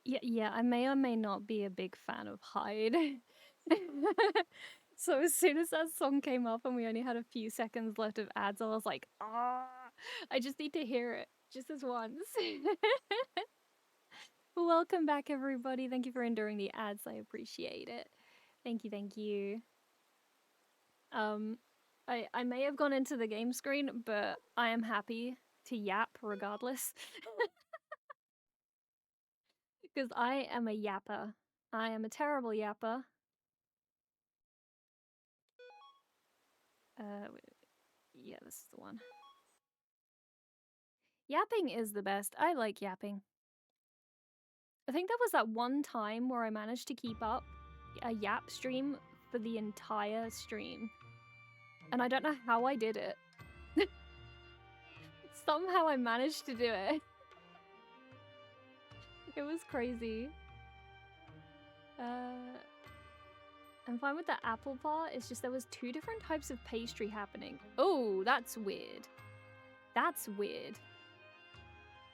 Yeah, I may or may not be a big fan of Hyde. So as soon as that song came up and we only had a few seconds left of ads, I was like, ah, I just need to hear it just this once. Welcome back, everybody. Thank you for enduring the ads. I appreciate it. Thank you, thank you. I may have gone into the game screen, but I am happy to yap regardless. Because I am a yapper. I am a terrible yapper. Yeah, this is the one. Yapping is the best. I like yapping. I think that was that one time where I managed to keep up a yap stream for the entire stream. And I don't know how I did it. Somehow I managed to do it. It was crazy. I'm fine with the apple part. It's just there was 2 different types of pastry happening. Oh, that's weird. That's weird.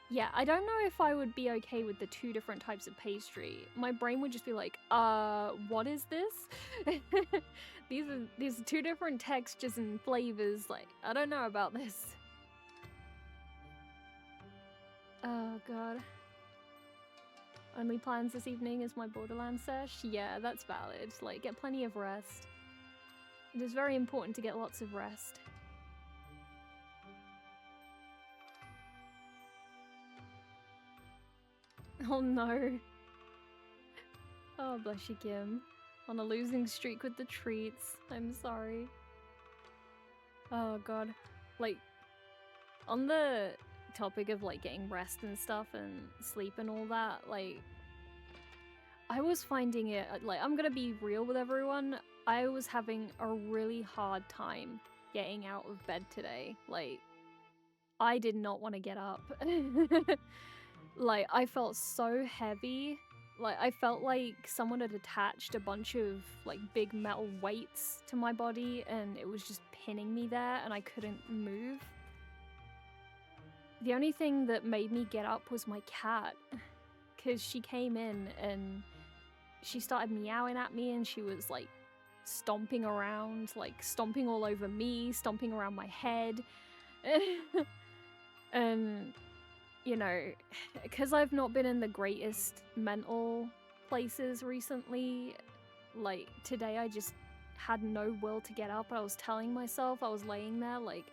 Yeah, I don't know if I would be okay with the 2 different types of pastry. My brain would just be like, what is this? these are 2 different textures and flavors. Like, I don't know about this. Oh god. Only plans this evening is my Borderlands sesh? Yeah, that's valid. Like, get plenty of rest. It is very important to get lots of rest. Oh no. Oh, bless you, Kim. On a losing streak with the treats. I'm sorry. Oh god. Like, on the topic of like getting rest and stuff and sleep and all that, like, I was finding it, like, I'm gonna be real with everyone, I was having a really hard time getting out of bed today. Like, I did not want to get up. Like, I felt so heavy. Like, I felt like someone had attached a bunch of, like, big metal weights to my body and it was just pinning me there and I couldn't move. The only thing that made me get up was my cat, because she came in and she started meowing at me and she was, like, stomping around, like, stomping all over me, stomping around my head. And, you know, because I've not been in the greatest mental places recently, like, today I just had no will to get up. I was telling myself, I was laying there, like,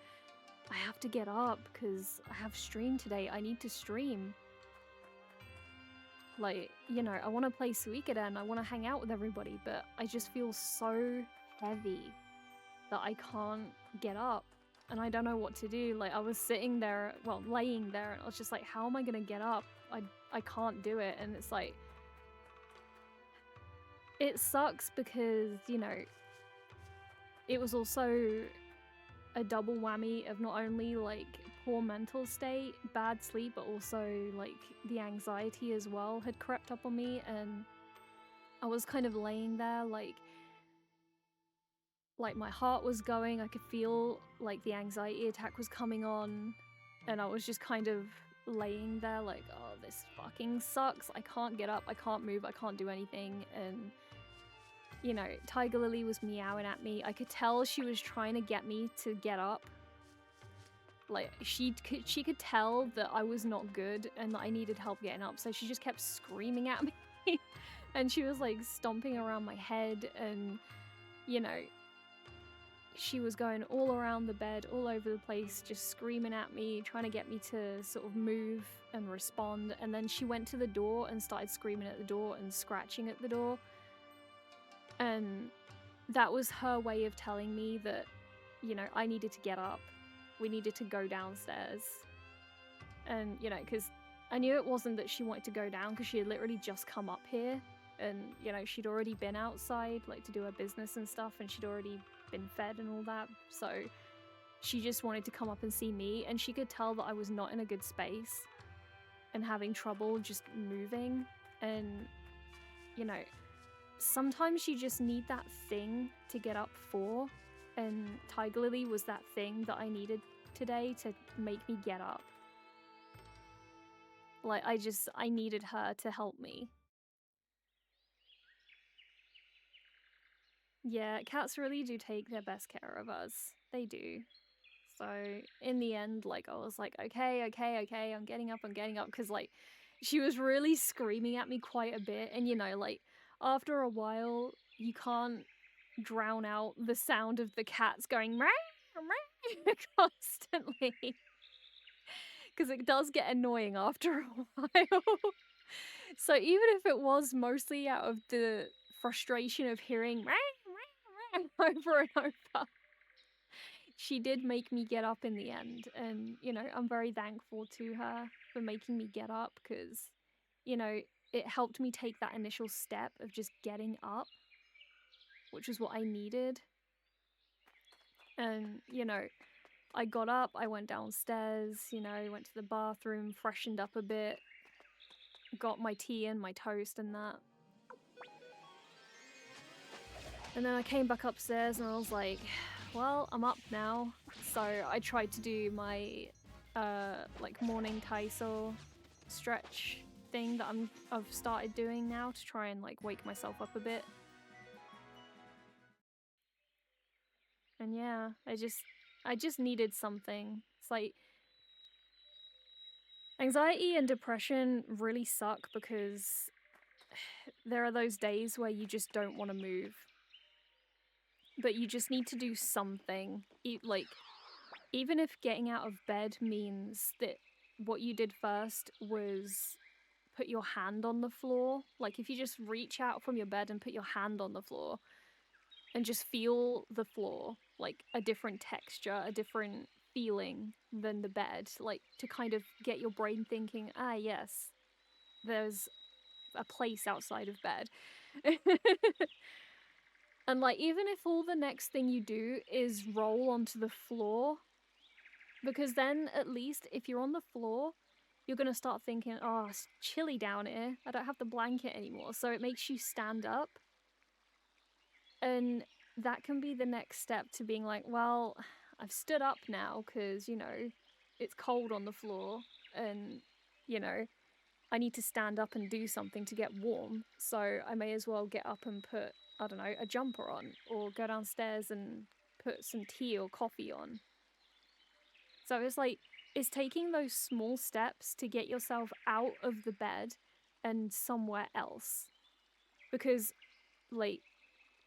I have to get up because I have stream today. I need to stream. Like, you know, I want to play Suikoden, I want to hang out with everybody, but I just feel so heavy that I can't get up. And I don't know what to do. Like, I was sitting there, well, laying there, and I was just like, how am I gonna get up? I can't do it. And it's like, it sucks because, you know, it was also a double whammy of not only, like, poor mental state, bad sleep, but also, like, the anxiety as well had crept up on me, and I was kind of laying there, like my heart was going, I could feel, like, the anxiety attack was coming on, and I was just kind of laying there like, oh, this fucking sucks, I can't get up, I can't move, I can't do anything, and, you know, Tiger Lily was meowing at me. I could tell she was trying to get me to get up. Like, she could tell that I was not good and that I needed help getting up, so she just kept screaming at me. And she was, like, stomping around my head and, you know, she was going all around the bed, all over the place, just screaming at me, trying to get me to sort of move and respond. And then she went to the door and started screaming at the door and scratching at the door. And that was her way of telling me that, you know, I needed to get up. We needed to go downstairs. And, you know, because I knew it wasn't that she wanted to go down, because she had literally just come up here. And, you know, she'd already been outside, like, to do her business and stuff, and she'd already been fed and all that. So she just wanted to come up and see me, and she could tell that I was not in a good space and having trouble just moving. And, you know, sometimes you just need that thing to get up for, and Tiger Lily was that thing that I needed today to make me get up. Like, I needed her to help me. Yeah, cats really do take their best care of us. They do. So in the end, like, I was like, okay, I'm getting up, because like, she was really screaming at me quite a bit, and you know, like, after a while, you can't drown out the sound of the cats going meow, meow, constantly, because it does get annoying after a while. So even if it was mostly out of the frustration of hearing meow, meow, meow over and over, she did make me get up in the end, and you know, I'm very thankful to her for making me get up, because you know, it helped me take that initial step of just getting up, which is what I needed. And you know, I got up, I went downstairs, you know, went to the bathroom, freshened up a bit, got my tea and my toast and that. And then I came back upstairs and I was like, well, I'm up now. So I tried to do my like morning kaiso stretch thing that I've started doing now to try and like wake myself up a bit. And yeah, I just needed something. It's like anxiety and depression really suck because there are those days where you just don't want to move. But you just need to do something. Like, even if getting out of bed means that what you did first was put your hand on the floor. Like, if you just reach out from your bed and put your hand on the floor and just feel the floor, like a different texture, a different feeling than the bed, like to kind of get your brain thinking, ah, yes, there's a place outside of bed. And like, even if all the next thing you do is roll onto the floor, because then at least if you're on the floor, you're going to start thinking, oh, it's chilly down here. I don't have the blanket anymore. So it makes you stand up. And that can be the next step to being like, well, I've stood up now because, you know, it's cold on the floor and, you know, I need to stand up and do something to get warm. So I may as well get up and put, I don't know, a jumper on or go downstairs and put some tea or coffee on. So it's like, it's taking those small steps to get yourself out of the bed and somewhere else. Because, like,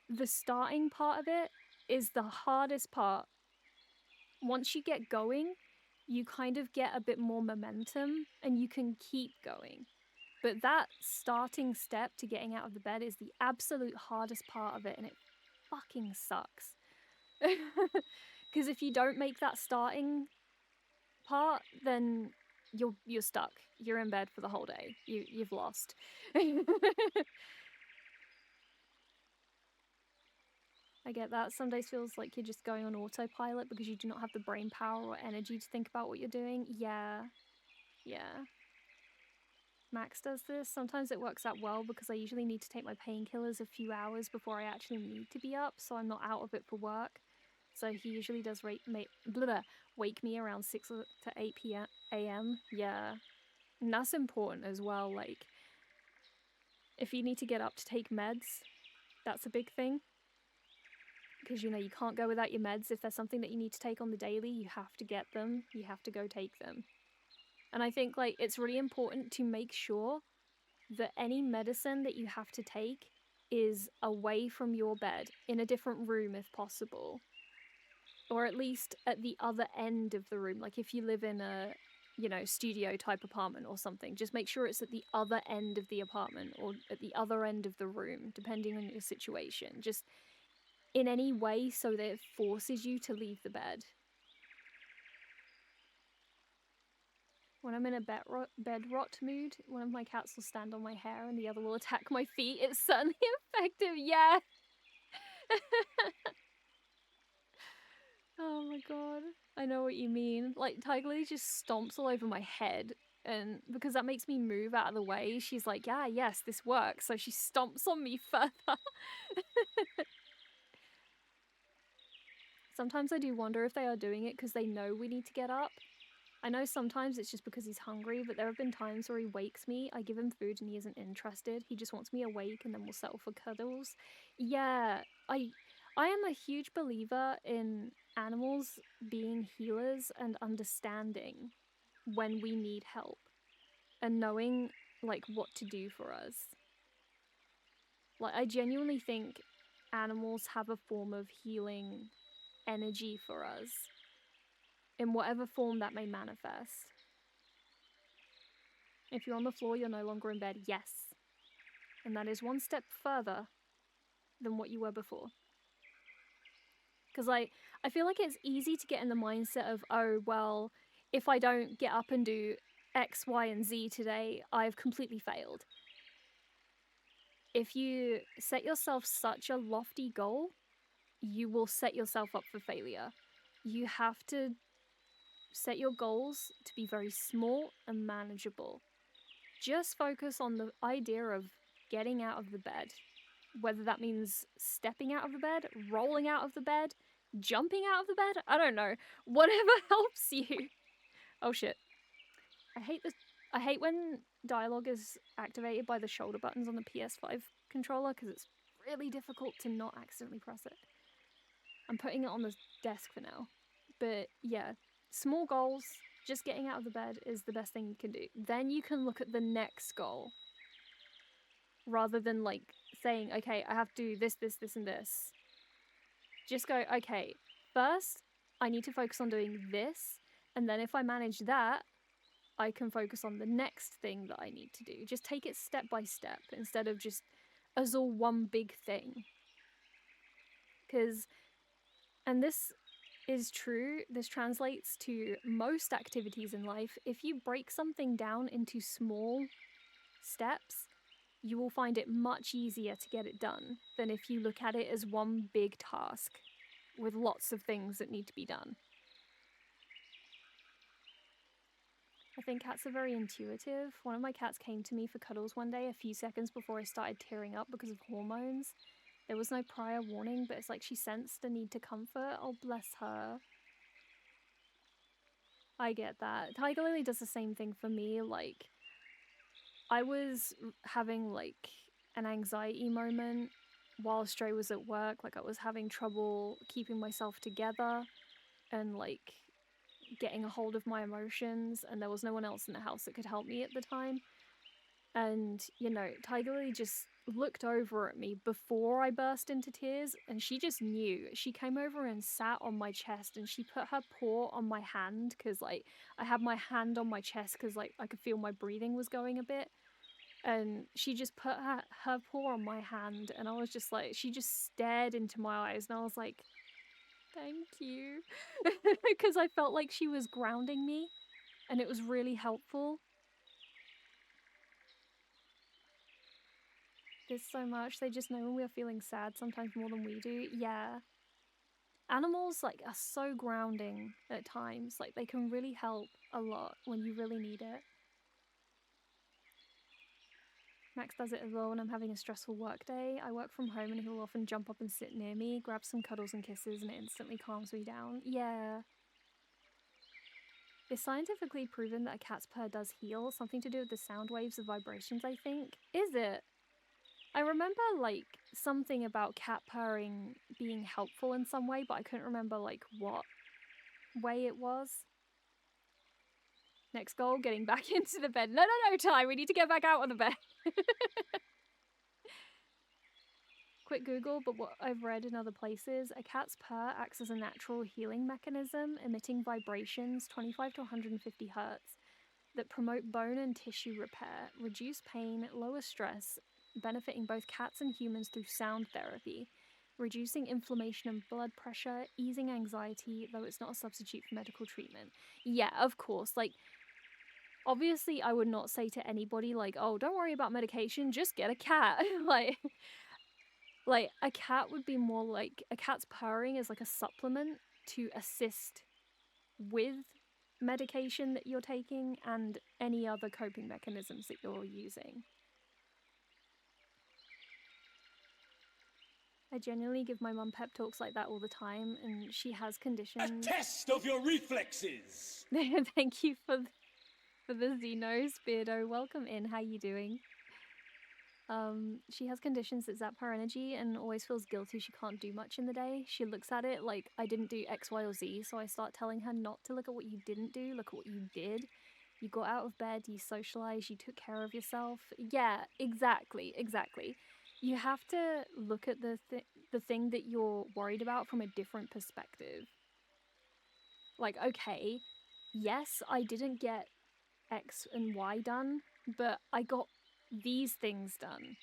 the starting part of it is the hardest part. Once you get going, you kind of get a bit more momentum and you can keep going. But that starting step to getting out of the bed is the absolute hardest part of it, and it fucking sucks. Because if you don't make that starting part, then you're stuck. You're in bed for the whole day. You've lost. I get that. Some days feels like you're just going on autopilot because you do not have the brain power or energy to think about what you're doing. Yeah. Max does this. Sometimes it works out well because I usually need to take my painkillers a few hours before I actually need to be up, so I'm not out of it for work. So he usually does wake me around 6 to 8 a.m. Yeah. And that's important as well. Like, if you need to get up to take meds, that's a big thing. Because, you know, you can't go without your meds. If there's something that you need to take on the daily, you have to get them. You have to go take them. And I think, like, it's really important to make sure that any medicine that you have to take is away from your bed, in a different room if possible. Or at least at the other end of the room. Like, if you live in a, you know, studio type apartment or something, just make sure it's at the other end of the apartment or at the other end of the room, depending on your situation. Just in any way so that it forces you to leave the bed. When I'm in a bed rot mood, one of my cats will stand on my hair and the other will attack my feet. It's certainly effective, yeah. Oh my god. I know what you mean. Like, Tiger Lily just stomps all over my head, and because that makes me move out of the way, she's like, yeah, yes, this works. So she stomps on me further. Sometimes I do wonder if they are doing it because they know we need to get up. I know sometimes it's just because he's hungry, but there have been times where he wakes me, I give him food and he isn't interested. He just wants me awake and then we'll settle for cuddles. Yeah, I am a huge believer in animals being healers and understanding when we need help and knowing like what to do for us. Like, I genuinely think animals have a form of healing energy for us in whatever form that may manifest. If you're on the floor, you're no longer in bed, yes. And that is one step further than what you were before. Because I feel like it's easy to get in the mindset of, oh, well, if I don't get up and do X, Y, and Z today, I've completely failed. If you set yourself such a lofty goal, you will set yourself up for failure. You have to set your goals to be very small and manageable. Just focus on the idea of getting out of the bed. Whether that means stepping out of the bed, rolling out of the bed, jumping out of the bed, I don't know. Whatever helps you. Oh shit. I hate this. I hate when dialogue is activated by the shoulder buttons on the PS5 controller because it's really difficult to not accidentally press it. I'm putting it on the desk for now. But yeah, small goals, just getting out of the bed is the best thing you can do. Then you can look at the next goal. Rather than like saying, okay, I have to do this, this, this, and this. Just go, okay, first I need to focus on doing this. And then if I manage that, I can focus on the next thing that I need to do. Just take it step by step instead of just as all one big thing. Because, and this is true, this translates to most activities in life. If you break something down into small steps, you will find it much easier to get it done than if you look at it as one big task with lots of things that need to be done. I think cats are very intuitive. One of my cats came to me for cuddles one day a few seconds before I started tearing up because of hormones. There was no prior warning, but it's like she sensed the need to comfort. Oh, bless her. I get that. Tiger Lily does the same thing for me. Like, I was having like an anxiety moment while Stray was at work. Like, I was having trouble keeping myself together and like getting a hold of my emotions, and there was no one else in the house that could help me at the time. And, you know, Tiger Lily just looked over at me before I burst into tears, and she just knew. She came over and sat on my chest, and she put her paw on my hand, because, like, I had my hand on my chest because, like, I could feel my breathing was going a bit. And she just put her paw on my hand, and I was just like, she just stared into my eyes, and I was like, thank you. Because I felt like she was grounding me, and it was really helpful. There's so much. They just know when we're feeling sad, sometimes more than we do. Yeah. Animals, like, are so grounding at times. Like, they can really help a lot when you really need it. Max does it as well when I'm having a stressful work day. I work from home and he'll often jump up and sit near me, grab some cuddles and kisses, and it instantly calms me down. Yeah. It's scientifically proven that a cat's purr does heal. Something to do with the sound waves, the vibrations, I think. Is it? I remember, like, something about cat purring being helpful in some way, but I couldn't remember, like, what way it was. Next goal, getting back into the bed. No, Ty, we need to get back out of the bed. Quick Google, but what I've read in other places, a cat's purr acts as a natural healing mechanism, emitting vibrations 25 to 150 hertz that promote bone and tissue repair, reduce pain, lower stress, benefiting both cats and humans through sound therapy, reducing inflammation and blood pressure, easing anxiety, though it's not a substitute for medical treatment. Yeah, of course, like, obviously I would not say to anybody, like, oh, don't worry about medication, just get a cat. Like, a cat would be more like, a cat's purring is like a supplement to assist with medication that you're taking and any other coping mechanisms that you're using. I genuinely give my mum pep talks like that all the time, and she has conditions. A test of your reflexes. Thank you for the Xeno Speardo. Welcome in. How you doing? She has conditions that zap her energy and always feels guilty she can't do much in the day. She looks at it like I didn't do X, Y, or Z, so I start telling her not to look at what you didn't do, look at what you did. You got out of bed, you socialized, you took care of yourself. Yeah, exactly. You have to look at the thing that you're worried about from a different perspective. Like, okay, yes, I didn't get X and Y done, but I got these things done.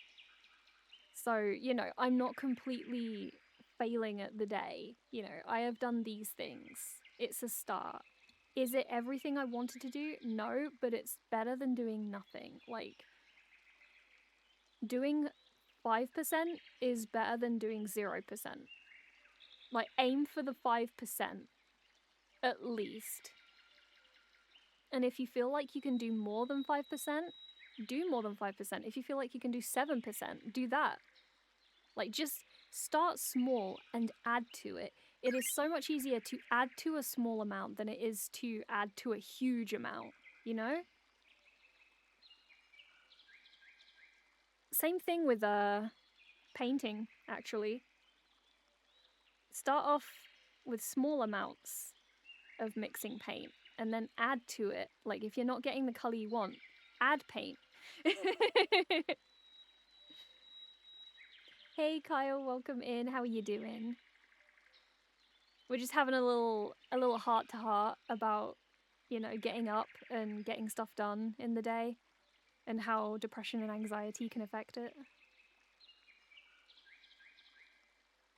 So, you know, I'm not completely failing at the day. You know, I have done these things. It's a start. Is it everything I wanted to do? No, but it's better than doing nothing. Like, doing 5% is better than doing 0%. Like, aim for the 5% at least. And if you feel like you can do more than 5%, do more than 5%. If you feel like you can do 7%, do that. Like, just start small and add to it. It is so much easier to add to a small amount than it is to add to a huge amount, you know? Same thing with painting, actually. Start off with small amounts of mixing paint and then add to it. Like, if you're not getting the color you want, add paint. Hey Kyle, welcome in. How are you doing? We're just having a little heart to heart about, you know, getting up and getting stuff done in the day and how depression and anxiety can affect it.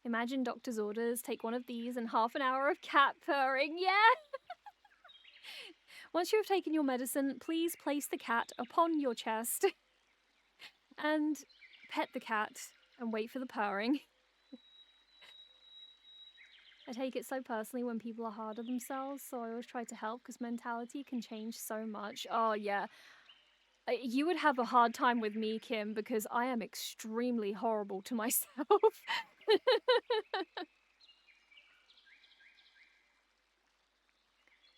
Imagine doctor's orders, take one of these and half an hour of cat purring. Yeah! Once you have taken your medicine, please place the cat upon your chest and pet the cat and wait for the purring. I take it so personally when people are hard on themselves, so I always try to help because mentality can change so much. Oh, yeah. You would have a hard time with me, Kim, because I am extremely horrible to myself.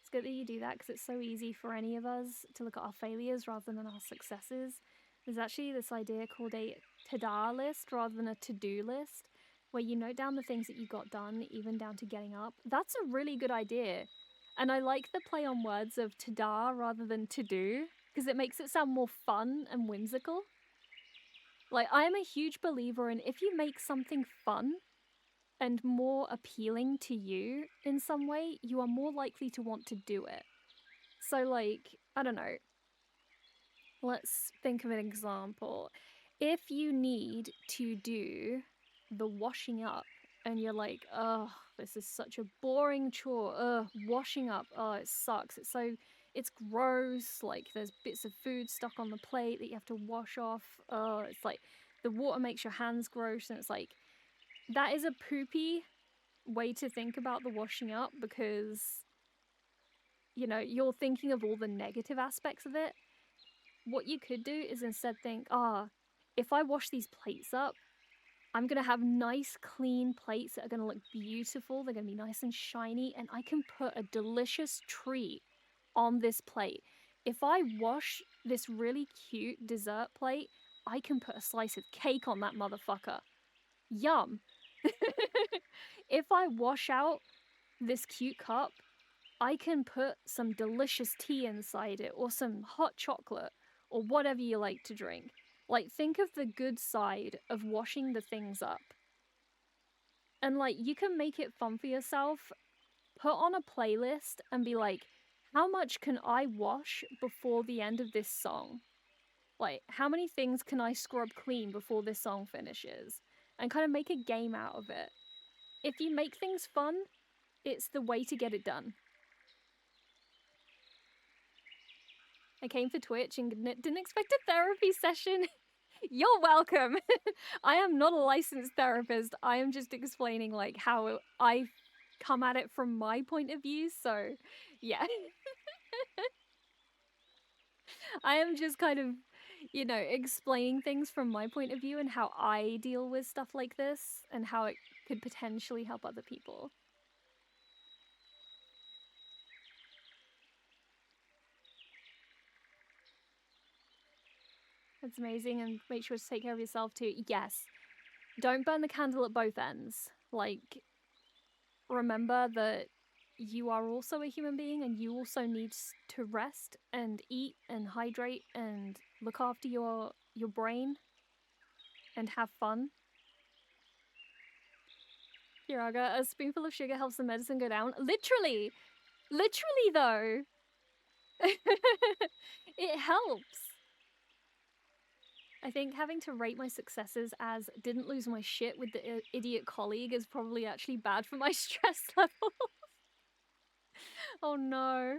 It's good that you do that because it's so easy for any of us to look at our failures rather than our successes. There's actually this idea called a to-do list rather than a to-do list, where you note down the things that you got done, even down to getting up. That's a really good idea. And I like the play on words of to-do rather than to-do, because it makes it sound more fun and whimsical. Like, I'm a huge believer in if you make something fun and more appealing to you in some way, you are more likely to want to do it. So, like, I don't know. Let's think of an example. If you need to do the washing up and you're like, oh, this is such a boring chore. Washing up, oh, it sucks. It's gross. Like, there's bits of food stuck on the plate that you have to wash off. Oh, it's like the water makes your hands gross, and it's like, that is a poopy way to think about the washing up because, you know, you're thinking of all the negative aspects of it. What you could do is instead think, if I wash these plates up, I'm going to have nice, clean plates that are going to look beautiful. They're going to be nice and shiny, and I can put a delicious treat on this plate. If I wash this really cute dessert plate, I can put a slice of cake on that motherfucker. Yum. If I wash out this cute cup, I can put some delicious tea inside it or some hot chocolate or whatever you like to drink. Like, think of the good side of washing the things up. And, like, you can make it fun for yourself. Put on a playlist and be like, how much can I wash before the end of this song? Like, how many things can I scrub clean before this song finishes? And kind of make a game out of it. If you make things fun, it's the way to get it done. I came for Twitch and didn't expect a therapy session. You're welcome. I am not a licensed therapist. I am just explaining, like, how I come at it from my point of view. So, yeah. I am just kind of you know, explaining things from my point of view and how I deal with stuff like this and how it could potentially help other people. That's amazing, and make sure to take care of yourself too. Yes, don't burn the candle at both ends. Like, remember that you are also a human being and you also need to rest and eat and hydrate and look after your brain and have fun. Kiraga, a spoonful of sugar helps the medicine go down. Literally! Literally, though! It helps. I think having to rate my successes as didn't lose my shit with the idiot colleague is probably actually bad for my stress level. Oh no.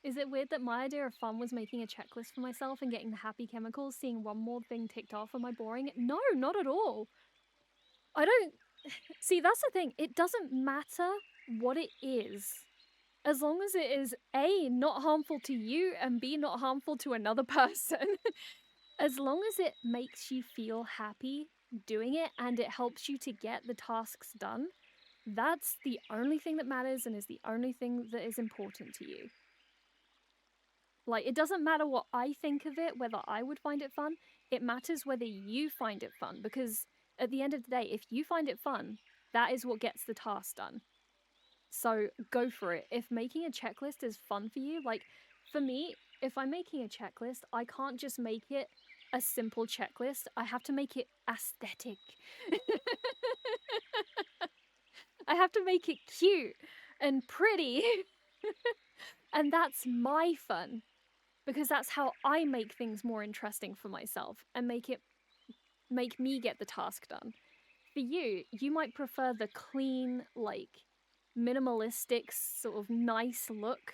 Is it weird that my idea of fun was making a checklist for myself and getting the happy chemicals, seeing one more thing ticked off? Am I boring? No, not at all. I don't... See, that's the thing. It doesn't matter what it is. As long as it is A, not harmful to you, and B, not harmful to another person. As long as it makes you feel happy doing it and it helps you to get the tasks done, that's the only thing that matters and is the only thing that is important to you. Like, it doesn't matter what I think of it, whether I would find it fun. It matters whether you find it fun, because at the end of the day, if you find it fun, that is what gets the task done. So go for it. If making a checklist is fun for you, like for me, if I'm making a checklist, I can't just make it a simple checklist. I have to make it aesthetic. I have to make it cute and pretty. And that's my fun, because that's how I make things more interesting for myself and make me get the task done. For you, you might prefer the clean, like, minimalistic, sort of nice look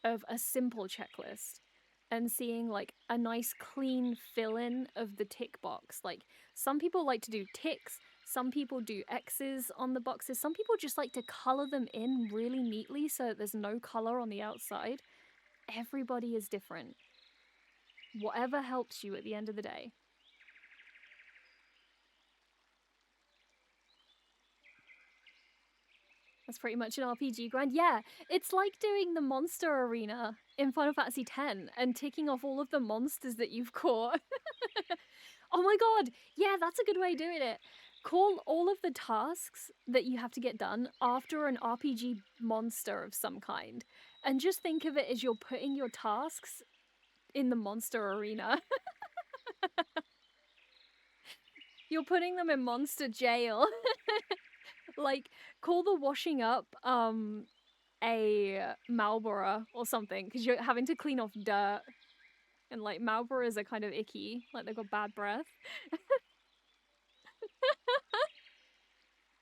of a simple checklist and seeing like a nice clean fill-in of the tick box. Like, some people like to do ticks, some people do X's on the boxes, some people just like to color them in really neatly so that there's no color on the outside. Everybody is different. Whatever helps you at the end of the day. That's pretty much an RPG grind. Yeah, it's like doing the monster arena in Final Fantasy X and ticking off all of the monsters that you've caught. Oh my god, yeah, that's a good way of doing it. Call all of the tasks that you have to get done after an RPG monster of some kind. And just think of it as you're putting your tasks in the monster arena. You're putting them in monster jail. Like, call the washing up a Marlboro or something, because you're having to clean off dirt. And like, Marlboros are kind of icky, like they've got bad breath.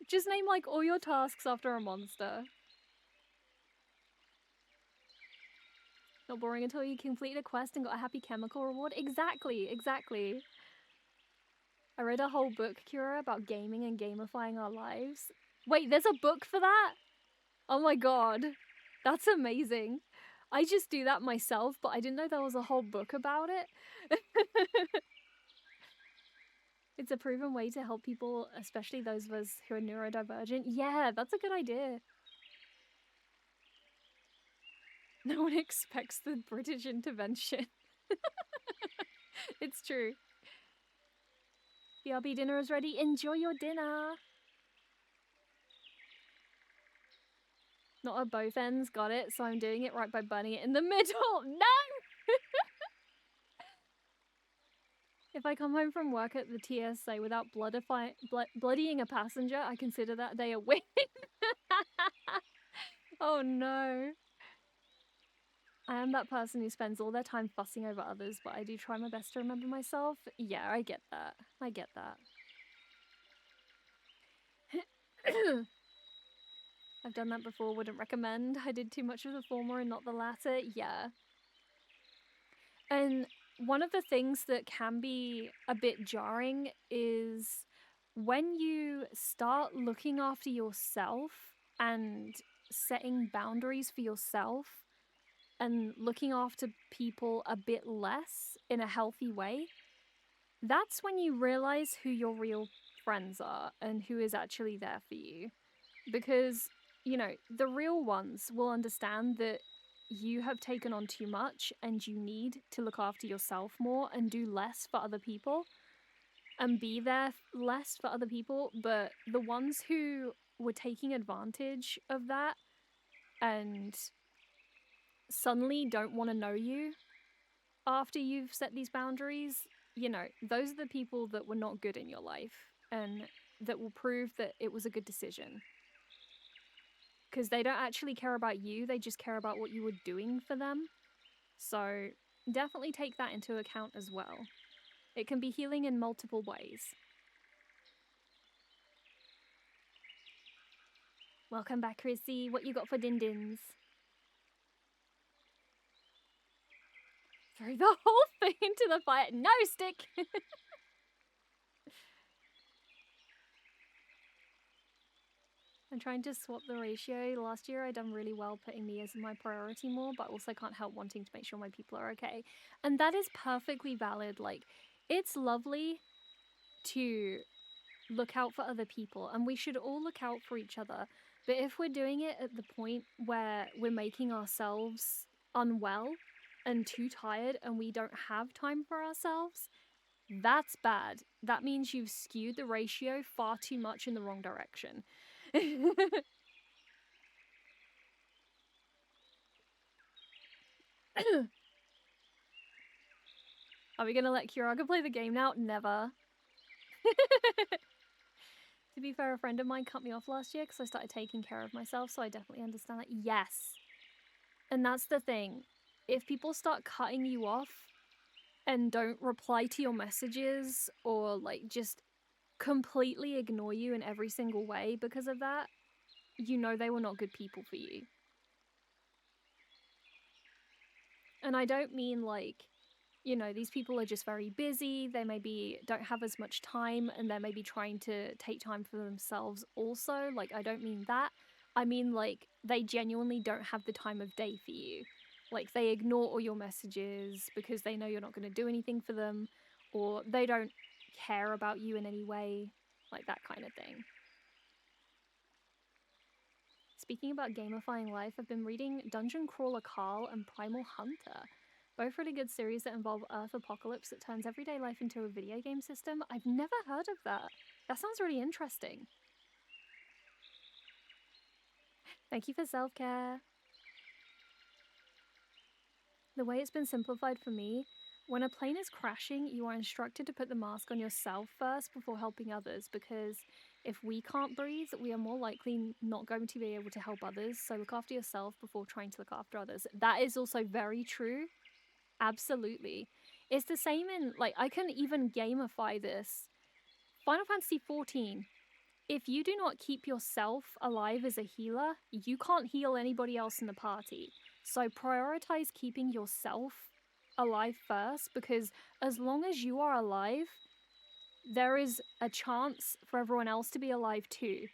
Just name like all your tasks after a monster. Not boring until you complete a quest and got a happy chemical reward. Exactly, exactly. I read a whole book, Kira, about gaming and gamifying our lives. Wait, there's a book for that? Oh my god. That's amazing. I just do that myself, but I didn't know there was a whole book about it. It's a proven way to help people, especially those of us who are neurodivergent. Yeah, that's a good idea. No one expects the British intervention. It's true. BRB dinner is ready. Enjoy your dinner. Not at both ends, got it. So I'm doing it right by burning it in the middle. No! If I come home from work at the TSA without bloodying a passenger, I consider that day a win. Oh no. I am that person who spends all their time fussing over others, but I do try my best to remember myself. Yeah, I get that. I get that. I've done that before, wouldn't recommend. I did too much of the former and not the latter. Yeah. And one of the things that can be a bit jarring is when you start looking after yourself and setting boundaries for yourself, and looking after people a bit less in a healthy way, that's when you realize who your real friends are and who is actually there for you. Because, you know, the real ones will understand that you have taken on too much and you need to look after yourself more and do less for other people and be there less for other people. But the ones who were taking advantage of that and suddenly don't want to know you after you've set these boundaries, you know, those are the people that were not good in your life and that will prove that it was a good decision. Because they don't actually care about you, they just care about what you were doing for them. So definitely take that into account as well. It can be healing in multiple ways. Welcome back, Chrissy. What you got for din-dins? Throw the whole thing into the fire. No, stick! I'm trying to swap the ratio. Last year I done really well putting me as my priority more, but also can't help wanting to make sure my people are okay. And that is perfectly valid. Like, it's lovely to look out for other people, and we should all look out for each other. But if we're doing it at the point where we're making ourselves unwell and too tired and we don't have time for ourselves, that's bad. That means you've skewed the ratio far too much in the wrong direction. Are we gonna let Kiraga play the game now? Never. To be fair, a friend of mine cut me off last year because I started taking care of myself, so I definitely understand that. Yes. And that's the thing. If people start cutting you off and don't reply to your messages or like just completely ignore you in every single way because of that, you know they were not good people for you. And I don't mean like, you know, these people are just very busy, they maybe don't have as much time, and they're maybe trying to take time for themselves also. Like, I don't mean that. I mean, like, they genuinely don't have the time of day for you. Like, they ignore all your messages because they know you're not going to do anything for them, or they don't care about you in any way, like that kind of thing. Speaking about gamifying life, I've been reading Dungeon Crawler Carl and Primal Hunter. Both really good series that involve Earth apocalypse that turns everyday life into a video game system. I've never heard of that. That sounds really interesting. Thank you for self-care. The way it's been simplified for me, when a plane is crashing, you are instructed to put the mask on yourself first before helping others, because if we can't breathe, we are more likely not going to be able to help others. So look after yourself before trying to look after others. That is also very true. Absolutely. It's the same in, like, I can even gamify this. Final Fantasy XIV. If you do not keep yourself alive as a healer, you can't heal anybody else in the party. So prioritize keeping yourself alive first, because as long as you are alive, there is a chance for everyone else to be alive too.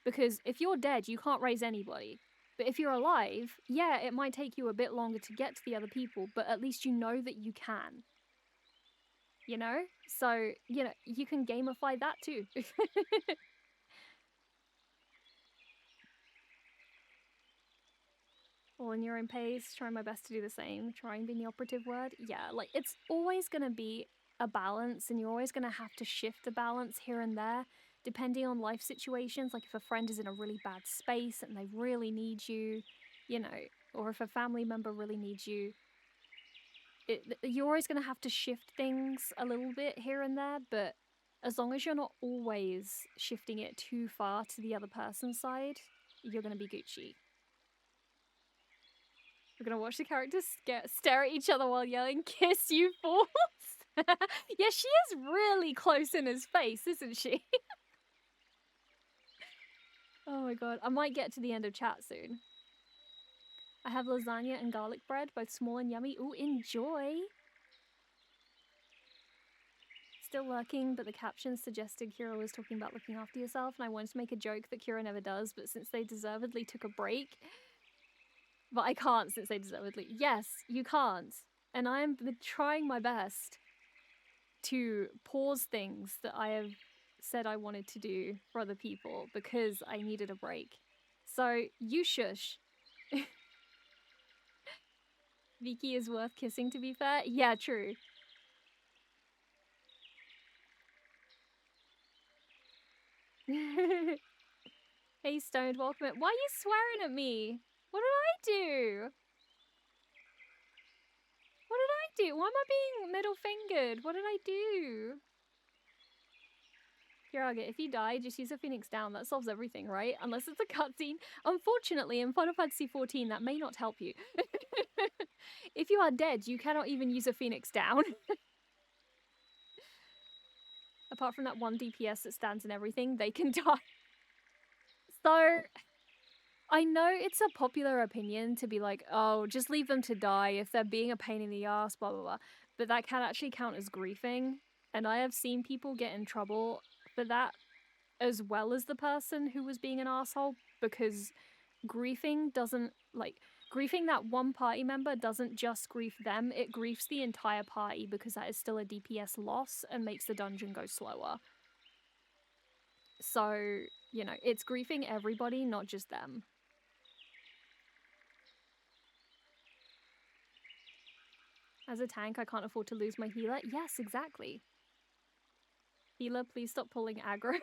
Because if you're dead, you can't raise anybody. But if you're alive, yeah, it might take you a bit longer to get to the other people, but at least you know that you can. You know? So, you know, you can gamify that too. All in your own pace, trying my best to do the same. Trying being the operative word. Yeah, like, it's always going to be a balance, and you're always going to have to shift the balance here and there, depending on life situations. Like, if a friend is in a really bad space and they really need you, you know, or if a family member really needs you, you're always going to have to shift things a little bit here and there, but as long as you're not always shifting it too far to the other person's side, you're going to be Gucci. We're going to watch the characters stare at each other while yelling, "Kiss, you fools!" Yeah, she is really close in his face, isn't she? Oh my god, I might get to the end of chat soon. I have lasagna and garlic bread, both small and yummy. Ooh, enjoy! Still lurking, but the captions suggested Kira was talking about looking after yourself, and I wanted to make a joke that Kira never does, but since they deservedly took a break... But I can't since they deservedly. Yes, you can't. And I am trying my best to pause things that I have said I wanted to do for other people because I needed a break. So you shush. Vicky is worth kissing, to be fair. Yeah, true. Hey, Stoned, welcome. Why are you swearing at me? What did I do? What did I do? Why am I being middle fingered? What did I do? Kiraga, if you die, just use a Phoenix down. That solves everything, right? Unless it's a cutscene. Unfortunately, in Final Fantasy XIV, that may not help you. If you are dead, you cannot even use a Phoenix down. Apart from that one DPS that stands in everything, they can die. So, I know it's a popular opinion to be like, oh, just leave them to die if they're being a pain in the ass, blah, blah, blah. But that can actually count as griefing. And I have seen people get in trouble for that as well as the person who was being an asshole, because griefing doesn't, like, griefing that one party member doesn't just grief them, it griefs the entire party because that is still a DPS loss and makes the dungeon go slower. So, you know, it's griefing everybody, not just them. As a tank, I can't afford to lose my healer. Yes, exactly. Healer, please stop pulling aggro.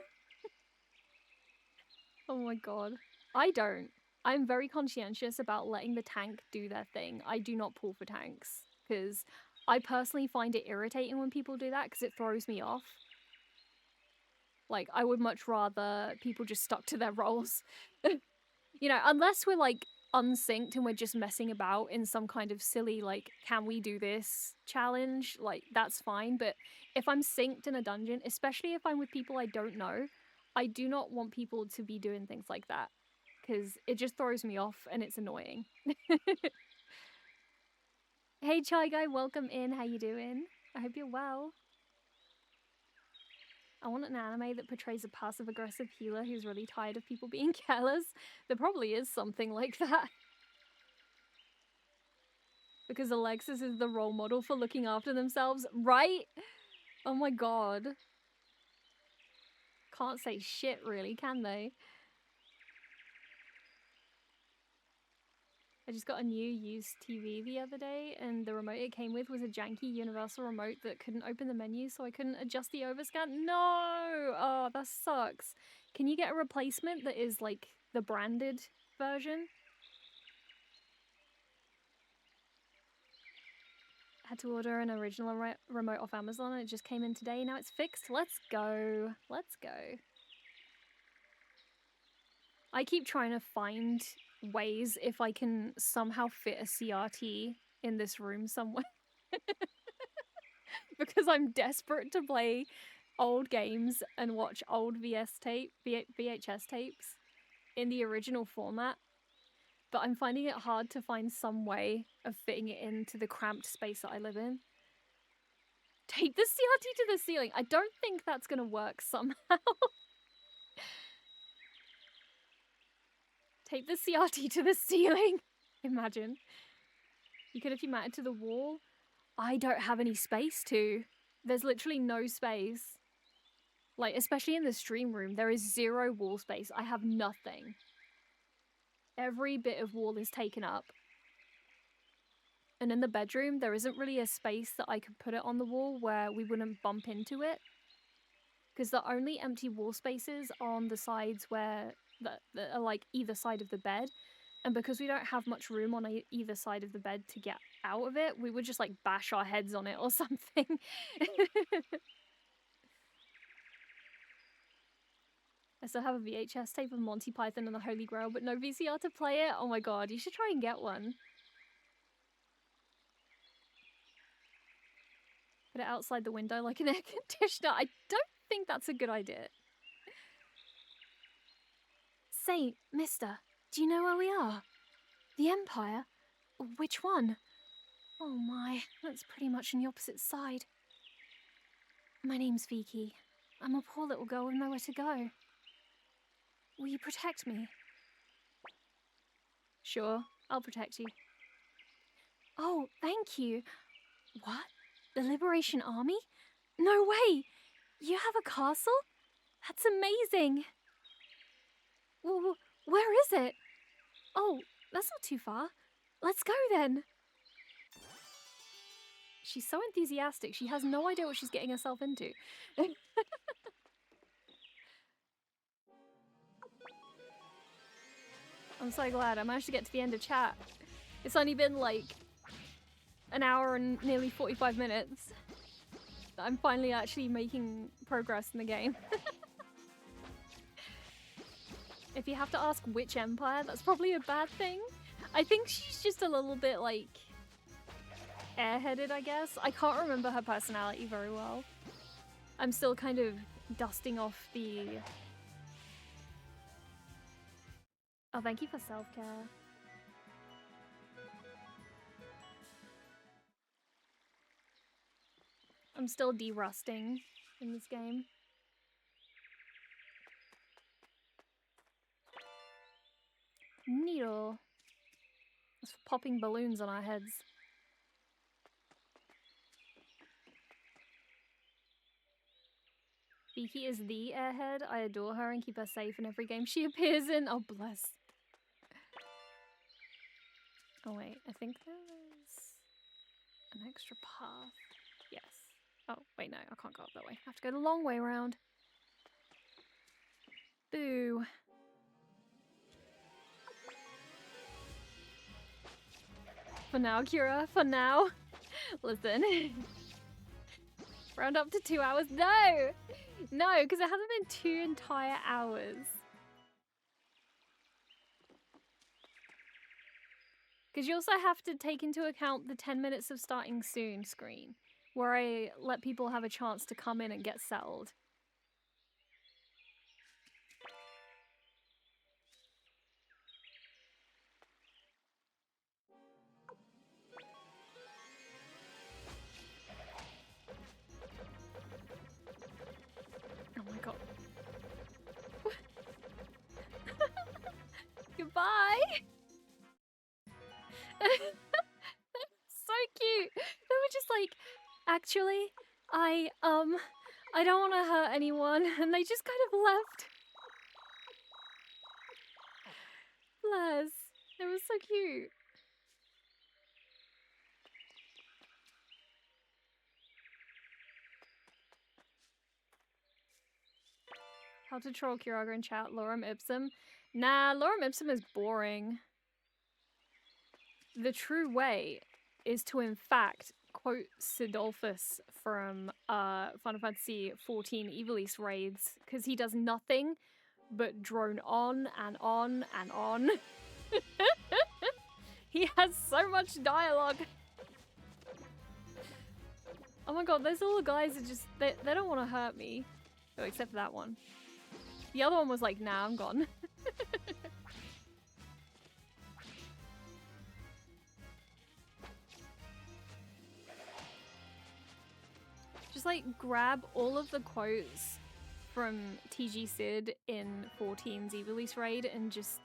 Oh my god. I don't. I'm very conscientious about letting the tank do their thing. I do not pull for tanks, because I personally find it irritating when people do that, because it throws me off. Like, I would much rather people just stuck to their roles. You know, unless we're, like, unsynced and we're just messing about in some kind of silly, like, can we do this challenge? Like, that's fine. But if I'm synced in a dungeon, especially if I'm with people I don't know, I do not want people to be doing things like that, because it just throws me off and it's annoying. Hey, Chai Guy, welcome in. How you doing? I hope you're well. I want an anime that portrays a passive-aggressive healer who's really tired of people being careless. There probably is something like that. Because Alexis is the role model for looking after themselves, right? Oh my god. Can't say shit, really, can they? I just got a new used TV the other day, and the remote it came with was a janky universal remote that couldn't open the menu, so I couldn't adjust the overscan. No! Oh, that sucks. Can you get a replacement that is, like, the branded version? Had to order an original remote off Amazon, and it just came in today. Now it's fixed. Let's go. Let's go. I keep trying to find ways if I can somehow fit a CRT in this room somewhere. Because I'm desperate to play old games and watch old VHS tapes in the original format. But I'm finding it hard to find some way of fitting it into the cramped space that I live in. Tape the CRT to the ceiling. I don't think that's going to work somehow. Tape the CRT to the ceiling. Imagine. You could if you mount it to the wall. I don't have any space to. There's literally no space. Like, especially in the stream room, there is zero wall space. I have nothing. Every bit of wall is taken up. And in the bedroom, there isn't really a space that I could put it on the wall where we wouldn't bump into it. Because the only empty wall spaces are on the sides where that are like either side of the bed. And because we don't have much room on either side of the bed to get out of it, we would just like bash our heads on it or something. I still have a VHS tape of Monty Python and the Holy Grail, but no VCR to play it. Oh my god, you should try and get one. Put it outside the window like an air conditioner. I don't think that's a good idea. Say, mister, do you know where we are? The Empire? Which one? Oh my, that's pretty much on the opposite side. My name's Vicky. I'm a poor little girl with nowhere to go. Will you protect me? Sure. I'll protect you. Oh, thank you. What? The Liberation Army? No way! You have a castle? That's amazing! Where is it? Oh, that's not too far. Let's go then. She's so enthusiastic. She has no idea what she's getting herself into. I'm so glad I managed to get to the end of chat. It's only been like an hour and nearly 45 minutes. I'm finally actually making progress in the game. If you have to ask which empire, that's probably a bad thing. I think she's just a little bit like airheaded, I guess. I can't remember her personality very well. I'm still kind of dusting off the... Oh, thank you for self-care. I'm still de-rusting in this game. Needle. That's for popping balloons on our heads. Beaky is the airhead. I adore her and keep her safe in every game she appears in. Oh, bless. Oh, wait. I think there's an extra path. Yes. Oh, wait, no. I can't go up that way. I have to go the long way around. Boo. For now, Kira. For now. Listen. Round up to 2 hours. No! No, because it hasn't been 2 entire hours. Because you also have to take into account the 10 minutes of starting soon screen, where I let people have a chance to come in and get settled. Oh my god. Goodbye! So cute! They were just like, actually, I don't want to hurt anyone, and they just kind of left. Bless. It was so cute. How to troll Kiraga in chat, lorem ipsum. Nah, lorem ipsum is boring. The true way is to, in fact, quote Sidolphus from Final Fantasy XIV Ivalice raids, because he does nothing but drone on and on and on. He has so much dialogue. Oh my god, those little guys are just, they don't want to hurt me. Oh, except for that one. The other one was like, nah, I'm gone. Just like grab all of the quotes from TG Sid in 14's Ivalice raid and just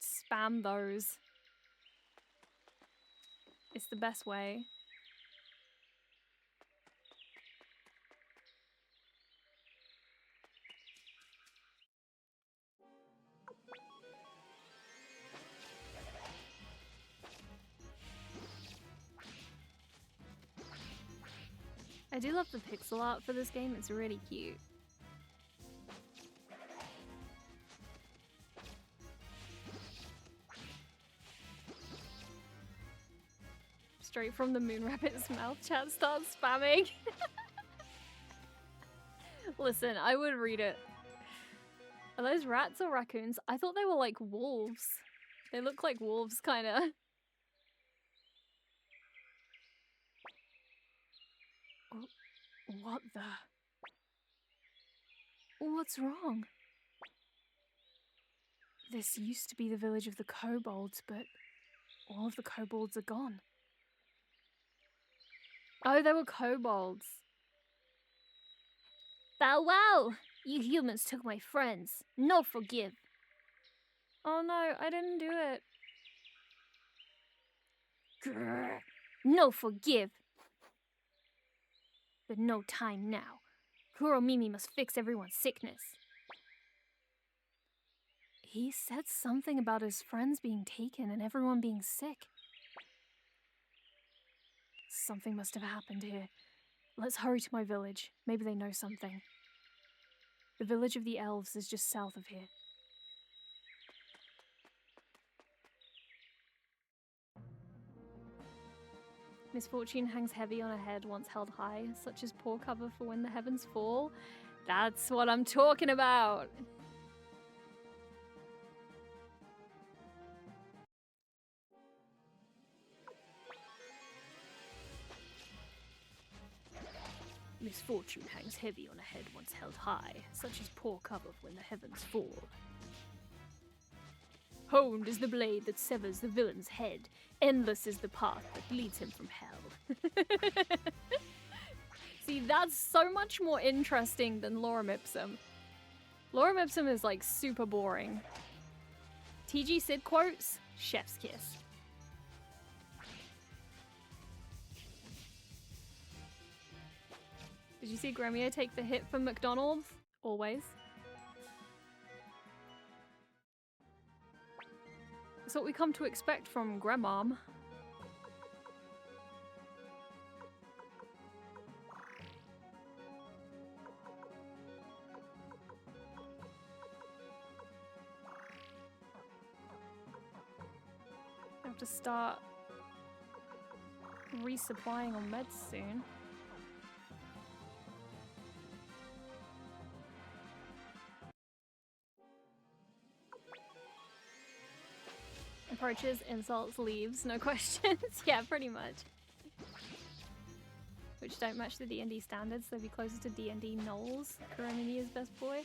spam those. It's the best way. I do love the pixel art for this game, it's really cute. Straight from the Moon Rabbit's mouth, chat starts spamming. Listen, I would read it. Are those rats or raccoons? I thought they were like wolves. They look like wolves, kinda. What the? What's wrong? This used to be the village of the kobolds, but all of the kobolds are gone. Oh, they were kobolds. Farewell! You humans took my friends. No forgive. Oh no, I didn't do it. Grr. No forgive. But no time now. Kuromimi must fix everyone's sickness. He said something about his friends being taken and everyone being sick. Something must have happened here. Let's hurry to my village. Maybe they know something. The village of the elves is just south of here. Misfortune hangs heavy on a head once held high, such as poor cover for when the heavens fall. That's what I'm talking about! Misfortune hangs heavy on a head once held high, such as poor cover when the heavens fall. Honed is the blade that severs the villain's head. Endless is the path that leads him from hell. See, that's so much more interesting than Lorem Ipsum. Lorem Ipsum is like super boring. TG Sid quotes, chef's kiss. Did you see Gremio take the hit from McDonald's? Always. That's what we come to expect from Grandmom. I have to start resupplying on meds soon. Approaches, insults, leaves, no questions. Yeah, pretty much. Which don't match the D&D standards, so be closer to D&D Knowles. Kuromini is best boy.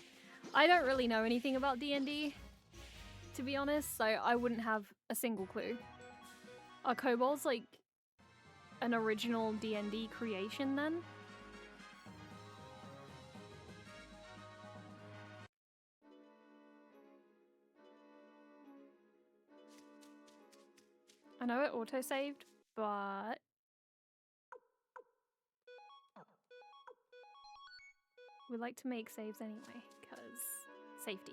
I don't really know anything about D&D, to be honest, so I wouldn't have a single clue. Are kobolds like an original D&D creation then? I know it auto-saved, but... we like to make saves anyway, because safety.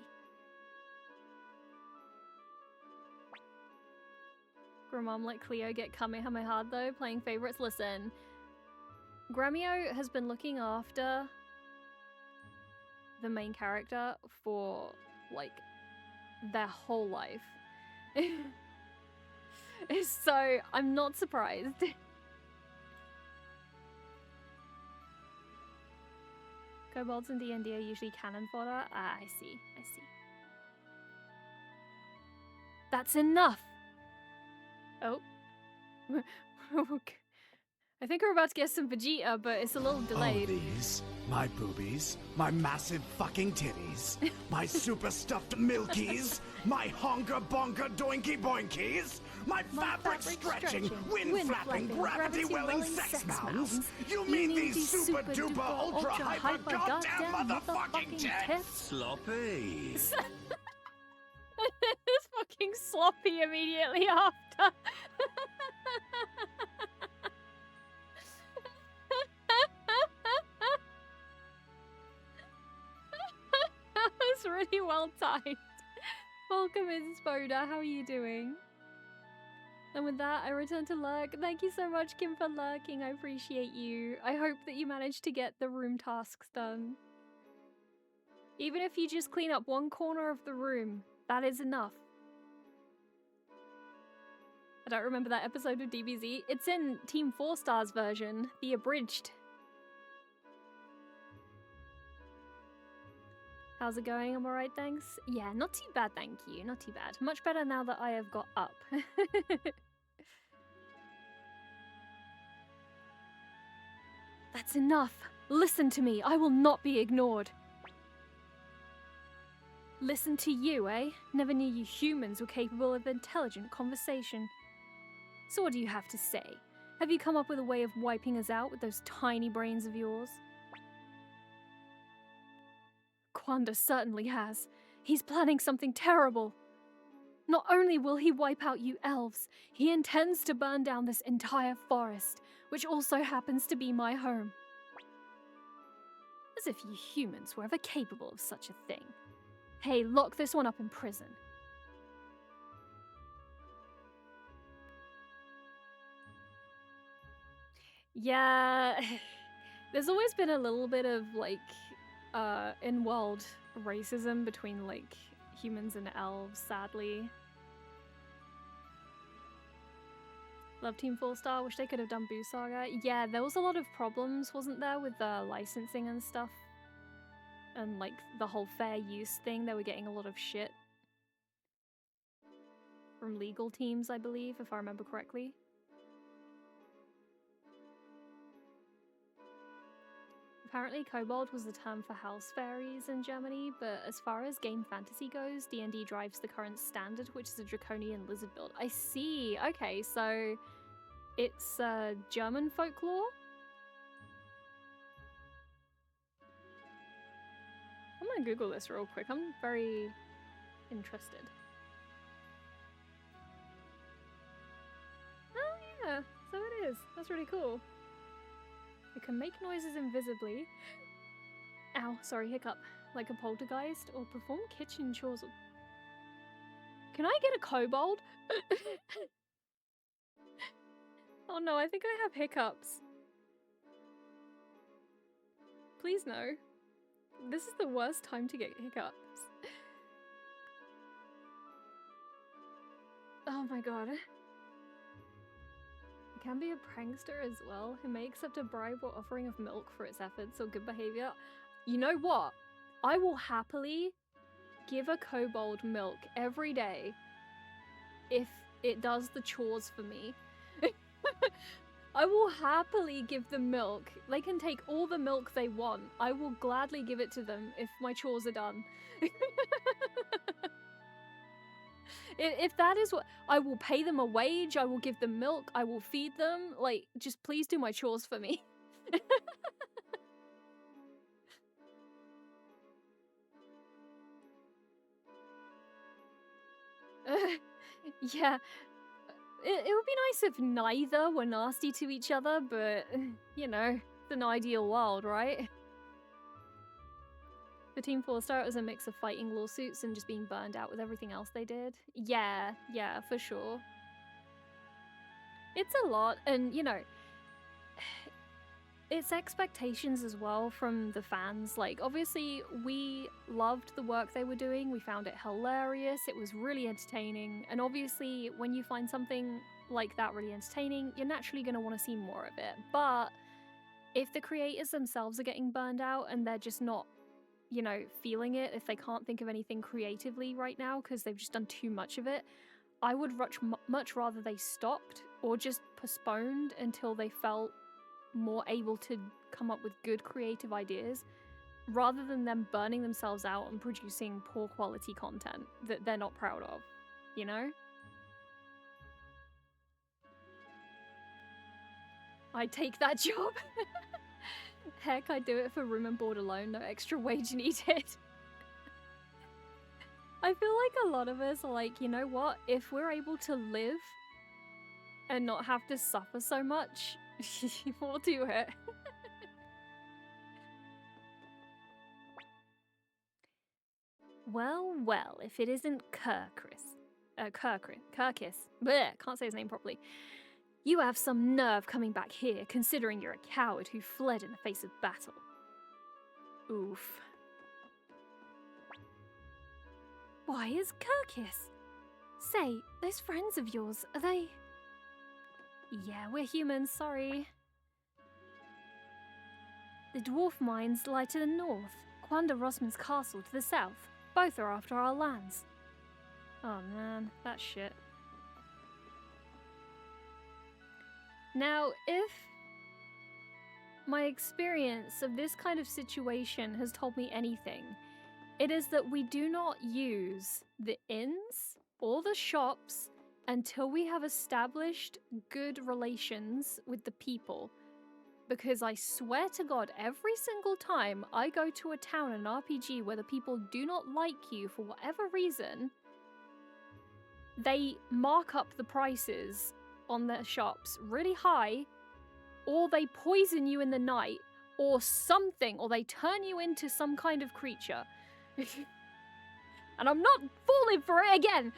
Grandmom let Cleo get Kamehameha though, playing favorites. Listen, Gremio has been looking after the main character for, like, their whole life. So, I'm not surprised. Kobolds in D&D are usually cannon fodder. Ah, I see. That's enough! Oh. I think we're about to get some Vegeta, but it's a little delayed. Oh, these? My boobies? My massive fucking titties? My super stuffed milkies? My honker bonker doinky boinkies? My fabric stretching, wind flapping, gravity welling sex mounds? You mean these super duper ultra hyper goddamn motherfucking tits? Sloppy. It's fucking sloppy immediately after. That was really well timed. Welcome, Mrs. Boda. How are you doing? And with that, I return to lurk. Thank you so much, Kim, for lurking. I appreciate you. I hope that you managed to get the room tasks done. Even if you just clean up one corner of the room, that is enough. I don't remember that episode of DBZ. It's in Team 4 Star's version, the abridged. How's it going? I'm alright, thanks. Yeah, not too bad, thank you. Not too bad. Much better now that I have got up. That's enough. Listen to me. I will not be ignored. Listen to you, eh? Never knew you humans were capable of intelligent conversation. So what do you have to say? Have you come up with a way of wiping us out with those tiny brains of yours? Quanda certainly has. He's planning something terrible. Not only will he wipe out you elves, he intends to burn down this entire forest, which also happens to be my home. As if you humans were ever capable of such a thing. Hey, lock this one up in prison. Yeah, there's always been a little bit of, like, in-world racism between, like, humans and elves, sadly. Love Team 4-Star, wish they could have done Boo Saga. Yeah, there was a lot of problems, wasn't there, with the licensing and stuff? And, like, the whole fair use thing, they were getting a lot of shit. From legal teams, I believe, if I remember correctly. Apparently, kobold was the term for house fairies in Germany, but as far as game fantasy goes, D&D drives the current standard, which is a draconian lizard build. I see. Okay, so it's German folklore? I'm gonna Google this real quick. I'm very interested. Oh yeah, so it is. That's really cool. It can make noises invisibly. Ow, sorry, hiccup. Like a poltergeist, or perform kitchen chores. Can I get a kobold? Oh no, I think I have hiccups. Please no. This is the worst time to get hiccups. Oh my god. It can be a prankster as well, who may accept a bribe or offering of milk for its efforts or good behavior. You know what? I will happily give a kobold milk every day if it does the chores for me. I will happily give them milk. They can take all the milk they want. I will gladly give it to them if my chores are done. If that is what... I will pay them a wage, I will give them milk, I will feed them. Like, just please do my chores for me. Yeah. It would be nice if neither were nasty to each other, but, you know, it's an ideal world, right? For Team 4-Star, it was a mix of fighting lawsuits and just being burned out with everything else they did. Yeah, for sure. It's a lot, and, you know, it's expectations as well from the fans. Like, obviously, we loved the work they were doing. We found it hilarious. It was really entertaining. And obviously, when you find something like that really entertaining, you're naturally going to want to see more of it. But if the creators themselves are getting burned out and they're just not, you know, feeling it, if they can't think of anything creatively right now because they've just done too much of it, I would much rather they stopped or just postponed until they felt more able to come up with good creative ideas, rather than them burning themselves out and producing poor quality content that they're not proud of, you know? I'd take that job. Heck, I'd do it for room and board alone, no extra wage needed. I feel like a lot of us are like, you know what, if we're able to live and not have to suffer so much, we'll do it. Well, if it isn't Kirkis. Bleh, can't say his name properly. You have some nerve coming back here, considering you're a coward who fled in the face of battle. Oof. Why is Kirkis? Say, those friends of yours, are they... Yeah, we're humans, sorry. The dwarf mines lie to the north, Quanda Rossman's castle to the south. Both are after our lands. Oh man, that's shit. Now, if my experience of this kind of situation has told me anything, it is that we do not use the inns or the shops until we have established good relations with the people. Because I swear to God, every single time I go to a town in an RPG where the people do not like you for whatever reason, they mark up the prices on their shops really high, or they poison you in the night, or something, or they turn you into some kind of creature. And I'm not falling for it again!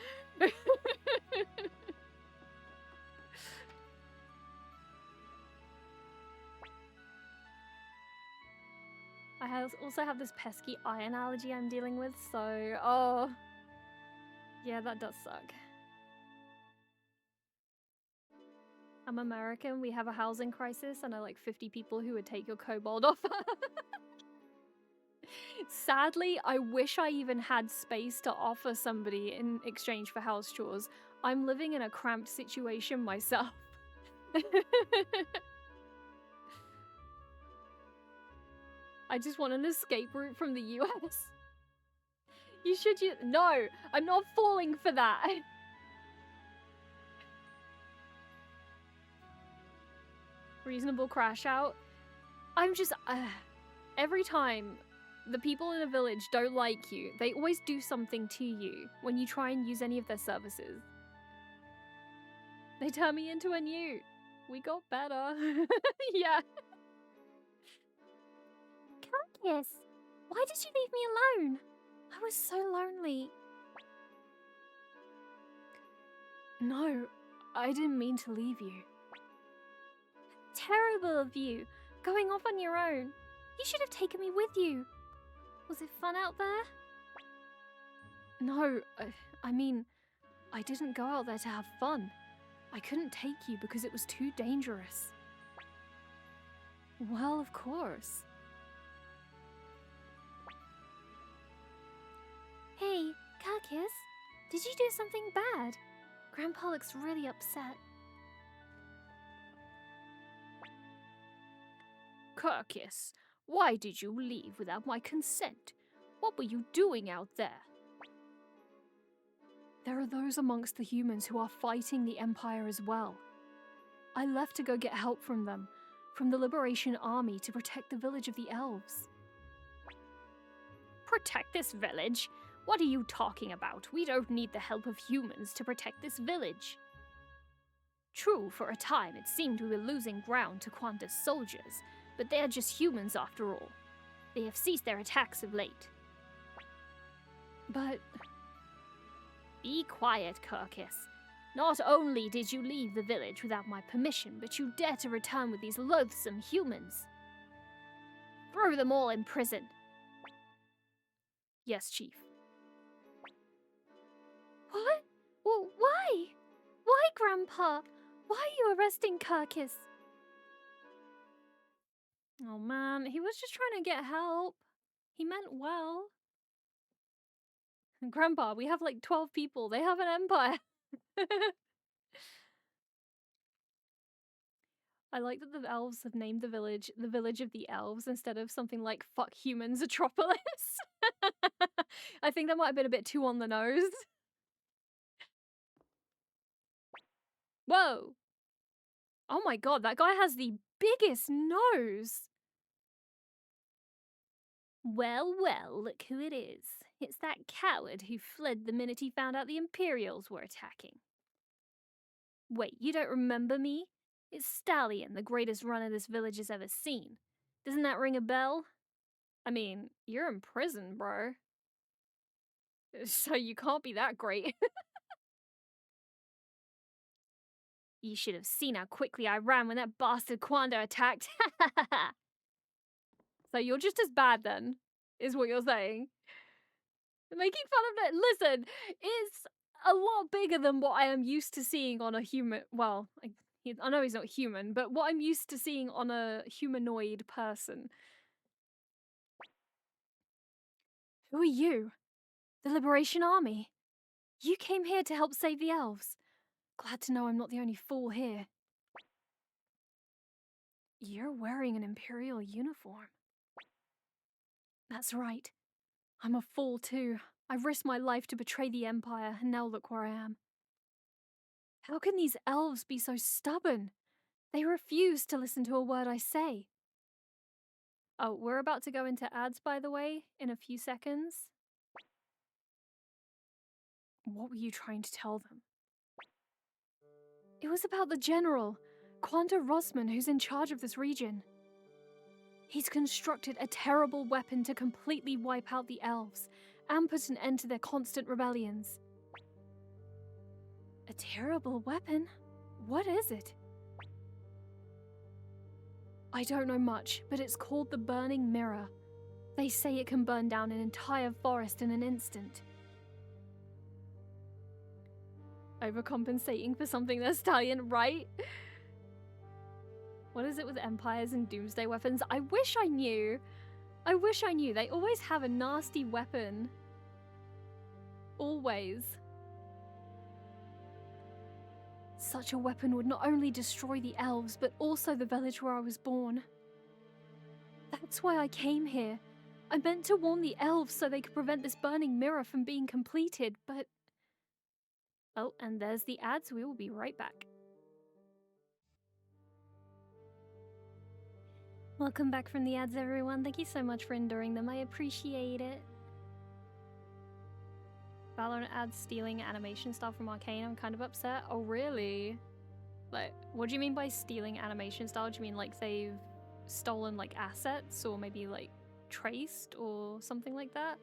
I also have this pesky iron allergy I'm dealing with, so... Oh... Yeah, that does suck. I'm American, we have a housing crisis, and I like 50 people who would take your kobold offer. Sadly, I wish I even had space to offer somebody in exchange for house chores. I'm living in a cramped situation myself. I just want an escape route from the US. You should No, I'm not falling for that. Reasonable crash out. I'm just... every time the people in a village don't like you, they always do something to you when you try and use any of their services. They turn me into a newt. We got better. Yeah. Carcass, why did you leave me alone? I was so lonely. No, I didn't mean to leave you. Terrible of you, going off on your own. You should have taken me with you. Was it fun out there? No, I mean, I didn't go out there to have fun. I couldn't take you because it was too dangerous. Well, of course. Hey, Carcass, did you do something bad? Grandpa looks really upset. Carcass, why did you leave without my consent? What were you doing out there? There are those amongst the humans who are fighting the Empire as well. I left to go get help from them, from the Liberation Army, to protect the village of the elves. Protect this village? What are you talking about? We don't need the help of humans to protect this village. True, for a time it seemed we were losing ground to Quanta's soldiers, but they are just humans after all. They have ceased their attacks of late. But... Be quiet, Carcass. Not only did you leave the village without my permission, but you dare to return with these loathsome humans. Throw them all in prison. Yes, Chief. What? Well, why? Why, Grandpa? Why are you arresting Carcass? Oh man, he was just trying to get help. He meant well. Grandpa, we have like 12 people. They have an empire. I like that the elves have named the village of the elves instead of something like fuck humans Atropolis. I think that might have been a bit too on the nose. Whoa. Oh my god, that guy has the biggest nose. Well, well, look who it is. It's that coward who fled the minute he found out the Imperials were attacking. Wait, you don't remember me? It's Stallion, the greatest runner this village has ever seen. Doesn't that ring a bell? I mean, you're in prison, bro. So you can't be that great. You should have seen how quickly I ran when that bastard Quando attacked. So you're just as bad then, is what you're saying. Making fun of it. Listen, it's a lot bigger than what I am used to seeing on a human. Well, I know he's not human, but what I'm used to seeing on a humanoid person. Who are you? The Liberation Army. You came here to help save the elves. Glad to know I'm not the only fool here. You're wearing an Imperial uniform. That's right. I'm a fool too. I've risked my life to betray the Empire, and now look where I am. How can these elves be so stubborn? They refuse to listen to a word I say. Oh, we're about to go into ads, by the way, in a few seconds. What were you trying to tell them? It was about the general, Quanta Rossman, who's in charge of this region. He's constructed a terrible weapon to completely wipe out the elves and put an end to their constant rebellions. A terrible weapon? What is it? I don't know much, but it's called the Burning Mirror. They say it can burn down an entire forest in an instant. Overcompensating for something that's stallion, right? What is it with empires and doomsday weapons? I wish I knew. I wish I knew. They always have a nasty weapon. Always. Such a weapon would not only destroy the elves, but also the village where I was born. That's why I came here. I meant to warn the elves so they could prevent this burning mirror from being completed, but... Oh, and there's the ads. We will be right back. Welcome back from the ads, everyone. Thank you so much for enduring them. I appreciate it. Valorant ads stealing animation style from Arcane. I'm kind of upset. Oh, really? Like, what do you mean by stealing animation style? Do you mean like they've stolen like assets or maybe like traced or something like that?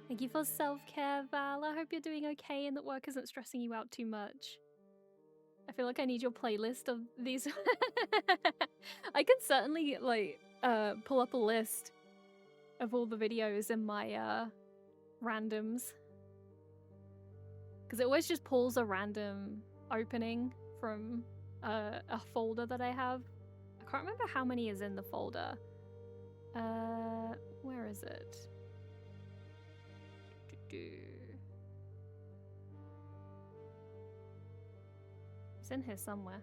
Thank you for self-care, Val. I hope you're doing okay and that work isn't stressing you out too much. I feel like I need your playlist of these. I can certainly like pull up a list of all the videos in my randoms, because it always just pulls a random opening from a folder that I have. I can't remember how many is in the folder. Where is it? It's in here somewhere.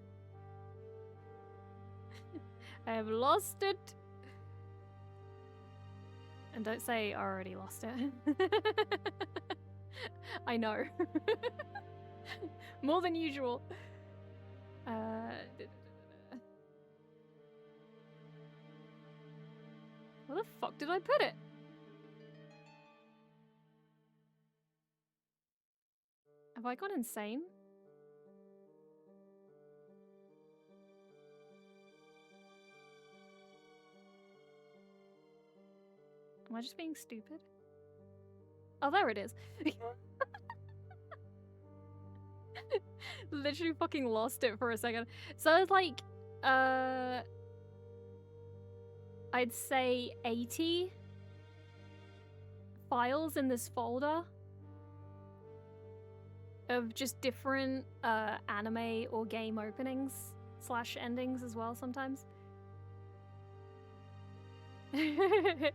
I have lost it. And don't say I already lost it. I know. More than usual. Where the fuck did I put it? Have I gone insane? Am I just being stupid? Oh, there it is. Literally fucking lost it for a second. So it's like, I'd say 80 files in this folder of just different anime or game openings / endings as well sometimes. I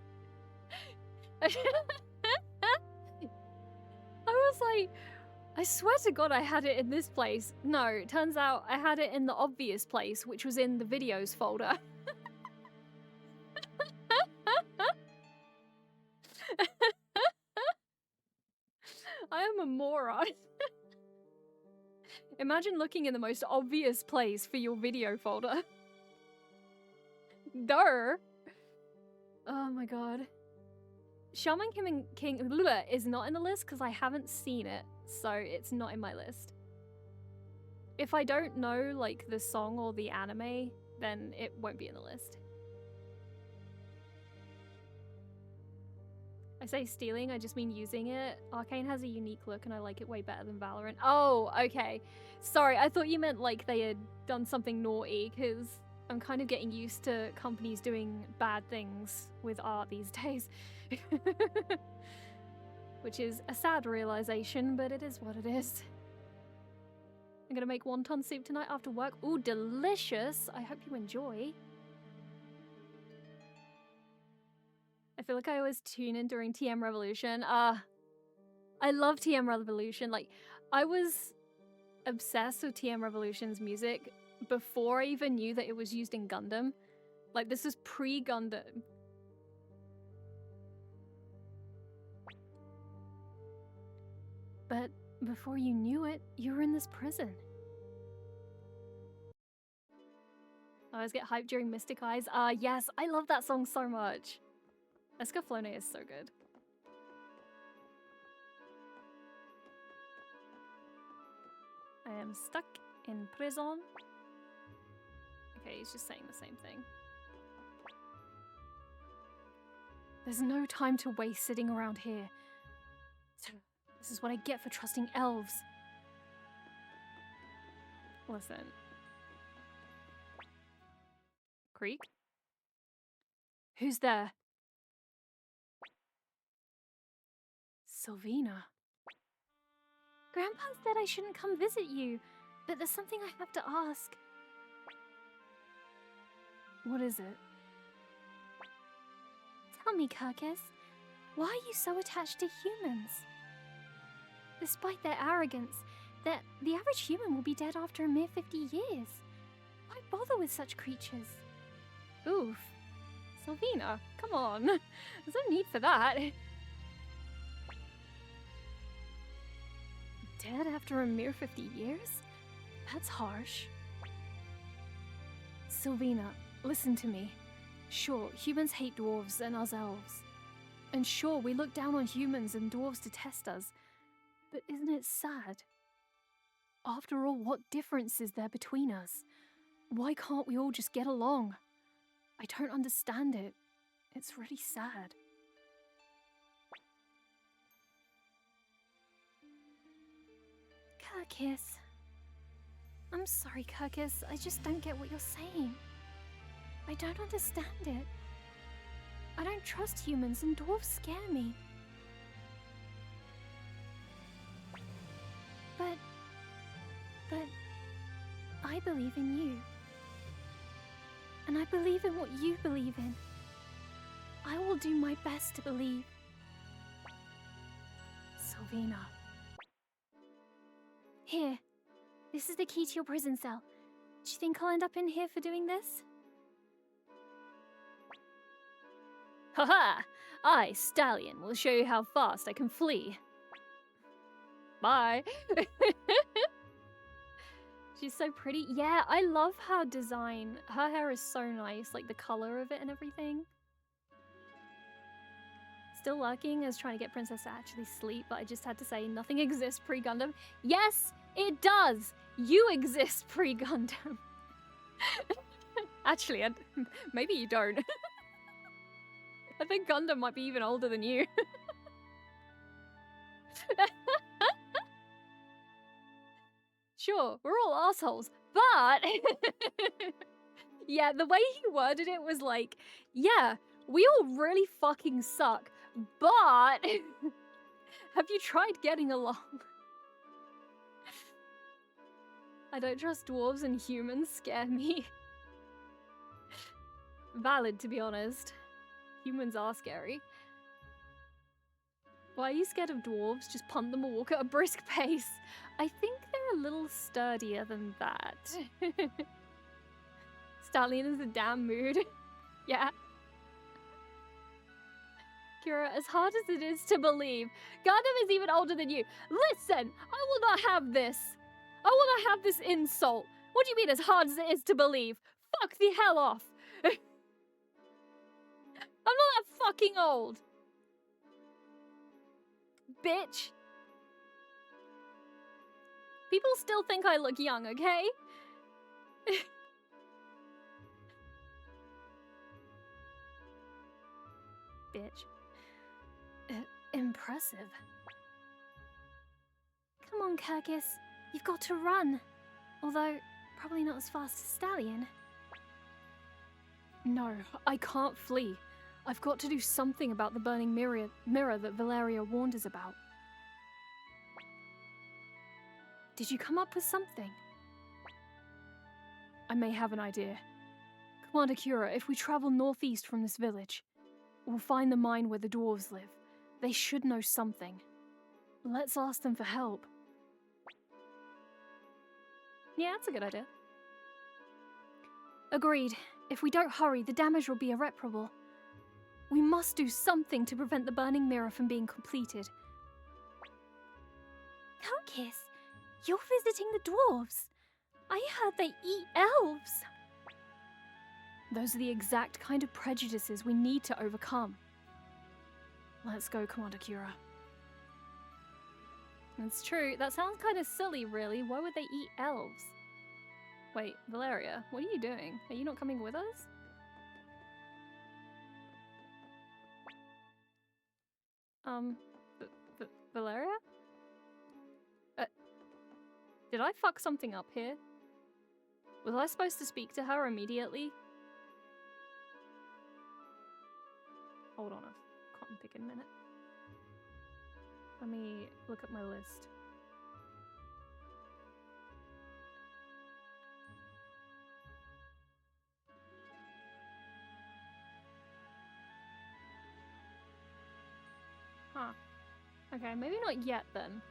was like, I swear to God I had it in this place. No, it turns out I had it in the obvious place, which was in the videos folder. I am a moron. Imagine looking in the most obvious place for your video folder. Duh. Oh my god. Shaman King is not in the list because I haven't seen it, so it's not in my list. If I don't know like the song or the anime, then it won't be in the list. I say stealing, I just mean using it. Arcane has a unique look and I like it way better than Valorant. Oh, okay. Sorry, I thought you meant like they had done something naughty, because I'm kind of getting used to companies doing bad things with art these days. Which is a sad realization, but it is what it is. I'm gonna make wonton soup tonight after work. Ooh, delicious! I hope you enjoy. I feel like I always tune in during TM Revolution. I love TM Revolution. Like, I was obsessed with TM Revolution's music before I even knew that it was used in Gundam. Like, this is pre-Gundam. But before you knew it, you were in this prison. I always get hyped during Mystic Eyes. Yes, I love that song so much. Escaflowne is so good. I am stuck in prison. Okay, he's just saying the same thing. There's no time to waste sitting around here. This is what I get for trusting elves. Listen. Creek? Who's there? Sylvina. Grandpa said I shouldn't come visit you, but there's something I have to ask. What is it? Tell me, Kirkus, why are you so attached to humans? Despite their arrogance, the average human will be dead after a mere 50 years. Why bother with such creatures? Oof. Sylvina, come on. There's no need for that. Dead after a mere 50 years? That's harsh. Sylvina, listen to me. Sure, humans hate dwarves and us elves. And sure, we look down on humans and dwarves to test us. But isn't it sad? After all, what difference is there between us? Why can't we all just get along? I don't understand it. It's really sad. Kirkus. I'm sorry, Kirkus. I just don't get what you're saying. I don't understand it. I don't trust humans and dwarves scare me. But I believe in you. And I believe in what you believe in. I will do my best to believe. Sylvina. Here. This is the key to your prison cell. Do you think I'll end up in here for doing this? Haha! I, Stallion, will show you how fast I can flee. Bye! She's so pretty. Yeah, I love her design. Her hair is so nice, like the color of it and everything. Still lurking as trying to get Princess to actually sleep, but I just had to say nothing exists pre-Gundam. Yes, it does! You exist pre-Gundam. Actually, maybe you don't. I think Gundam might be even older than you. Sure, we're all assholes, but... yeah, the way he worded it was like, yeah, we all really fucking suck, but... have you tried getting along? I don't trust dwarves and humans scare me. Valid, to be honest. Humans are scary. Why are you scared of dwarves? Just punt them or walk at a brisk pace. I think they're a little sturdier than that. Stallion is a damn mood. Yeah. Kira, as hard as it is to believe, Gundam is even older than you. Listen, I will not have this. I will not have this insult. What do you mean as hard as it is to believe? Fuck the hell off. I'm not that fucking old. Bitch. People still think I look young, okay? Bitch. Impressive. Come on, Kirkus. You've got to run. Although, probably not as fast as Stallion. No, I can't flee. I've got to do something about the burning mirror that Valeria warned us about. Did you come up with something? I may have an idea. Commander Kira, if we travel northeast from this village, we'll find the mine where the dwarves live. They should know something. Let's ask them for help. Yeah, that's a good idea. Agreed. If we don't hurry, the damage will be irreparable. We must do something to prevent the burning mirror from being completed. Kirkus, you're visiting the dwarves. I heard they eat elves. Those are the exact kind of prejudices we need to overcome. Let's go, Commander Kira. It's true. That sounds kind of silly, really. Why would they eat elves? Wait, Valeria, what are you doing? Are you not coming with us? Valeria? Did I fuck something up here? Was I supposed to speak to her immediately? Hold on a cotton picking minute. Let me look at my list. Huh. Okay, maybe not yet then.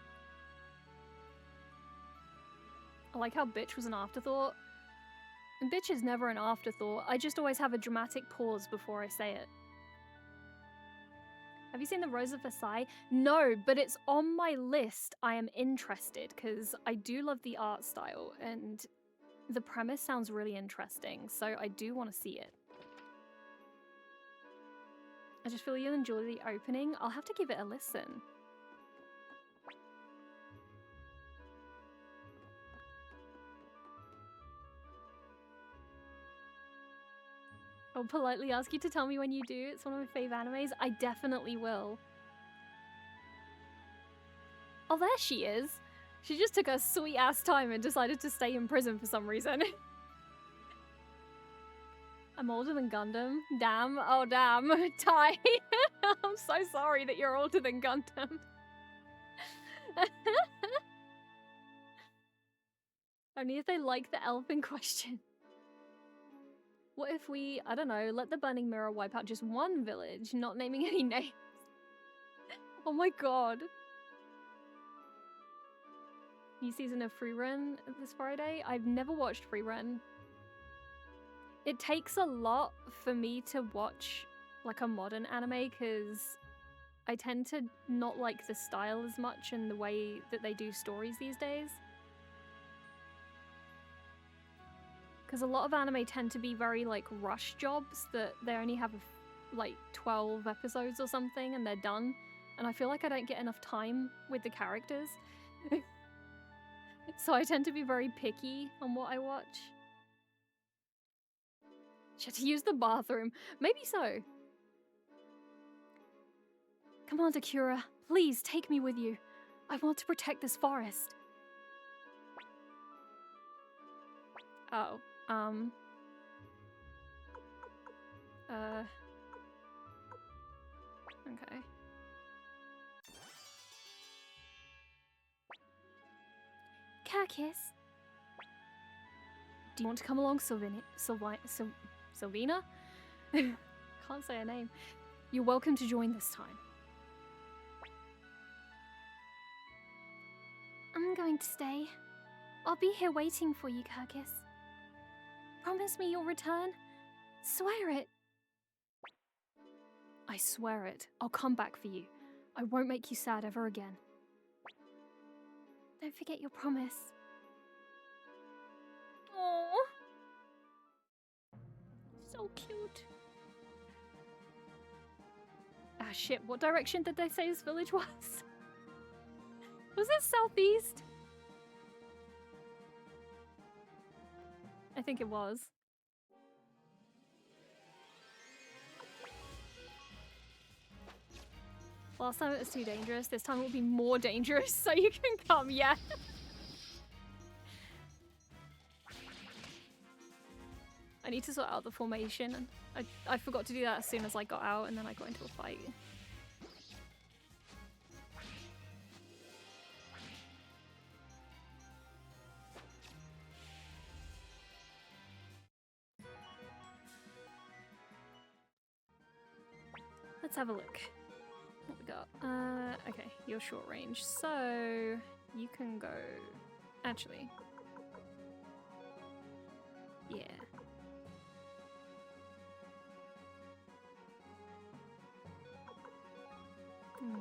I like how bitch was an afterthought. And bitch is never an afterthought. I just always have a dramatic pause before I say it. Have you seen The Rose of Versailles? No, but it's on my list. I am interested because I do love the art style and the premise sounds really interesting, so I do want to see it. I just feel you'll enjoy the opening. I'll have to give it a listen. I'll politely ask you to tell me when you do. It's one of my fave animes. I definitely will. Oh, there she is. She just took her sweet ass time and decided to stay in prison for some reason. I'm older than Gundam. Damn. Oh, damn. Ty. I'm so sorry that you're older than Gundam. Only if they like the elf in question. What if we, I don't know, let the Burning Mirror wipe out just one village, not naming any names? Oh my god. New season of Free Run this Friday? I've never watched Free Run. It takes a lot for me to watch like a modern anime because I tend to not like the style as much and the way that they do stories these days. Because a lot of anime tend to be very, like, rush jobs that they only have, like, 12 episodes or something and they're done. And I feel like I don't get enough time with the characters. So I tend to be very picky on what I watch. She had to use the bathroom. Maybe so. Commander Kura, please take me with you. I want to protect this forest. Oh. Okay. Kakis? Do you want to come along, Sylvina? Can't say her name. You're welcome to join this time. I'm going to stay. I'll be here waiting for you, Kakis. Promise me you'll return. Swear it. I swear it. I'll come back for you. I won't make you sad ever again. Don't forget your promise. Aww. So cute. Ah shit, what direction did they say this village was? Was it southeast? I think it was. Last time it was too dangerous, this time it will be more dangerous, so you can come, yeah. I need to sort out the formation. I forgot to do that as soon as I got out, and then I got into a fight. Let's have a look. What we got? Okay, you're short range, so you can go. Actually, yeah.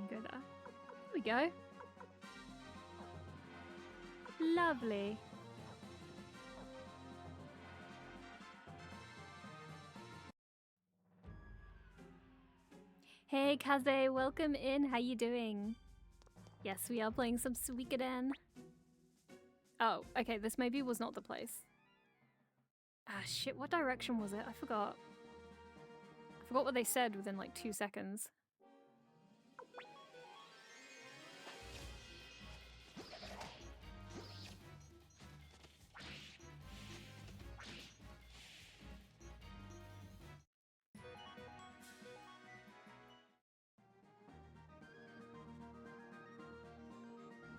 Go there. There we go. Lovely. Hey Kaze, welcome in. How you doing? Yes, we are playing some Suikoden. Oh, okay, this maybe was not the place. Ah, shit, what direction was it? I forgot. I forgot what they said within like 2 seconds.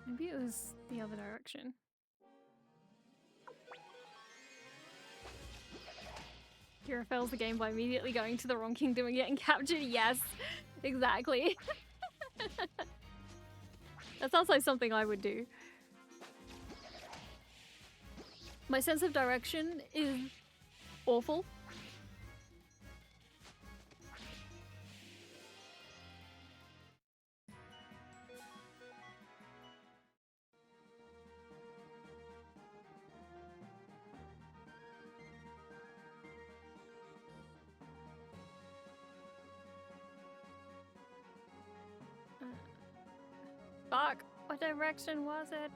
Maybe it was the other direction. Kira fails the game by immediately going to the wrong kingdom and getting captured. Yes, exactly. That sounds like something I would do. My sense of direction is awful. Fuck, what direction was it?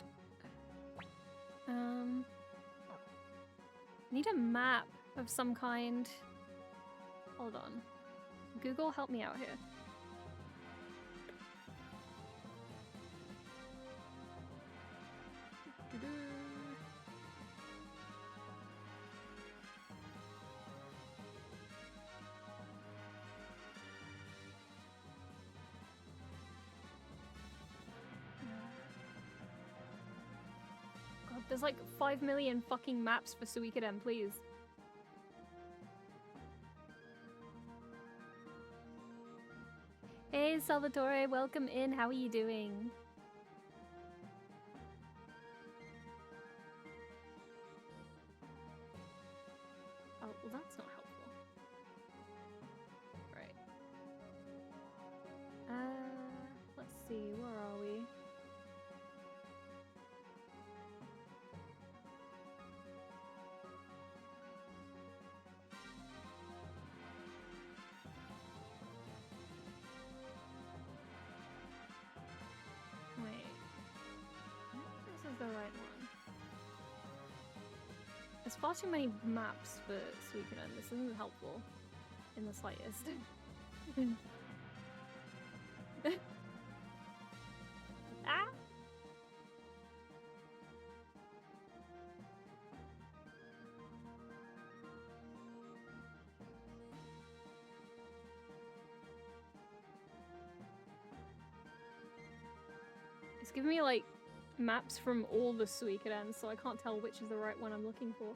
Need a map of some kind. Hold on. Google, help me out here. God, there's like 5 million fucking maps for Suikoden, please. Hey Salvatore, welcome in. How are you doing? Oh, well that's not helpful. Right. Let's see, where are we? Wait. This is the right one. There's far too many maps for Suikoden. This isn't helpful in the slightest. Ah! It's giving me like maps from all the Suikoden, so I can't tell which is the right one I'm looking for.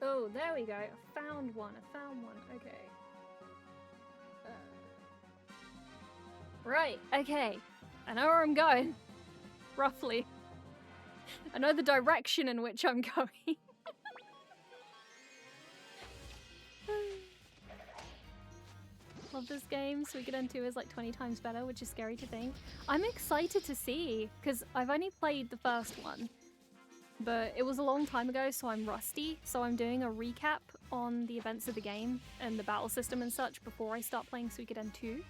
Oh, there we go. I found one. Okay. Right, okay. I know where I'm going. Roughly. I know the direction in which I'm going. Love this game. Suikoden 2 is like 20 times better, which is scary to think. I'm excited to see, because I've only played the first one, but it was a long time ago, so I'm rusty. So I'm doing a recap on the events of the game and the battle system and such before I start playing Suikoden 2.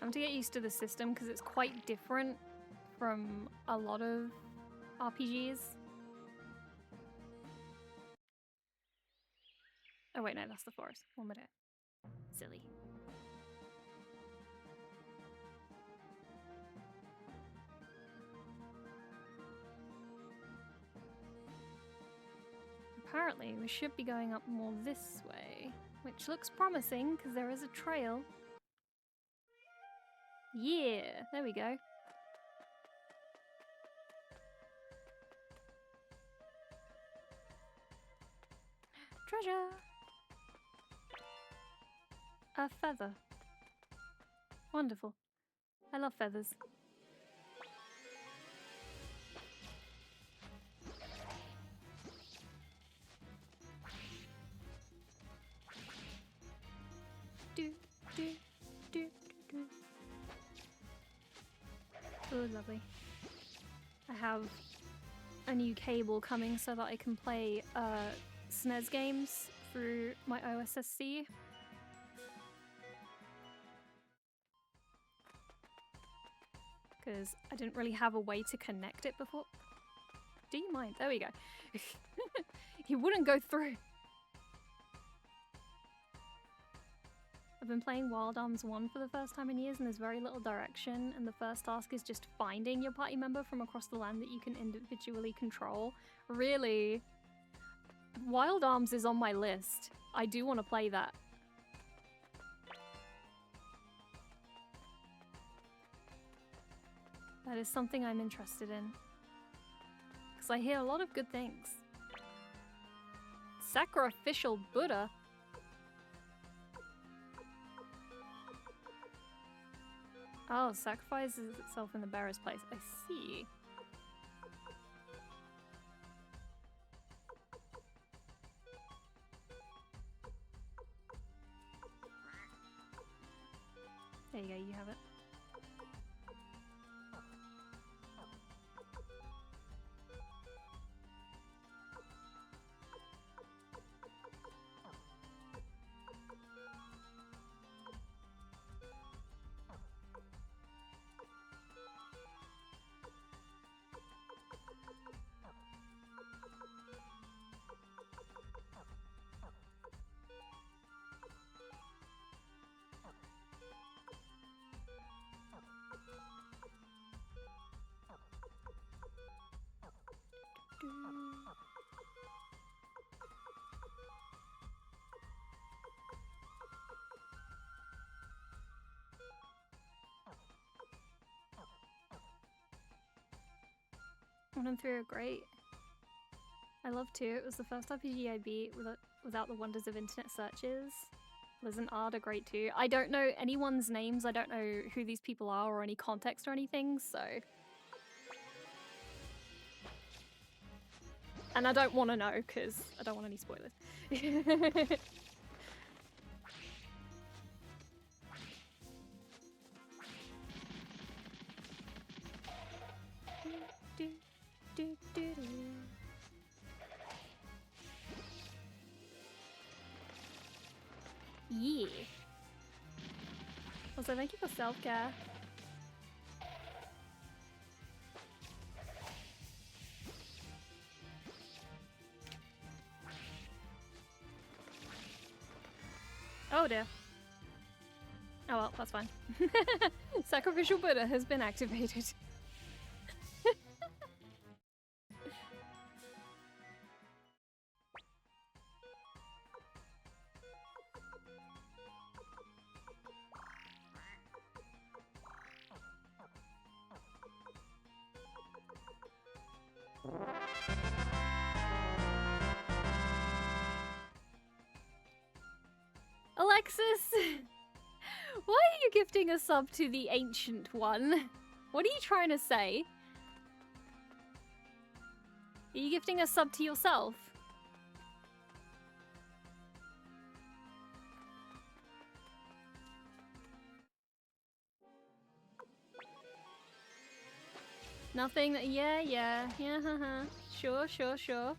I have to get used to the system because it's quite different from a lot of RPGs. Oh wait, no, that's the forest. One minute. Silly. Apparently, we should be going up more this way, which looks promising because there is a trail. Yeah, there we go. Treasure! A feather. Wonderful. I love feathers. lovely. I have a new cable coming so that I can play SNES games through my OSSC. Because I didn't really have a way to connect it before. Do you mind? There we go. He wouldn't go through. I've been playing Wild Arms 1 for the first time in years and there's very little direction, and the first task is just finding your party member from across the land that you can individually control. Really? Wild Arms is on my list. I do want to play that. That is something I'm interested in. Because I hear a lot of good things. Sacrificial Buddha? Oh, sacrifices itself in the bearer's place. I see. There you go, you have it. One and three are great. I love 2. It was the first RPG I beat without the wonders of internet searches. Liz and Ard are great too. I don't know anyone's names. I don't know who these people are or any context or anything, so... And I don't want to know, because I don't want any spoilers. Yeah. Also, thank you for self-care. Oh dear. Oh well, that's fine. Sacrificial Buddha has been activated. Alexis! Why are you gifting a sub to the Ancient One? What are you trying to say? Are you gifting a sub to yourself? Nothing? Yeah, haha. Sure.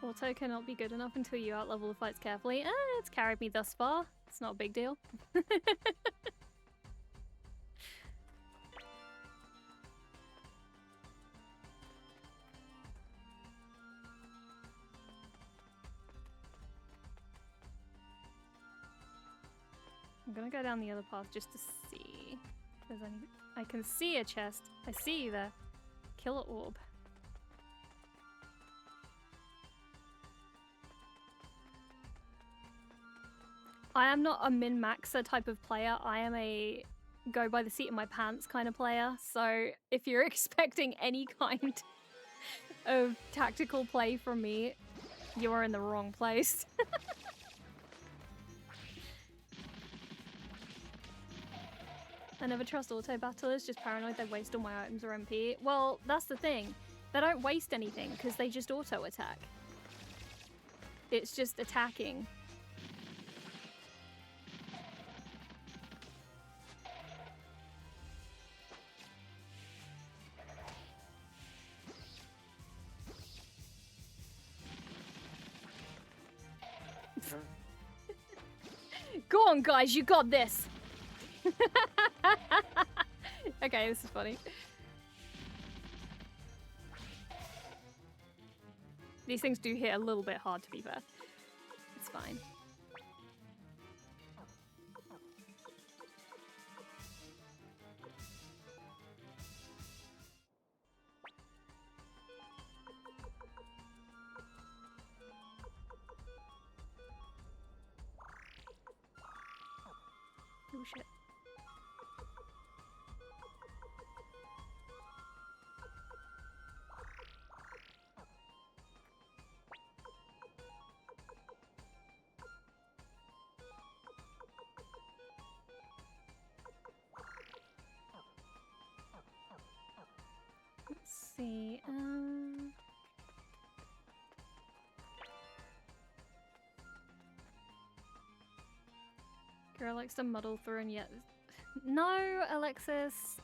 Auto cannot be good enough until you outlevel the fights carefully. It's carried me thus far. It's not a big deal. I'm gonna go down the other path just to see if there's any... I can see a chest. I see you there. Killer orb. I am not a min-maxer type of player. I am a go by the seat of my pants kind of player. So if you're expecting any kind of tactical play from me, you're in the wrong place. I never trust auto battlers, just paranoid they waste all my items or MP. Well, that's the thing. They don't waste anything because they just auto attack. It's just attacking. Go on, guys, you got this. Okay, this is funny. These things do hit a little bit hard, to be fair. It's fine. Oh shit. Let's see. Girl likes to muddle through and yet... No, Alexis.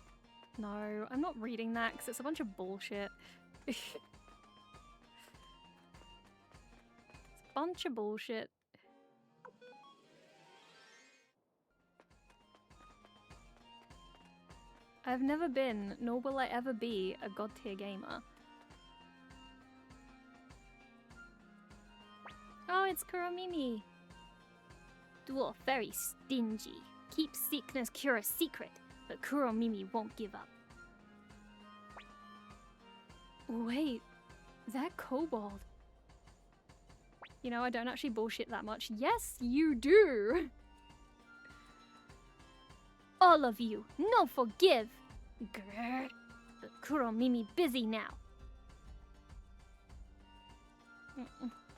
No, I'm not reading that because it's a bunch of bullshit. It's a bunch of bullshit. I've never been, nor will I ever be, a god tier gamer. Oh, it's Kuromimi. Dwarf, very stingy. Keep sickness cure a secret, but Kuromimi won't give up. Wait, is that kobold? You know, I don't actually bullshit that much. Yes, you do! All of you, no forgive! Grrr. But Kuromimi busy now.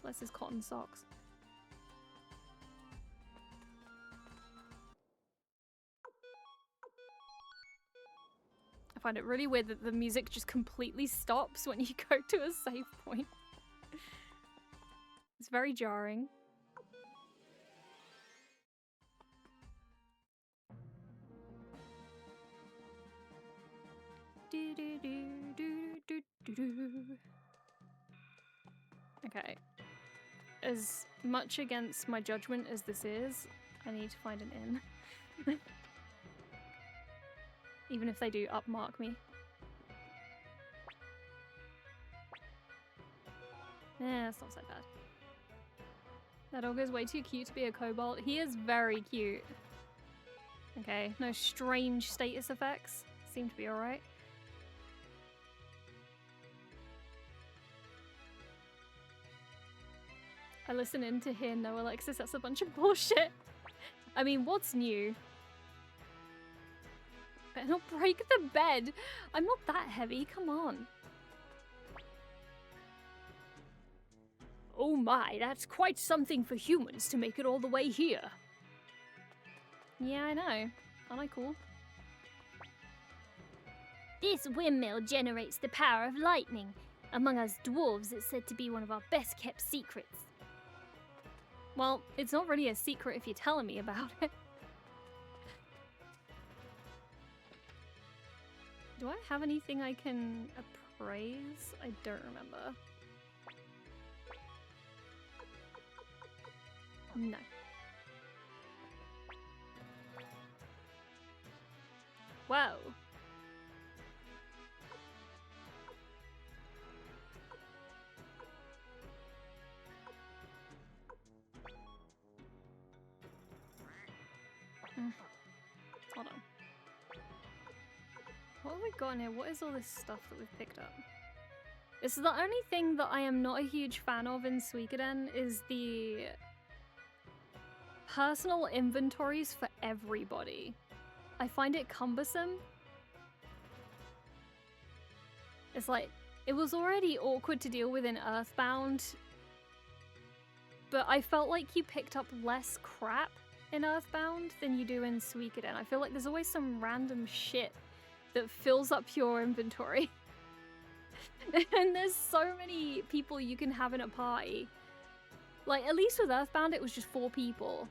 Bless his cotton socks. I find it really weird that the music just completely stops when you go to a save point. It's very jarring. Okay. As much against my judgment as this is, I need to find an inn. Even if they do upmark me. Yeah, that's not so bad. That dog is way too cute to be a kobold. He is very cute. Okay, no strange status effects. Seem to be alright. I listen in to hear no Alexis, that's a bunch of bullshit. I mean, what's new? Better not break the bed. I'm not that heavy, come on. Oh my, that's quite something for humans to make it all the way here. Yeah, I know. Aren't I cool? This windmill generates the power of lightning. Among us dwarves, it's said to be one of our best kept secrets. Well, it's not really a secret if you're telling me about it. Do I have anything I can appraise? I don't remember. No. Whoa. Hold on. What have we got in here? What is all this stuff that we've picked up? This is the only thing that I am not a huge fan of in Suikoden is the personal inventories for everybody. I find it cumbersome. It's like, it was already awkward to deal with in Earthbound, but I felt like you picked up less crap in Earthbound than you do in Suikoden. I feel like there's always some random shit that fills up your inventory. And there's so many people you can have in a party. Like, at least with Earthbound, it was just 4 people.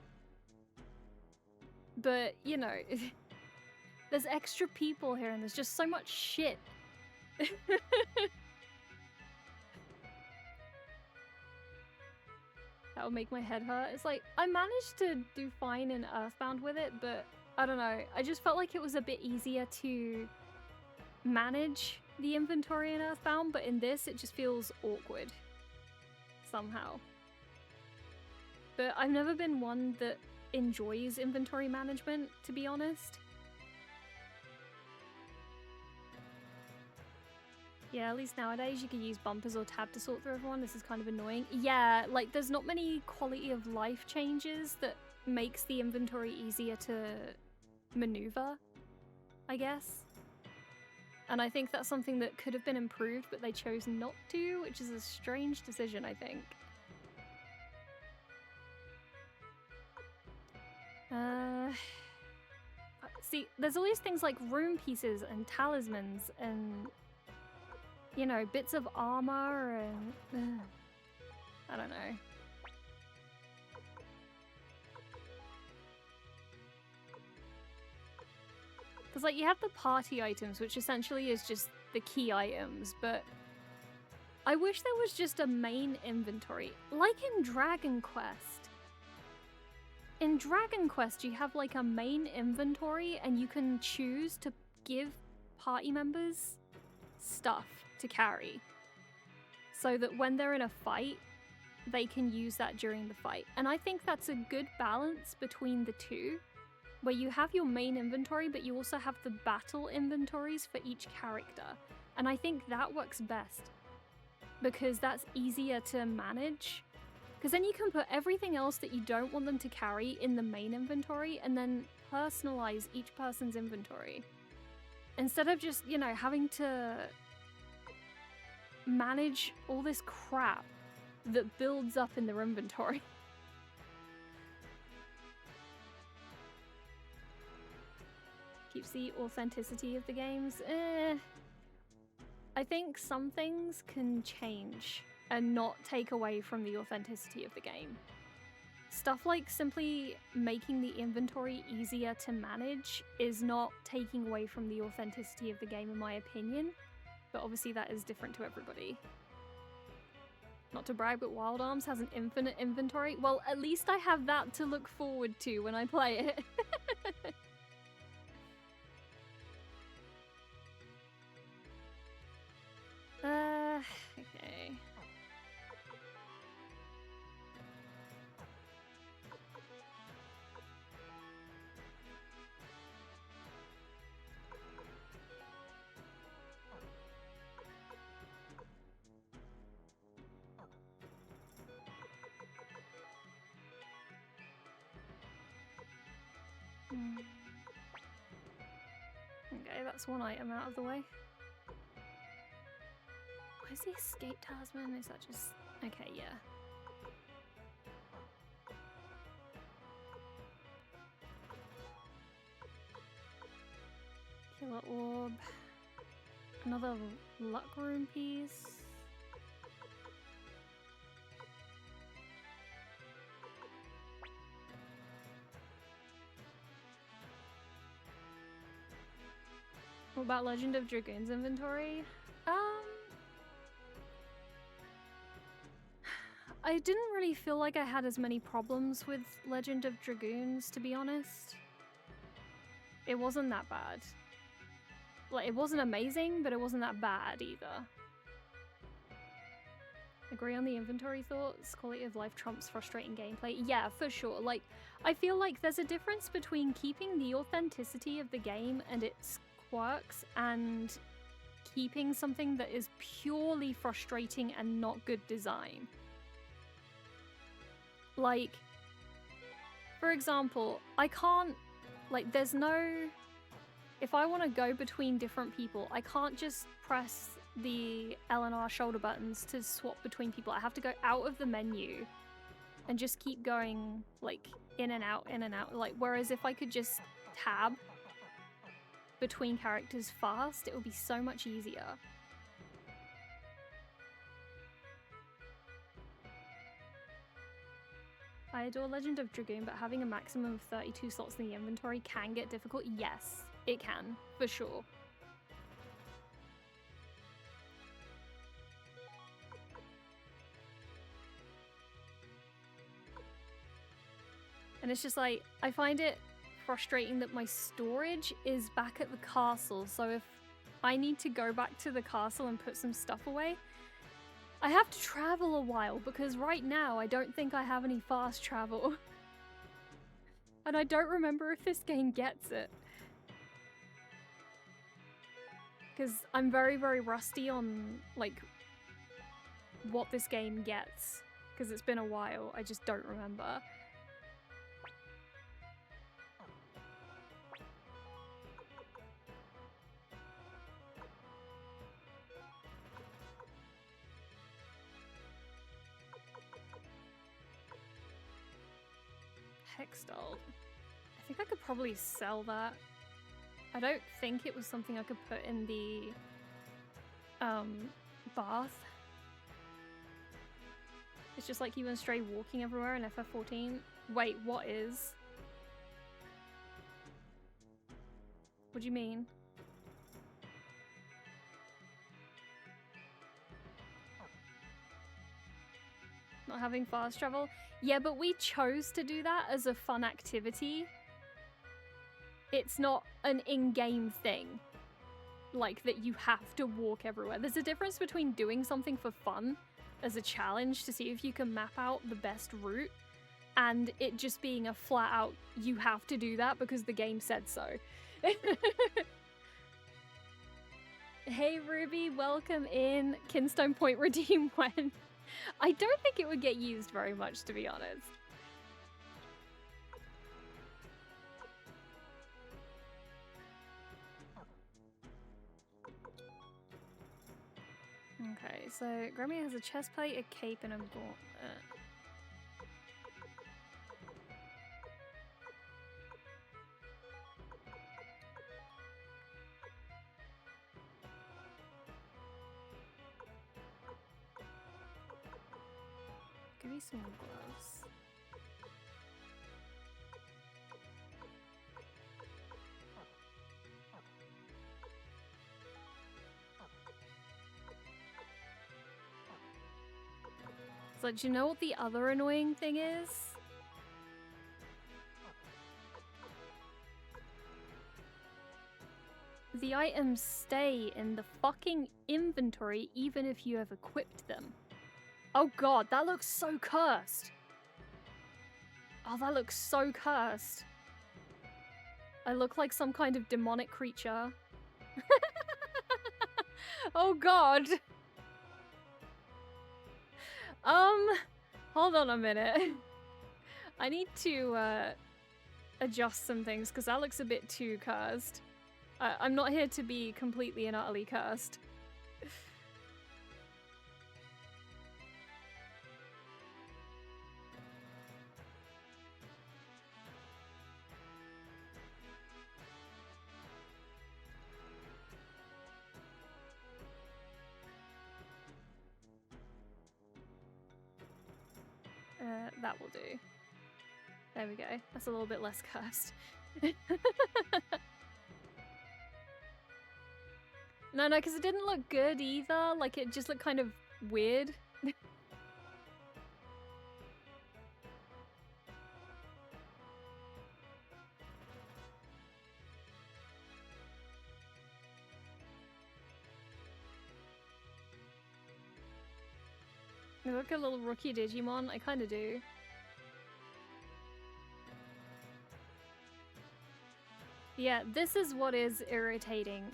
But, you know, there's extra people here and there's just so much shit. That would make my head hurt. It's like, I managed to do fine in Earthbound with it, but I don't know. I just felt like it was a bit easier to manage the inventory in Earthbound, but in this, it just feels awkward. Somehow. But I've never been one that enjoys inventory management, to be honest. Yeah, at least nowadays you can use bumpers or tab to sort through everyone. This is kind of annoying. Yeah, like there's not many quality of life changes that makes the inventory easier to maneuver, I guess. And I think that's something that could have been improved, but they chose not to, which is a strange decision, I think. See, there's all these things like room pieces and talismans and, you know, bits of armor and... I don't know. Because, like, you have the party items, which essentially is just the key items, but I wish there was just a main inventory, like in Dragon Quest. In Dragon Quest, you have, like, a main inventory, and you can choose to give party members stuff to carry, so that when they're in a fight, they can use that during the fight. And I think that's a good balance between the two, where you have your main inventory, but you also have the battle inventories for each character. And I think that works best, because that's easier to manage. Because then you can put everything else that you don't want them to carry in the main inventory, and then personalize each person's inventory. Instead of just, you know, having to manage all this crap that builds up in their inventory. Keeps the authenticity of the games. I think some things can change and not take away from the authenticity of the game. Stuff like simply making the inventory easier to manage is not taking away from the authenticity of the game, in my opinion, but obviously that is different to everybody. Not to brag, but Wild Arms has an infinite inventory. Well, at least I have that to look forward to when I play it. Okay. Okay, that's one item out of the way. Where's the escape talisman? Is that just... Okay, yeah. Killer orb. Another luck room piece. What about Legend of Dragoon's inventory? I didn't really feel like I had as many problems with Legend of Dragoons, to be honest. It wasn't that bad. Like, it wasn't amazing, but it wasn't that bad either. Agree on the inventory thoughts? Quality of life trumps frustrating gameplay. Yeah, for sure. Like, I feel like there's a difference between keeping the authenticity of the game and its quirks and keeping something that is purely frustrating and not good design. Like, for example, I can't, like, there's no, if I want to go between different people, I can't just press the L and R shoulder buttons to swap between people. I have to go out of the menu and just keep going, like, in and out, in and out. Like, whereas if I could just tab between characters fast, it would be so much easier. I adore Legend of Dragoon, but having a maximum of 32 slots in the inventory can get difficult. Yes, it can, for sure. And it's just like, I find it frustrating that my storage is back at the castle, so if I need to go back to the castle and put some stuff away, I have to travel a while, because right now I don't think I have any fast travel. And I don't remember if this game gets it. Because I'm very, very rusty on, like, what this game gets. Because it's been a while, I just don't remember. Hexdoll. I think I could probably sell that. I don't think it was something I could put in the bath. It's just like you and Stray walking everywhere in FF14. Wait, what is? What do you mean? Not having fast travel? Yeah, but we chose to do that as a fun activity. It's not an in-game thing. Like, that you have to walk everywhere. There's a difference between doing something for fun as a challenge to see if you can map out the best route, and it just being a flat-out, you have to do that because the game said so. Hey Ruby, welcome in. Kinstone Point redeem when? I don't think it would get used very much, to be honest. Okay, so Grammy has a chest plate, a cape, and a gauntlet. Give me some gloves. So, do you know what the other annoying thing is? The items stay in the fucking inventory even if you have equipped them. Oh god, that looks so cursed. Oh, that looks so cursed. I look like some kind of demonic creature. Oh god. Hold on a minute. I need to adjust some things because that looks a bit too cursed. I'm not here to be completely and utterly cursed. That will do. There we go. That's a little bit less cursed. No, because it didn't look good either. Like, it just looked kind of weird. You look a little rookie Digimon. I kind of do. Yeah, this is what is irritating.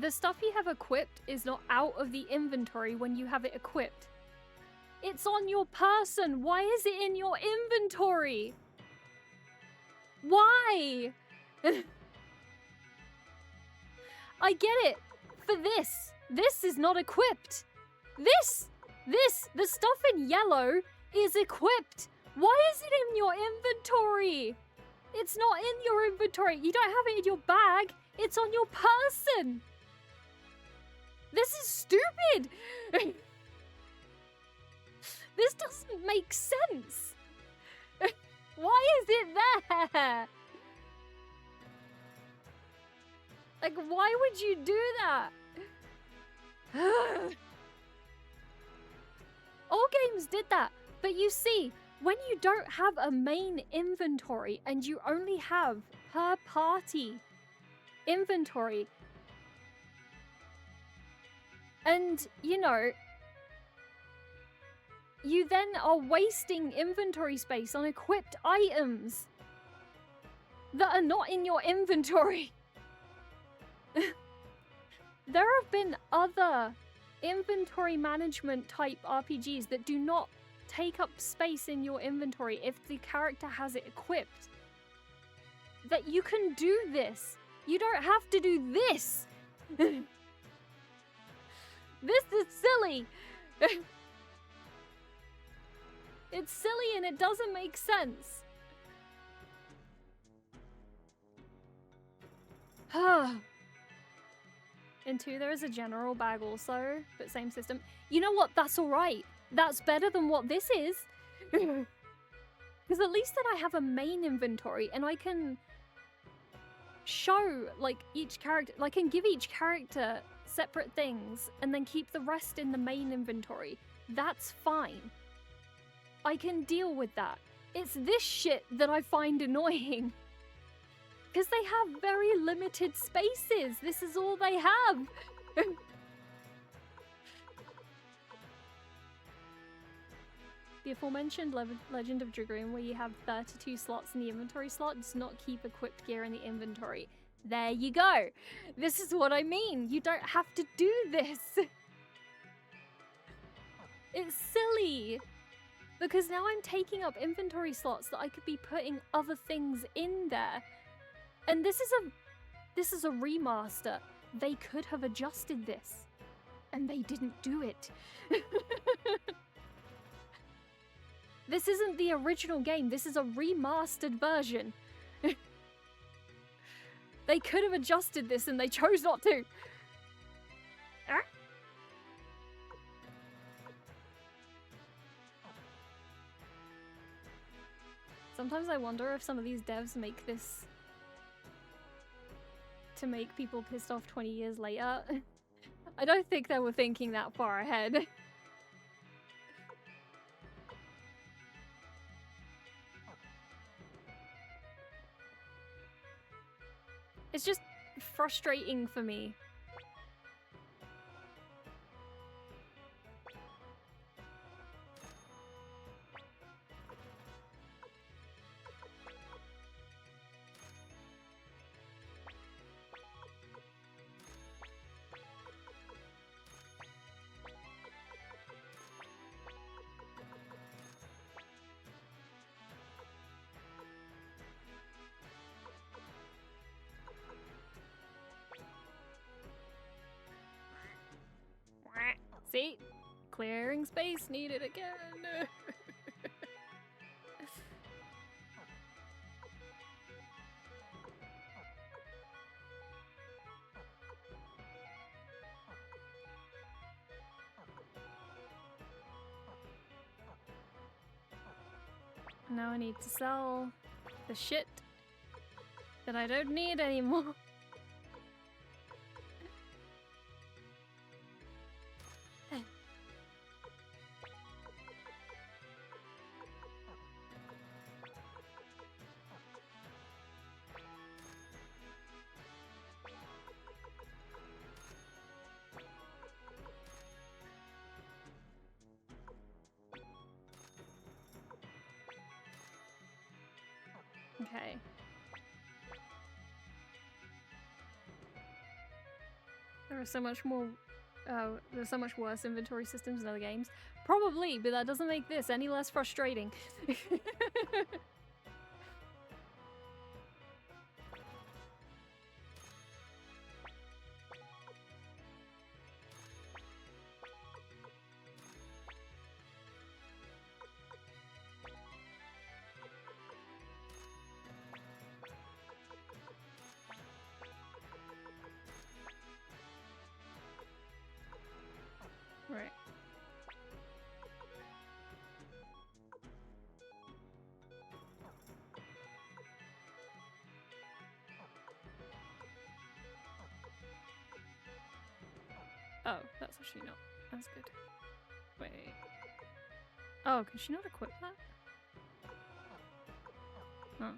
The stuff you have equipped is not out of the inventory when you have it equipped. It's on your person. Why is it in your inventory? Why? I get it. For this. This is not equipped. The stuff in yellow is equipped. Why is it in your inventory? It's not in your inventory. You don't have it in your bag. It's on your person. This is stupid. This doesn't make sense. Why is it there? Like, why would you do that? All games did that. But you see, when you don't have a main inventory and you only have per party inventory, and, you know, you then are wasting inventory space on equipped items that are not in your inventory. There have been other inventory management type RPGs that do not take up space in your inventory if the character has it equipped. That you can do this. You don't have to do this. This is silly. It's silly and it doesn't make sense. In 2, there is a general bag also, but same system. You know what? That's alright. That's better than what this is. Because at least then I have a main inventory and I can show, like, each character, like, I can give each character separate things and then keep the rest in the main inventory. That's fine. I can deal with that. It's this shit that I find annoying. Because they have very limited spaces. This is all they have. The aforementioned Legend of Dragoon, where you have 32 slots in the inventory slot, does not keep equipped gear in the inventory. There you go. This is what I mean. You don't have to do this. It's silly. Because now I'm taking up inventory slots that I could be putting other things in there. And this is a remaster. They could have adjusted this. And they didn't do it. This isn't the original game. This is a remastered version. They could have adjusted this and they chose not to. Ah. Sometimes I wonder if some of these devs make this to make people pissed off 20 years later. I don't think they were thinking that far ahead. It's just frustrating for me. See? Clearing space needed again. Now I need to sell the shit that I don't need anymore. Okay. There are so much more, there's so much worse inventory systems in other games. Probably, but that doesn't make this any less frustrating. actually not as good. Wait. Oh, can she not equip that? Oh.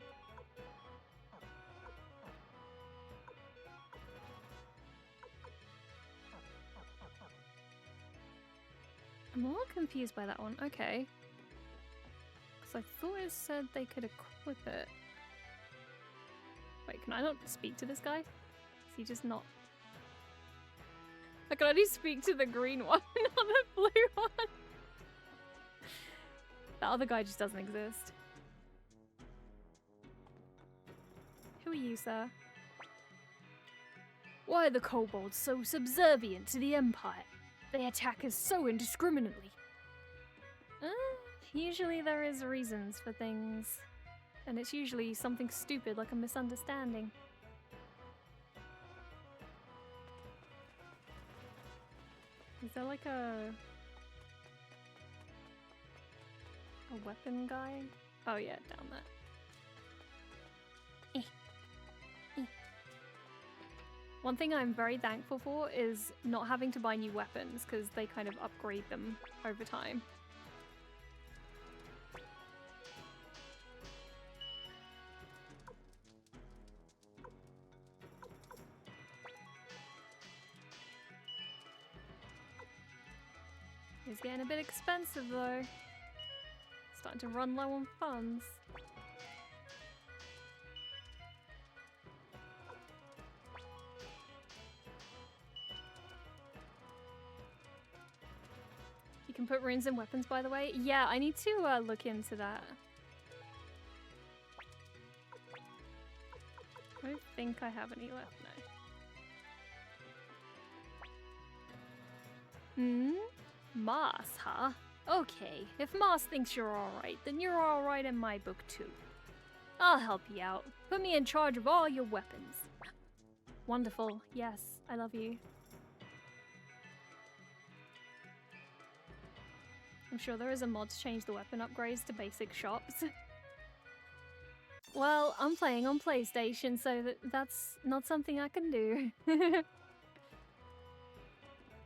I'm a little confused by that one. Okay. Because I thought it said they could equip it. Wait, can I not speak to this guy? Is he just not... I can only speak to the green one, not the blue one. The other guy just doesn't exist. Who are you, sir? Why are the kobolds so subservient to the Empire? They attack us so indiscriminately. Usually there is reasons for things. And it's usually something stupid like a misunderstanding. Is there like a weapon guy? Oh yeah, down there. One thing I'm very thankful for is not having to buy new weapons, because they kind of upgrade them over time. It's getting a bit expensive though. Starting to run low on funds. You can put runes in weapons, by the way. Yeah, I need to look into that. I don't think I have any left, no. Mars, huh? Okay, if Mars thinks you're alright, then you're alright in my book too. I'll help you out. Put me in charge of all your weapons. Wonderful. Yes, I love you. I'm sure there is a mod to change the weapon upgrades to basic shops. Well, I'm playing on PlayStation, so that's not something I can do.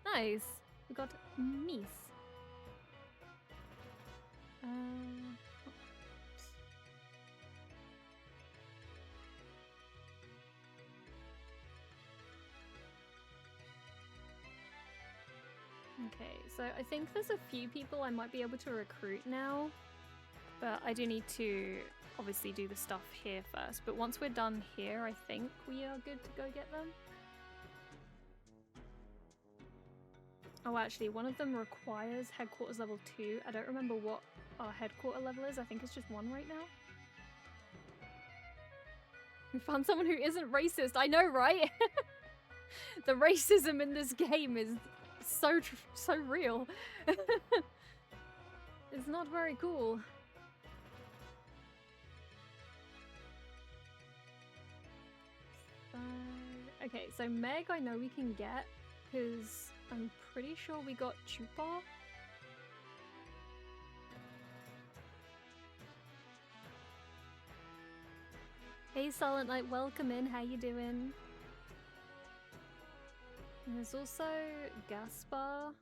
Nice. We got niece. Okay, so I think there's a few people I might be able to recruit now, but I do need to obviously do the stuff here first. But once we're done here, I think we are good to go get them. Oh, actually, one of them requires headquarters level 2. I don't remember what our headquarter level is. I think it's just 1 right now. We found someone who isn't racist. I know, right? The racism in this game is so real. It's not very cool. Okay, so Meg I know we can get, because I'm pretty sure we got Chupa. Hey Silent Night, welcome in, how you doing? And there's also Gaspar,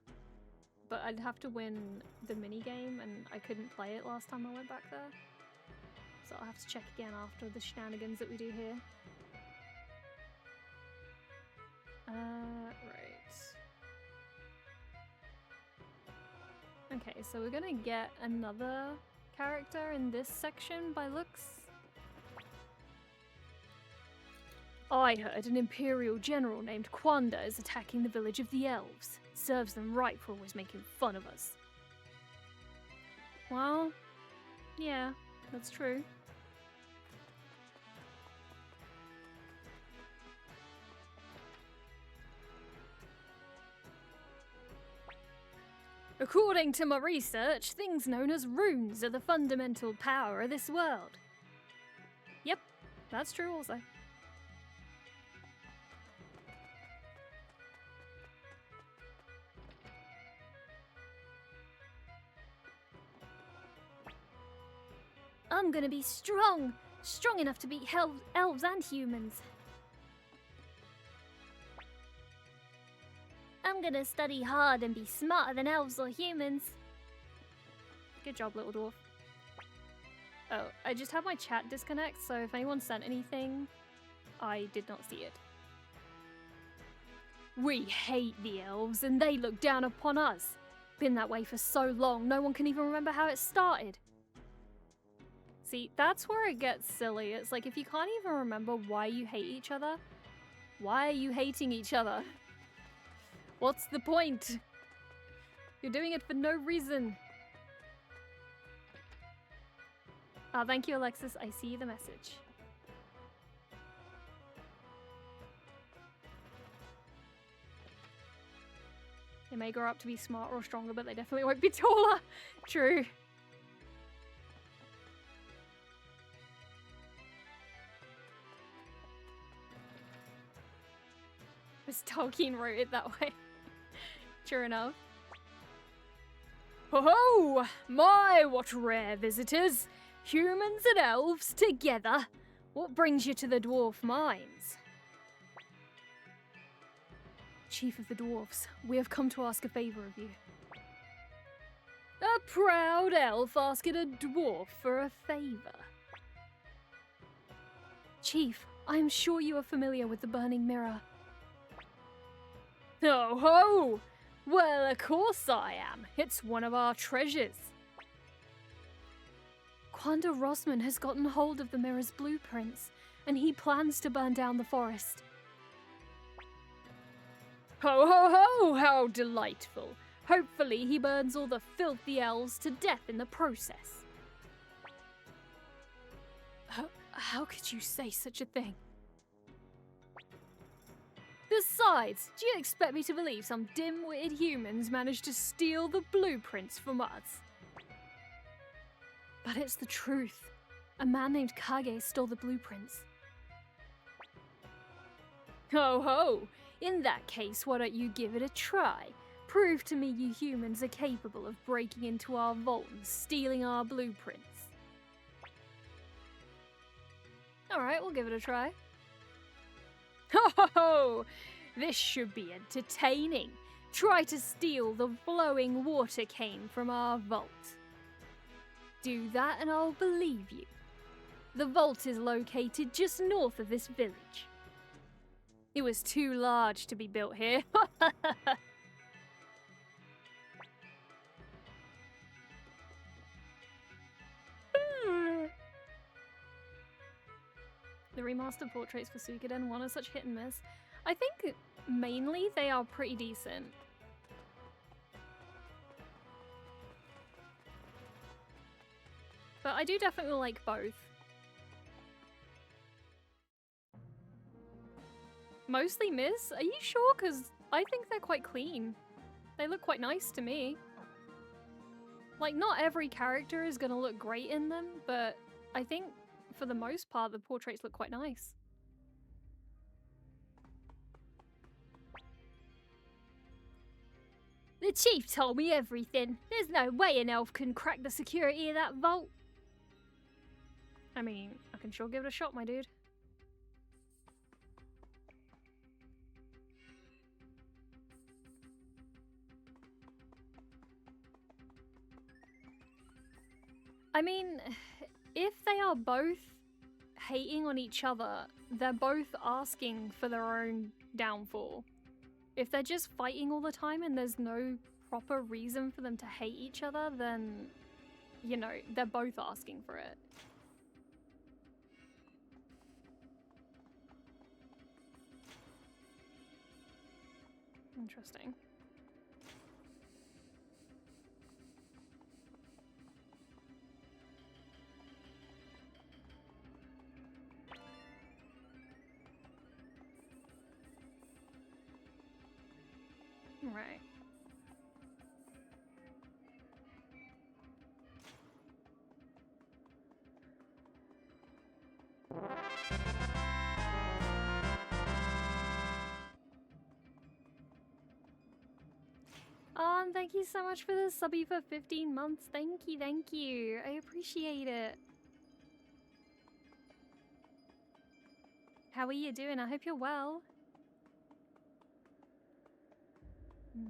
but I'd have to win the minigame and I couldn't play it last time I went back there. So I'll have to check again after the shenanigans that we do here. Right. Okay, so we're gonna get another character in this section by looks. I heard an Imperial general named Quanda is attacking the village of the elves. Serves them right for always making fun of us. Well, yeah, that's true. According to my research, things known as runes are the fundamental power of this world. Yep, that's true also. I'm gonna be strong! Strong enough to beat elves and humans. I'm gonna study hard and be smarter than elves or humans. Good job, little dwarf. Oh, I just had my chat disconnect, so if anyone sent anything, I did not see it. We hate the elves and they look down upon us. Been that way for so long, no one can even remember how it started. See, that's where it gets silly. It's like, if you can't even remember why you hate each other, why are you hating each other? What's the point? You're doing it for no reason. Ah, thank you, Alexis. I see the message. They may grow up to be smarter or stronger, but they definitely won't be taller. True. Miss Tolkien wrote it that way. True enough. Ho ho! My, what rare visitors! Humans and elves together. What brings you to the dwarf mines? Chief of the dwarfs, we have come to ask a favor of you. A proud elf asking a dwarf for a favor. Chief, I am sure you are familiar with the Burning Mirror. Oh ho! Well, of course I am. It's one of our treasures. Quander Rossman has gotten hold of the mirror's blueprints, and he plans to burn down the forest. Ho ho ho! How delightful! Hopefully he burns all the filthy elves to death in the process. How could you say such a thing? Besides, do you expect me to believe some dim-witted humans managed to steal the blueprints from us? But it's the truth. A man named Kage stole the blueprints. Ho ho! In that case, why don't you give it a try? Prove to me you humans are capable of breaking into our vault and stealing our blueprints. Alright, we'll give it a try. Ho ho ho! This should be entertaining. Try to steal the flowing water cane from our vault. Do that and I'll believe you. The vault is located just north of this village. It was too large to be built here. The remastered portraits for Suikoden, one is such hit and miss. I think mainly they are pretty decent. But I do definitely like both. Mostly miss? Are you sure? Because I think they're quite clean. They look quite nice to me. Like, not every character is gonna look great in them, but I think for the most part the portraits look quite nice. The chief told me everything. There's no way an elf can crack the security of that vault. I mean, I can sure give it a shot, my dude. I mean, if they are both hating on each other, they're both asking for their own downfall. If they're just fighting all the time and there's no proper reason for them to hate each other, then, you know, they're both asking for it. Interesting. Right. Thank you so much for the subby for 15 months. Thank you, thank you. I appreciate it. How are you doing? I hope you're well. Hmm.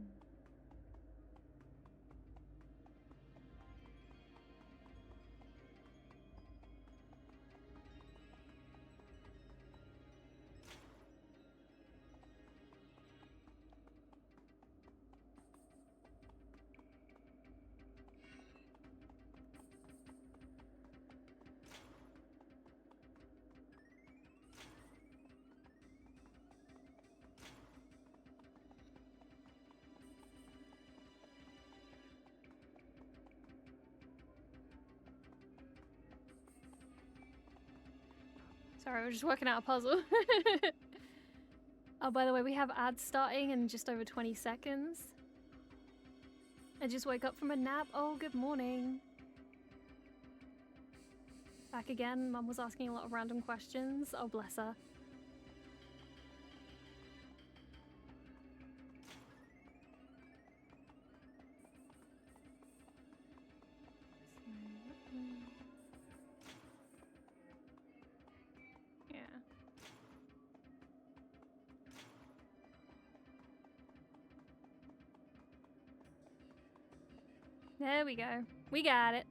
Sorry, we're just working out a puzzle. Oh, by the way, we have ads starting in just over 20 seconds. I just woke up from a nap. Oh, good morning. Back again. Mum was asking a lot of random questions. Oh, bless her. Yeah. There we go. We got it.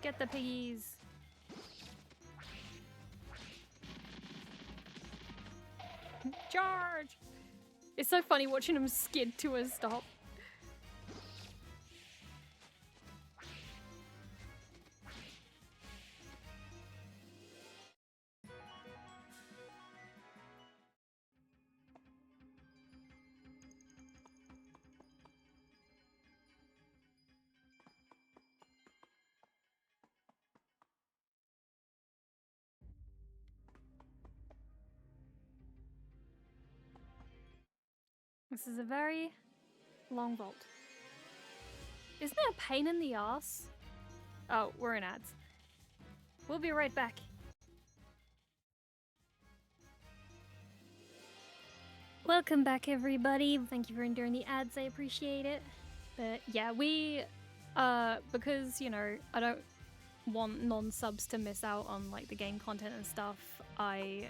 Get the piggies. Charge! It's so funny watching them skid to a stop. This is a very long vault. Isn't it a pain in the ass? Oh, we're in ads. We'll be right back. Welcome back, everybody. Thank you for enduring the ads. I appreciate it. But yeah, we, because, you know, I don't want non-subs to miss out on, like, the game content and stuff, I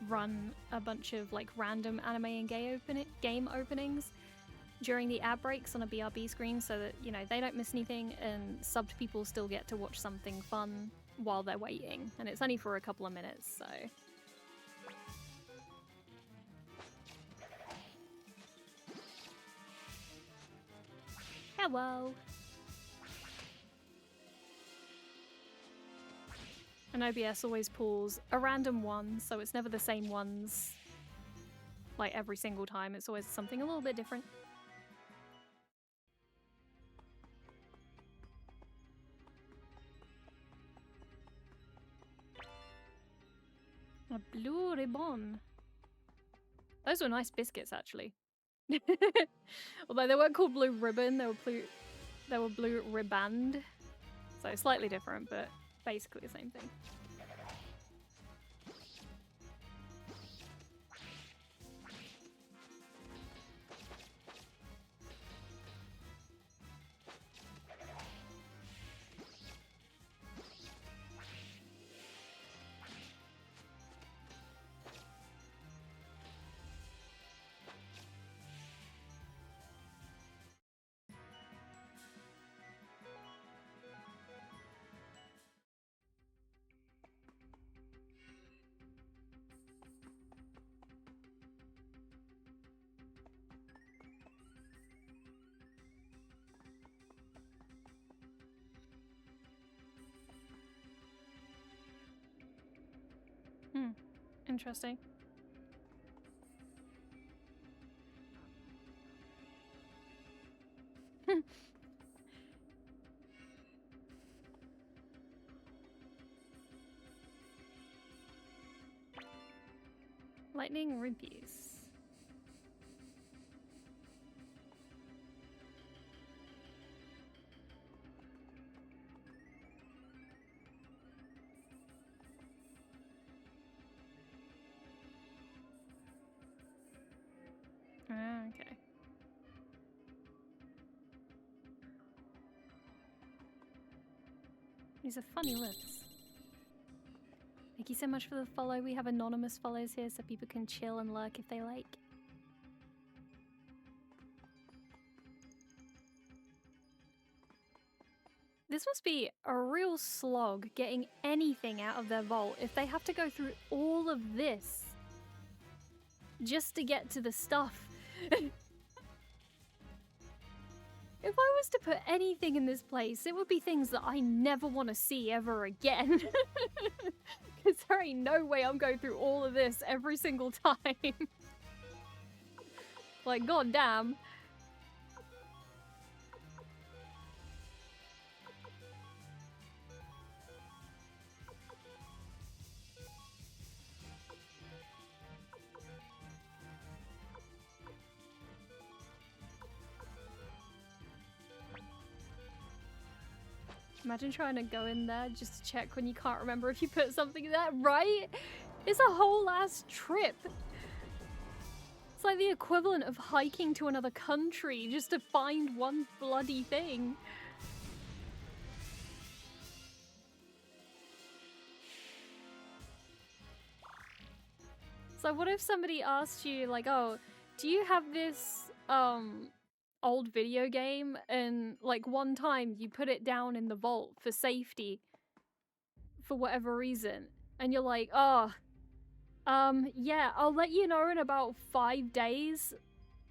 run a bunch of, like, random anime and game openings during the ad breaks on a BRB screen so that, you know, they don't miss anything and subbed people still get to watch something fun while they're waiting. And it's only for a couple of minutes, so... Hello! And OBS always pulls a random one, so it's never the same ones, like, every single time. It's always something a little bit different. A blue ribbon. Those were nice biscuits, actually. Although they weren't called blue ribbon, they were blue riband. So slightly different, but basically the same thing. Interesting. Lightning rupees. Okay. These are funny lips. Thank you so much for the follow. We have anonymous follows here so people can chill and lurk if they like. This must be a real slog getting anything out of their vault if they have to go through all of this just to get to the stuff. If I was to put anything in this place, it would be things that I never want to see ever again. Because there ain't no way I'm going through all of this every single time. Like, goddamn. Imagine trying to go in there just to check when you can't remember if you put something in there, right? It's a whole ass trip. It's like the equivalent of hiking to another country just to find one bloody thing. So what if somebody asked you, like, oh, do you have this, old video game, and like one time you put it down in the vault for safety for whatever reason, and you're like, oh, yeah, I'll let you know in about 5 days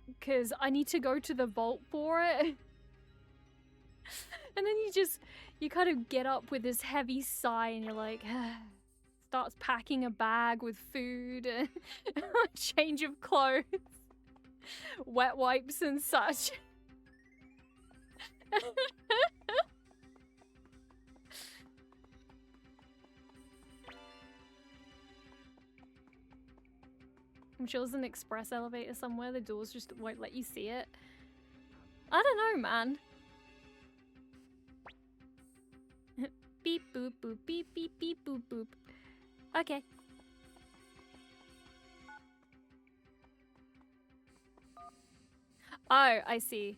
because I need to go to the vault for it. And then you kind of get up with this heavy sigh and you're like, starts packing a bag with food and a change of clothes, wet wipes and such. I'm sure there's an express elevator somewhere. The doors just won't let you see it. I don't know, man. Beep boop boop beep beep beep boop boop. Okay. Oh, I see.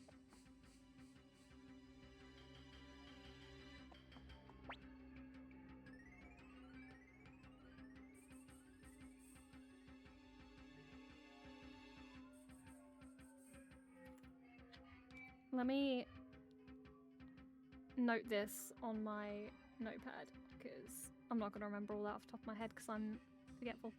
Let me note this on my notepad, because I'm not going to remember all that off the top of my head because I'm forgetful.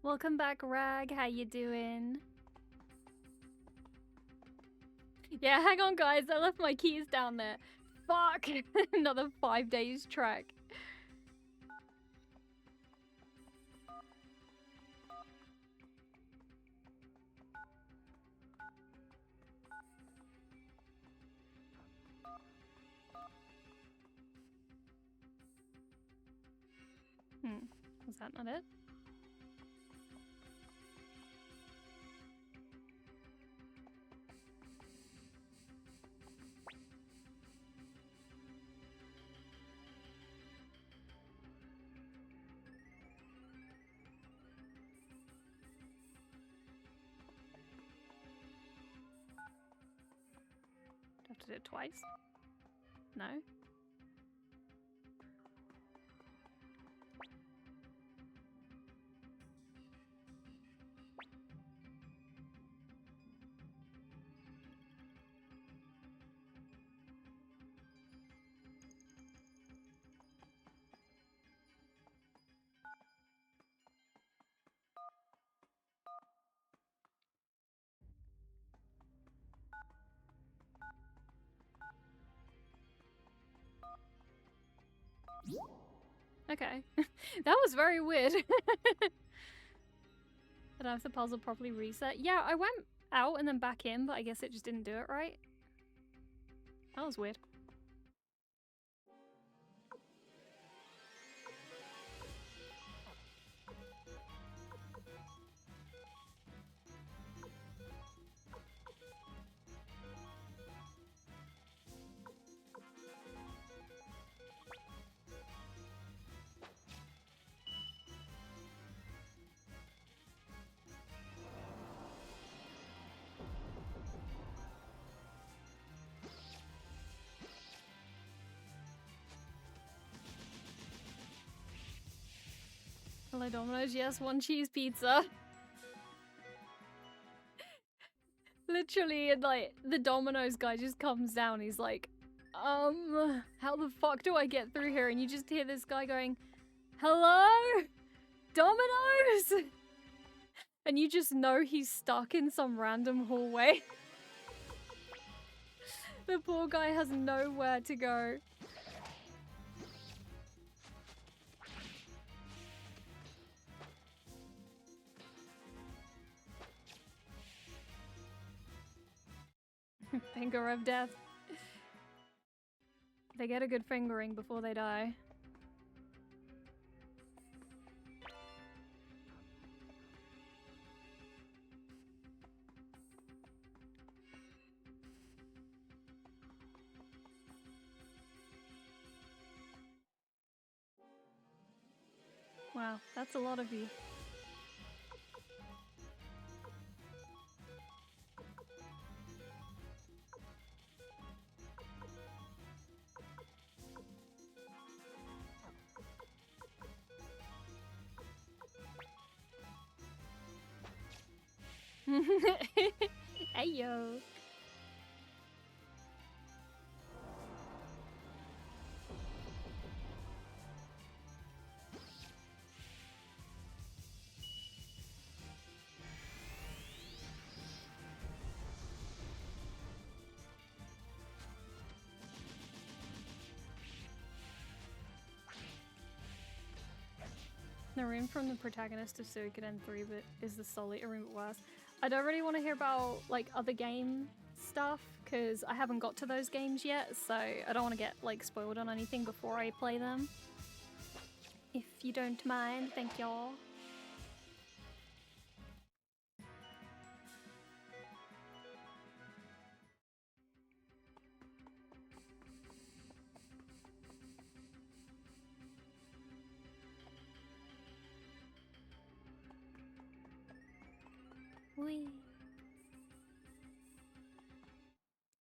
Welcome back, Rag. How you doing? Yeah, hang on, guys. I left my keys down there. Fuck! Another 5 days trek. Was that not it? Do I have to do it twice? No? Okay. That was very weird. I don't know if the puzzle properly reset. Yeah, I went out and then back in, but I guess it just didn't do it right. That was weird. Hello, Domino's. Yes, one cheese pizza. Literally, and like, the Domino's guy just comes down. He's like, how the fuck do I get through here? And you just hear this guy going, hello? Domino's? And you just know he's stuck in some random hallway. The poor guy has nowhere to go. Finger of death. They get a good fingering before they die. Wow, that's a lot of you. Hey yo. The room from the protagonist of Suikoden 3 but is the solid room but worse. I don't really want to hear about like other game stuff because I haven't got to those games yet, so I don't want to get like spoiled on anything before I play them. If you don't mind, thank y'all. Whee.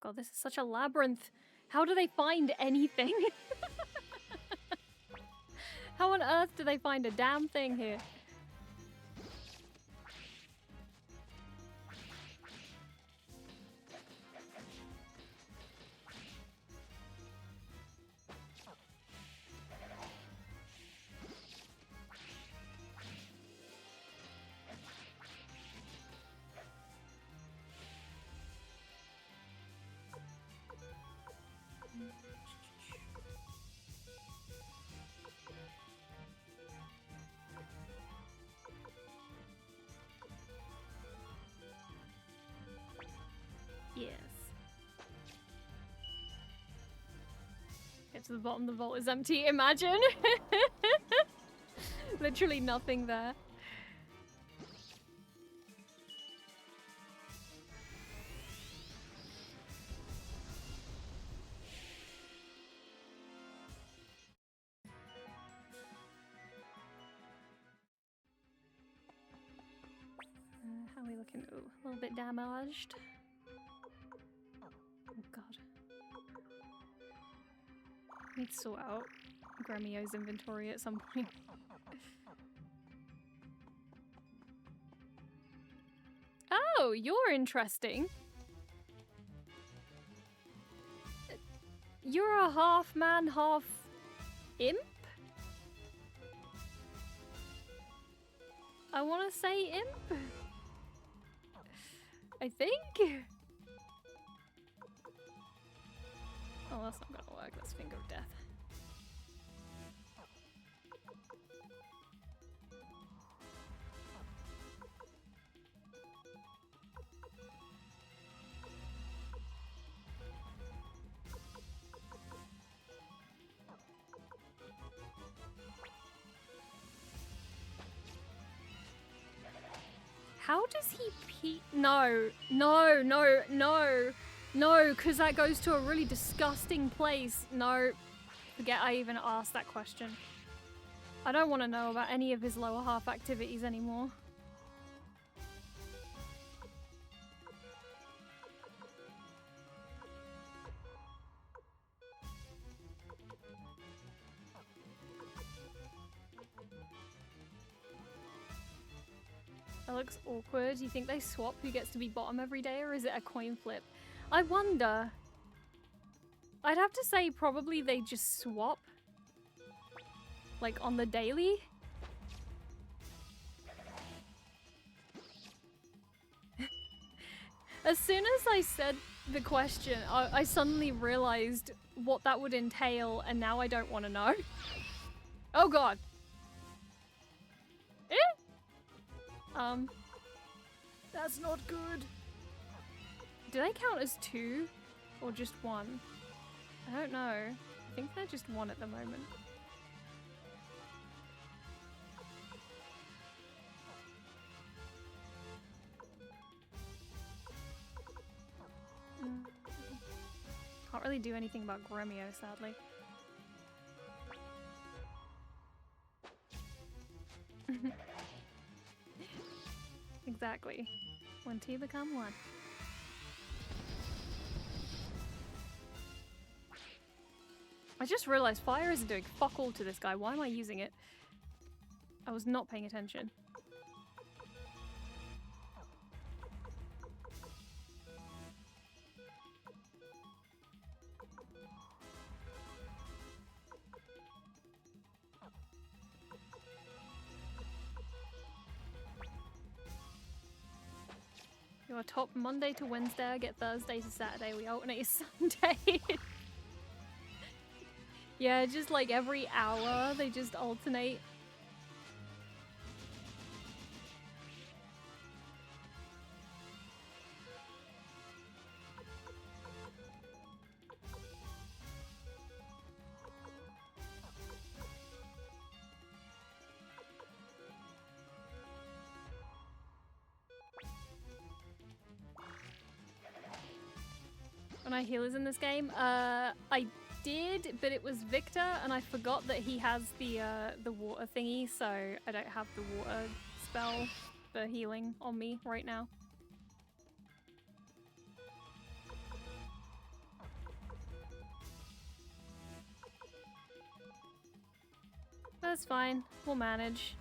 God, this is such a labyrinth. How do they find anything? How on earth do they find a damn thing here? Yes. Get to the bottom, the vault is empty. Imagine! Literally nothing there. How are we looking? Ooh, a little bit damaged. Oh god. Need to sort out Gremio's inventory at some point. Oh, you're interesting. You're a half man, half imp? I want to say imp. I think. Oh, that's not gonna work. That's finger of death. How does he pee? No, no, no, no, no, because that goes to a really disgusting place. No, forget I even asked that question. I don't want to know about any of his lower half activities anymore. That looks awkward. Do you think they swap who gets to be bottom every day, or is it a coin flip? I wonder. I'd have to say probably they just swap. Like on the daily. As soon as I said the question, I suddenly realized what that would entail, and now I don't want to know. Oh god. Eh? That's not good. Do they count as 2 or just 1? I don't know. I think they're just 1 at the moment. Can't really do anything about Gremio, sadly. Exactly. 1, 2 become 1. I just realized fire isn't doing fuck all to this guy. Why am I using it? I was not paying attention. You're top Monday to Wednesday, I get Thursday to Saturday, we alternate Sunday. Yeah, just like every hour, they just alternate. When I healers in this game, I did, but it was Victor, and I forgot that he has the water thingy, so I don't have the water spell for healing on me right now. That's fine. We'll manage.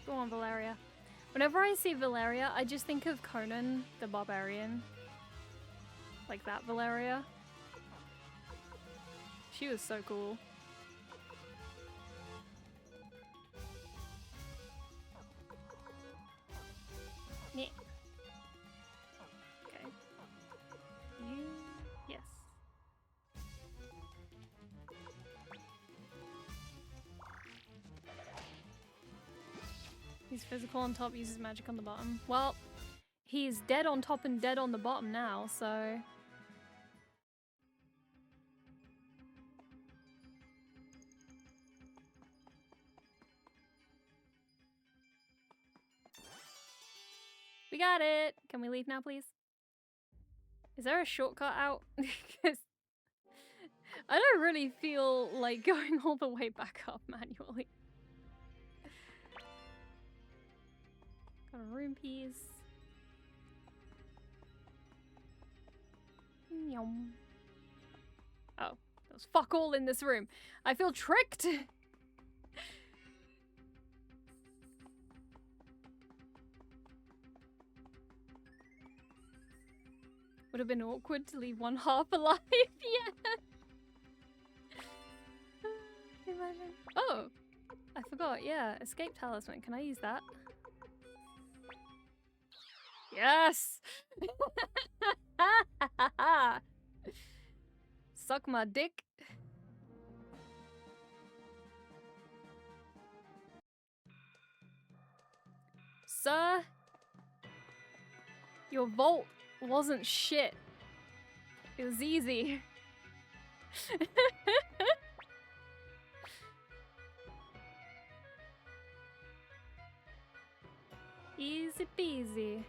Go on, Valeria. Whenever I see Valeria, I just think of Conan the Barbarian. Like that Valeria. She was so cool. Yeah. Okay. You... yes. He's physical on top, uses magic on the bottom. Well, he's dead on top and dead on the bottom now, so... We got it! Can we leave now, please? Is there a shortcut out? Because I don't really feel like going all the way back up manually. Got a room piece. Yum. Oh, there's fuck all in this room. I feel tricked! Would have been awkward to leave one half alive, yeah. Imagine. Oh, I forgot, yeah. Escape talisman, can I use that? Yes! Suck my dick. Sir? Your vault wasn't shit. It was easy. Easy peasy.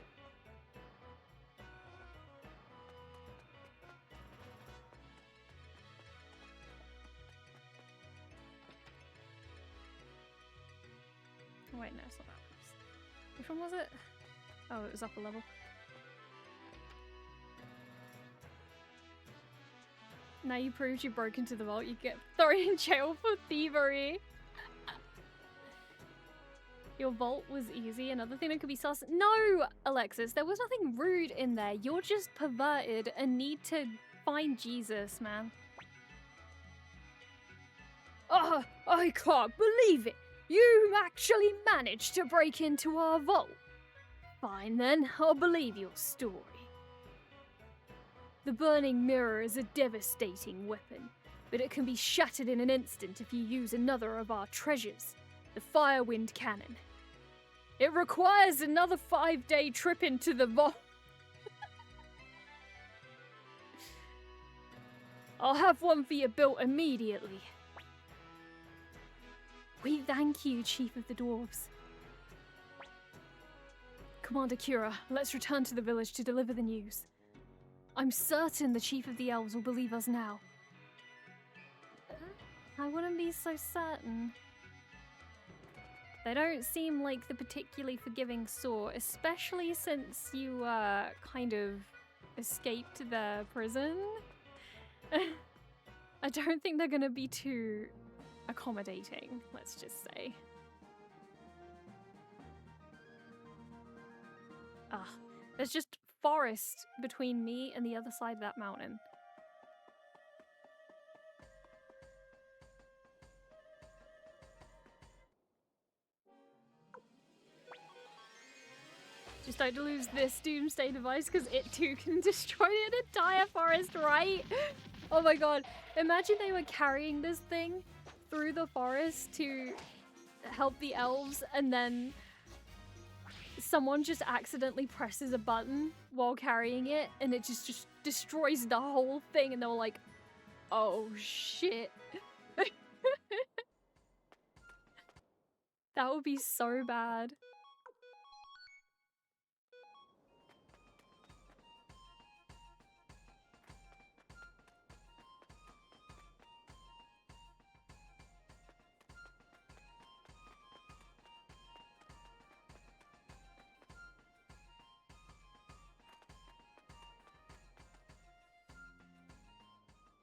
Oh, wait, no, it's not that one. Which one was it? Oh, it was up a level. Now you proved you broke into the vault, you get thrown in jail for thievery. Your vault was easy. Another thing that could be sus. No, Alexis, there was nothing rude in there. You're just perverted and need to find Jesus, man. Oh, I can't believe it. You actually managed to break into our vault. Fine then, I'll believe your story. The burning mirror is a devastating weapon, but it can be shattered in an instant if you use another of our treasures, the Firewind Cannon. It requires another 5-day trip into the vault. I'll have one for you built immediately. We thank you, Chief of the Dwarves. Commander Kira, let's return to the village to deliver the news. I'm certain the Chief of the Elves will believe us now. I wouldn't be so certain. They don't seem like the particularly forgiving sort, especially since you, kind of escaped their prison. I don't think they're gonna be too accommodating, let's just say. Ah, there's just forest between me and the other side of that mountain. Just don't lose this doomsday device because it too can destroy an entire forest, right? Oh my god. Imagine they were carrying this thing through the forest to help the elves and then someone just accidentally presses a button while carrying it and it just destroys the whole thing and they were like, oh shit. That would be so bad.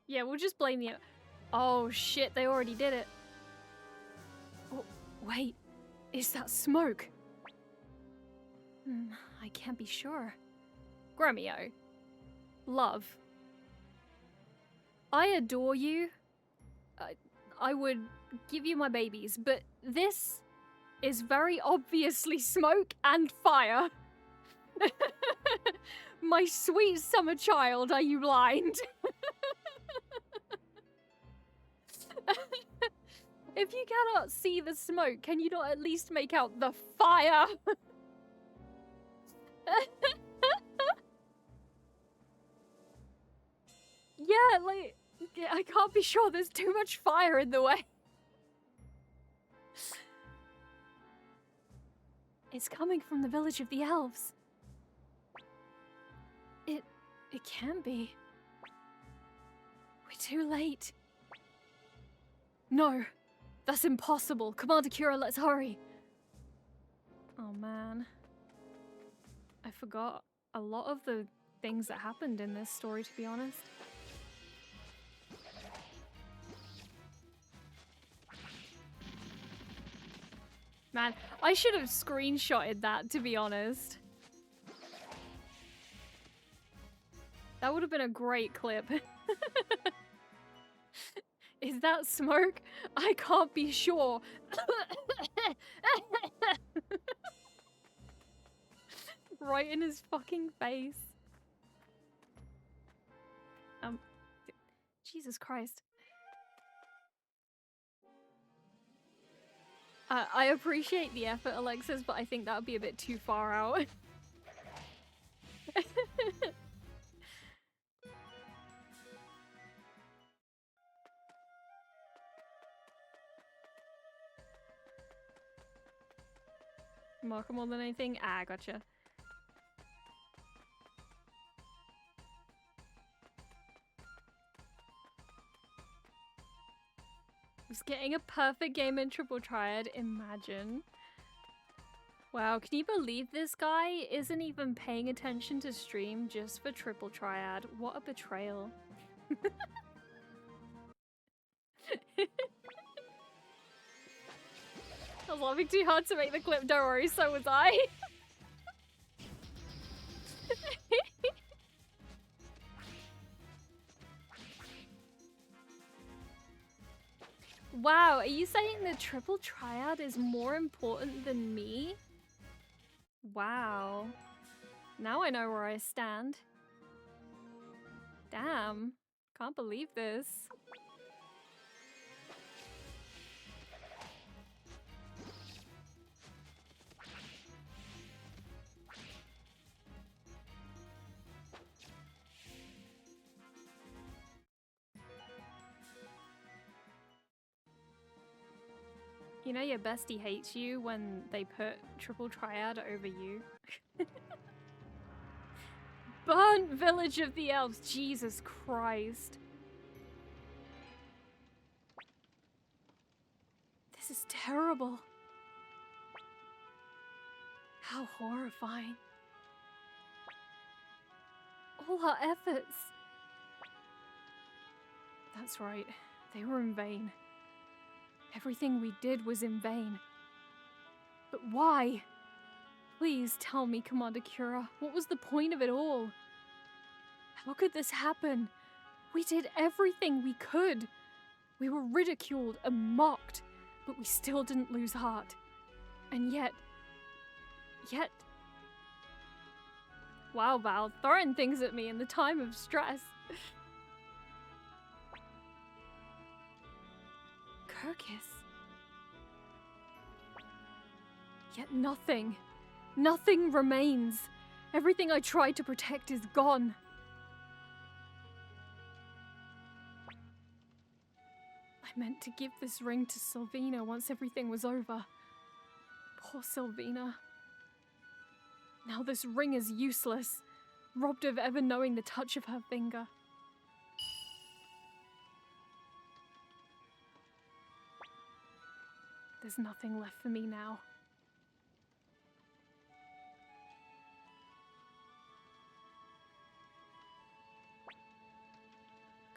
Yeah, we'll just blame the... Oh shit, they already did it. Oh, wait, is that smoke? I can't be sure. Gremio. Love. I adore you. I would give you my babies, but this is very obviously smoke and fire. My sweet summer child, are you blind? If you cannot see the smoke, can you not at least make out the fire? Yeah, like, I can't be sure there's too much fire in the way. It's coming from the village of the elves. It can't be. We're too late. No, that's impossible. Commander Kira, let's hurry. Oh man. I forgot a lot of the things that happened in this story, to be honest. Man, I should have screenshotted that, to be honest. That would have been a great clip. Is that smoke? I can't be sure. Right in his fucking face. Jesus Christ. I appreciate the effort, Alexis, but I think that would be a bit too far out. Marker more than anything? Ah, gotcha. Just getting a perfect game in Triple Triad, imagine. Wow, can you believe this guy isn't even paying attention to stream just for Triple Triad? What a betrayal. I was laughing too hard to make the clip, don't worry, so was I. Wow, are you saying the Triple Triad is more important than me? Wow. Now I know where I stand. Damn. Can't believe this. You know your bestie hates you when they put Triple Triad over you. Burnt Village of the Elves, Jesus Christ. This is terrible. How horrifying. All our efforts. That's right, they were in vain. Everything we did was in vain. But why? Please tell me, Commander Kira, what was the point of it all? How could this happen? We did everything we could. We were ridiculed and mocked, but we still didn't lose heart. And yet... Wow, Val, throwing things at me in the time of stress. Kirkis. Yet nothing remains. Everything I tried to protect is gone. I meant to give this ring to Sylvina once everything was over. Poor Sylvina. Now this ring is useless, robbed of ever knowing the touch of her finger. There's nothing left for me now.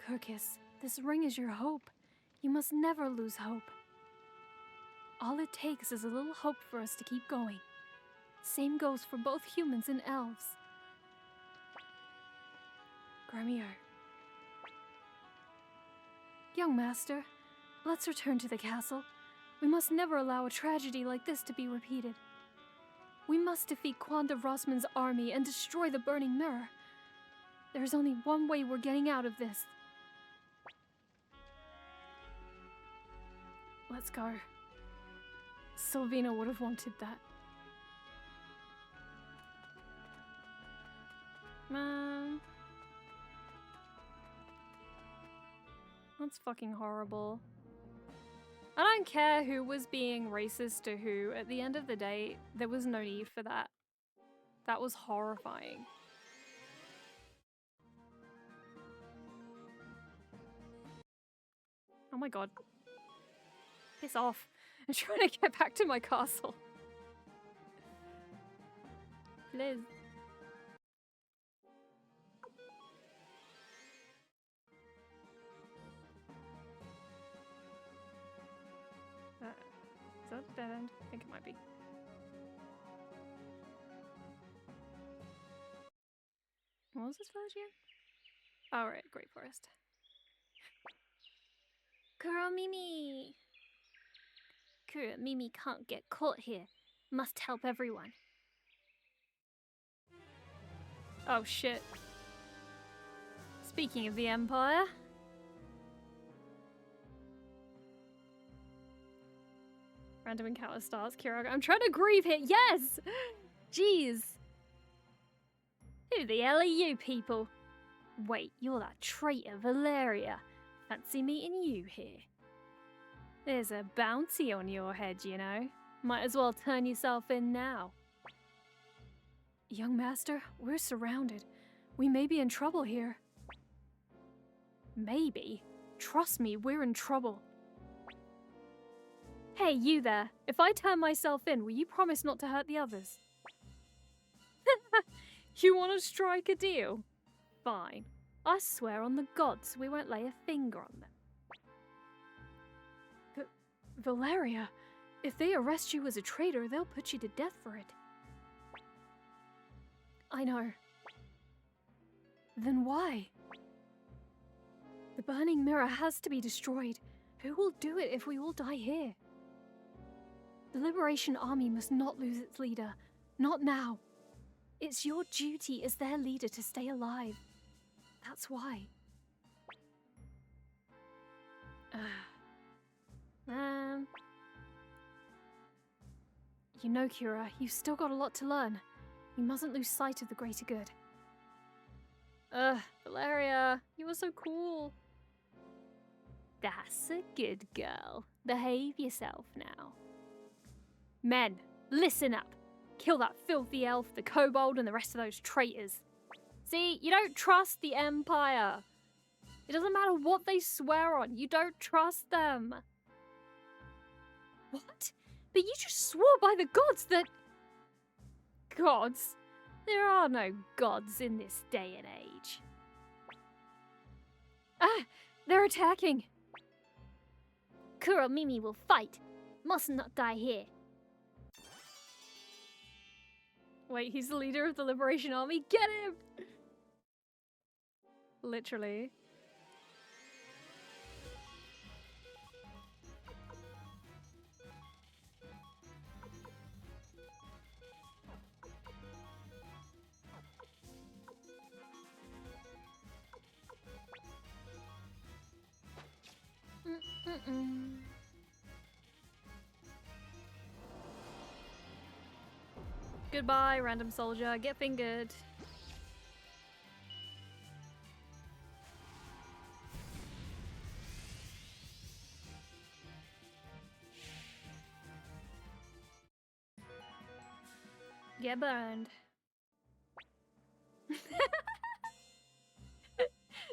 Kirkis, this ring is your hope. You must never lose hope. All it takes is a little hope for us to keep going. Same goes for both humans and elves. Gremio. Young master, let's return to the castle. We must never allow a tragedy like this to be repeated. We must defeat Quanda Rossman's army and destroy the burning mirror. There's only one way we're getting out of this. Let's go. Sylvina would have wanted that. Man. That's fucking horrible. I don't care who was being racist to who. At the end of the day, there was no need for that. That was horrifying. Oh my god. Piss off. I'm trying to get back to my castle. Liz. Is that a dead end? I think it might be. What was this village again? Oh, right, Great Forest. Kuromimi! Kuromimi can't get caught here. Must help everyone. Oh shit. Speaking of the Empire. Random encounter starts. Kira, I'm trying to grieve here. Yes! Jeez. Who the hell are you people? Wait, you're that traitor Valeria. Fancy meeting you here. There's a bounty on your head, you know. Might as well turn yourself in now. Young master, we're surrounded. We may be in trouble here. Maybe? Trust me, we're in trouble. Hey, you there. If I turn myself in, will you promise not to hurt the others? You want to strike a deal? Fine. I swear on the gods we won't lay a finger on them. Valeria, if they arrest you as a traitor, they'll put you to death for it. I know. Then why? The burning mirror has to be destroyed. Who will do it if we all die here? The Liberation Army must not lose its leader. Not now. It's your duty as their leader to stay alive. That's why. You know, Kira, you've still got a lot to learn. You mustn't lose sight of the greater good. Valeria, you were so cool. That's a good girl. Behave yourself now. Men, listen up. Kill that filthy elf, the kobold, and the rest of those traitors. See, you don't trust the Empire. It doesn't matter what they swear on, you don't trust them. What? But you just swore by the gods that... Gods? There are no gods in this day and age. Ah! They're attacking! Kuromimi will fight. Must not die here. Wait, he's the leader of the Liberation Army? Get him! Literally. Goodbye, random soldier. Get fingered. Get burned.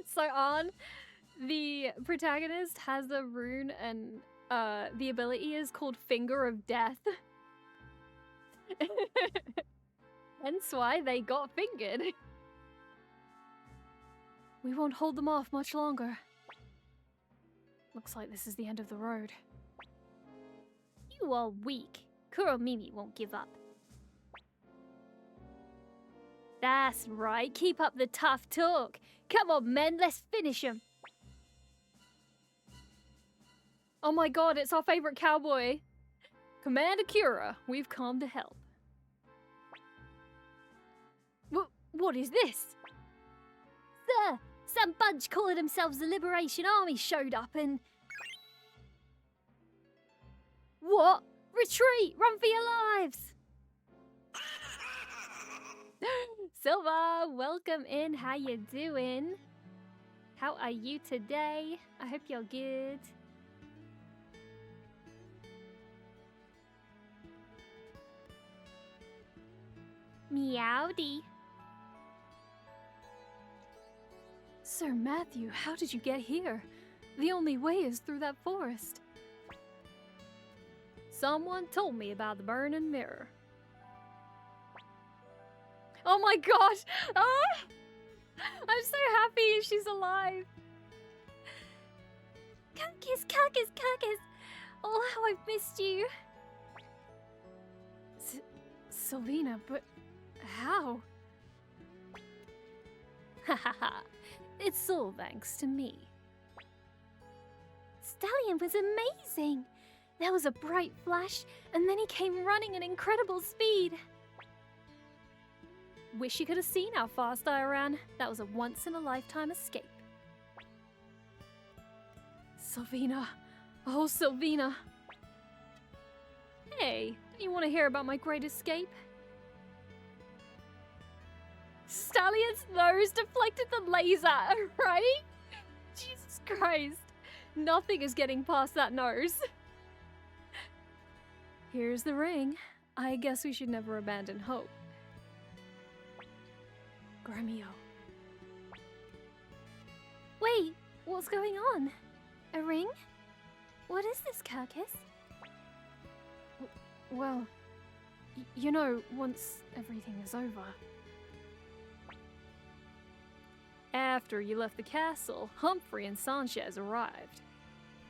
So on, the protagonist has a rune and the ability is called Finger of Death. Hence why they got fingered. We won't hold them off much longer. Looks like this is the end of the road. You are weak. Kuromimi won't give up. That's right, keep up the tough talk. Come on, men, let's finish him. Oh my god, it's our favorite cowboy. Commander Kira, we've come to help. What is this? Sir, some bunch calling themselves the Liberation Army showed up and... What? Retreat! Run for your lives! Silva, welcome in. How you doing? How are you today? I hope you're good. Meowdy. Sir Matthew, how did you get here? The only way is through that forest. Someone told me about the burning mirror. Oh my god! Oh! I'm so happy she's alive! Cookies, cookies, cookies! Oh, how I've missed you! Sylvina, but how? Hahaha, it's all thanks to me. Stallion was amazing! There was a bright flash, and then he came running at incredible speed. Wish you could have seen how fast I ran. That was a once-in-a-lifetime escape. Sylvina. Oh, Sylvina. Hey, you want to hear about my great escape? Stallion's nose deflected the laser, right? Jesus Christ. Nothing is getting past that nose. Here's the ring. I guess we should never abandon hope. Gremio. Wait, what's going on? A ring? What is this, Kirkus? Well, you know, once everything is over. After you left the castle, Humphrey and Sanchez arrived.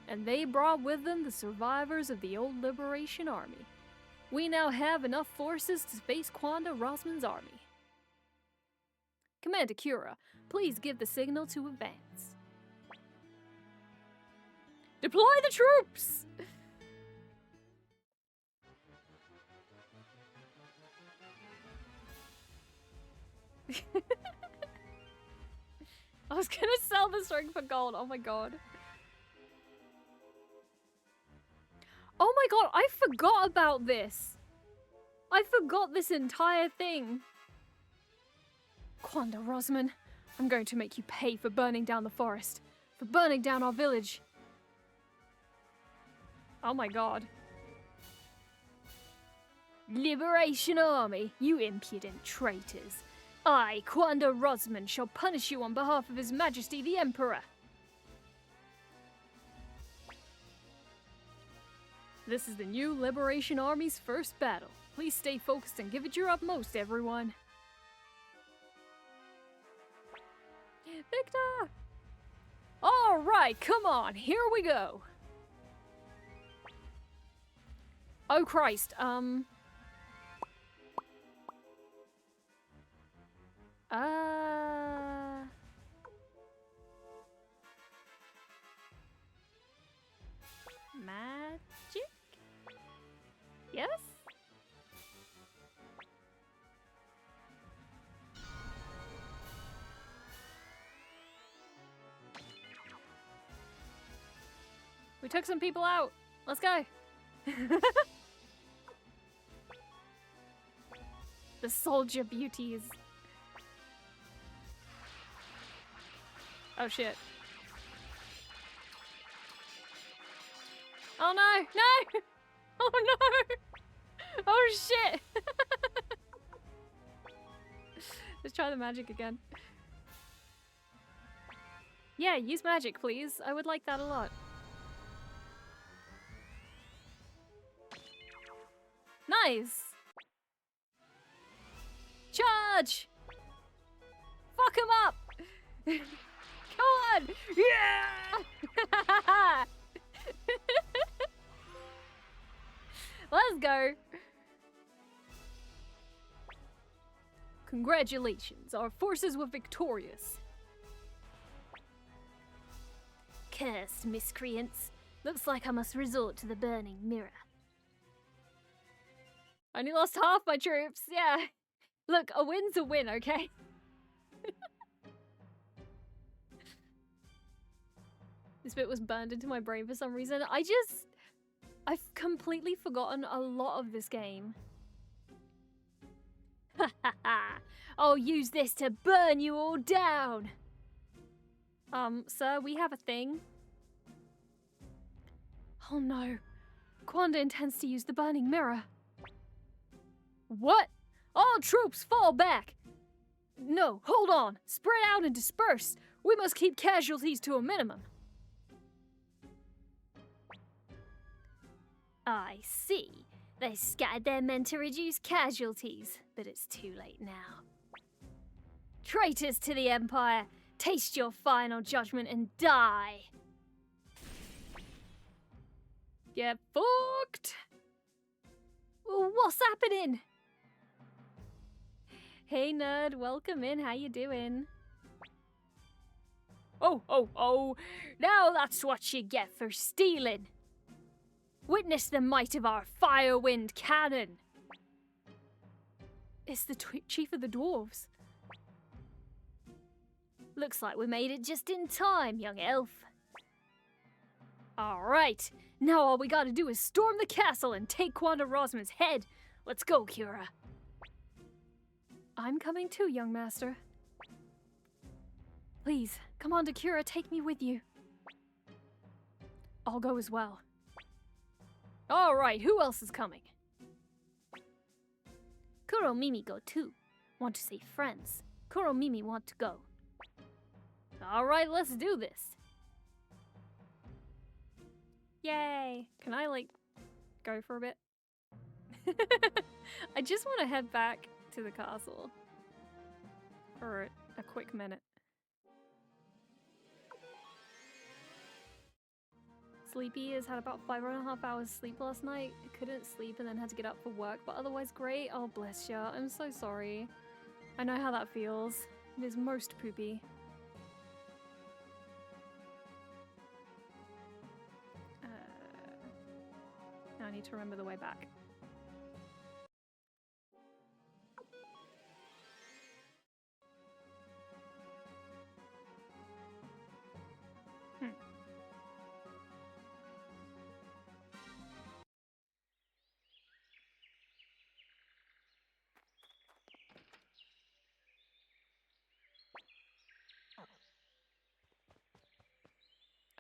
And they brought with them the survivors of the old Liberation Army. We now have enough forces to face Quanda Rosman's army. Commander Kira, please give the signal to advance. Deploy the troops! I was gonna sell this ring for gold, oh my god. Oh my god, I forgot about this! I forgot this entire thing. Quanda Rosman, I'm going to make you pay for burning down the forest, for burning down our village. Oh my god. Liberation Army, you impudent traitors. I, Quanda Rosman, shall punish you on behalf of His Majesty the Emperor. This is the new Liberation Army's first battle. Please stay focused and give it your utmost, everyone. Victor! Alright, come on, here we go. Oh Christ, Magic? Yes? We took some people out. Let's go. The soldier beauties. Oh shit. Oh no! No! Oh no! Oh shit! Let's try the magic again. Yeah, use magic, please. I would like that a lot. Nice! Charge! Fuck him up! Come on! Yeah! Let's go! Congratulations, our forces were victorious. Cursed miscreants. Looks like I must resort to the burning mirror. I only lost half my troops, yeah. Look, a win's a win, okay? This bit was burned into my brain for some reason. I've completely forgotten a lot of this game. Ha ha ha! I'll use this to burn you all down! Sir, we have a thing. Oh no. Quanda intends to use the burning mirror. What? All troops fall back! No, hold on. Spread out and disperse. We must keep casualties to a minimum. I see. They scattered their men to reduce casualties, but it's too late now. Traitors to the Empire, taste your final judgment and die. Get fucked. What's happening? Hey nerd, welcome in, how you doing? Oh, now that's what you get for stealing. Witness the might of our Firewind cannon. It's the chief of the dwarves. Looks like we made it just in time, young elf. Alright, now all we gotta do is storm the castle and take Quanda Rosman's head. Let's go, Kira. I'm coming too, young master. Please, Commander Kira, take me with you. I'll go as well. Alright, who else is coming? Kuro Mimi go too. Want to say friends. Kuro Mimi want to go. Alright, let's do this. Yay! Can I, like, go for a bit? I just want to head back to the castle. For a quick minute. Sleepy has had about 5.5 hours sleep last night. Couldn't sleep and then had to get up for work, but otherwise great. Oh, bless ya. I'm so sorry. I know how that feels. It is most poopy. Now I need to remember the way back.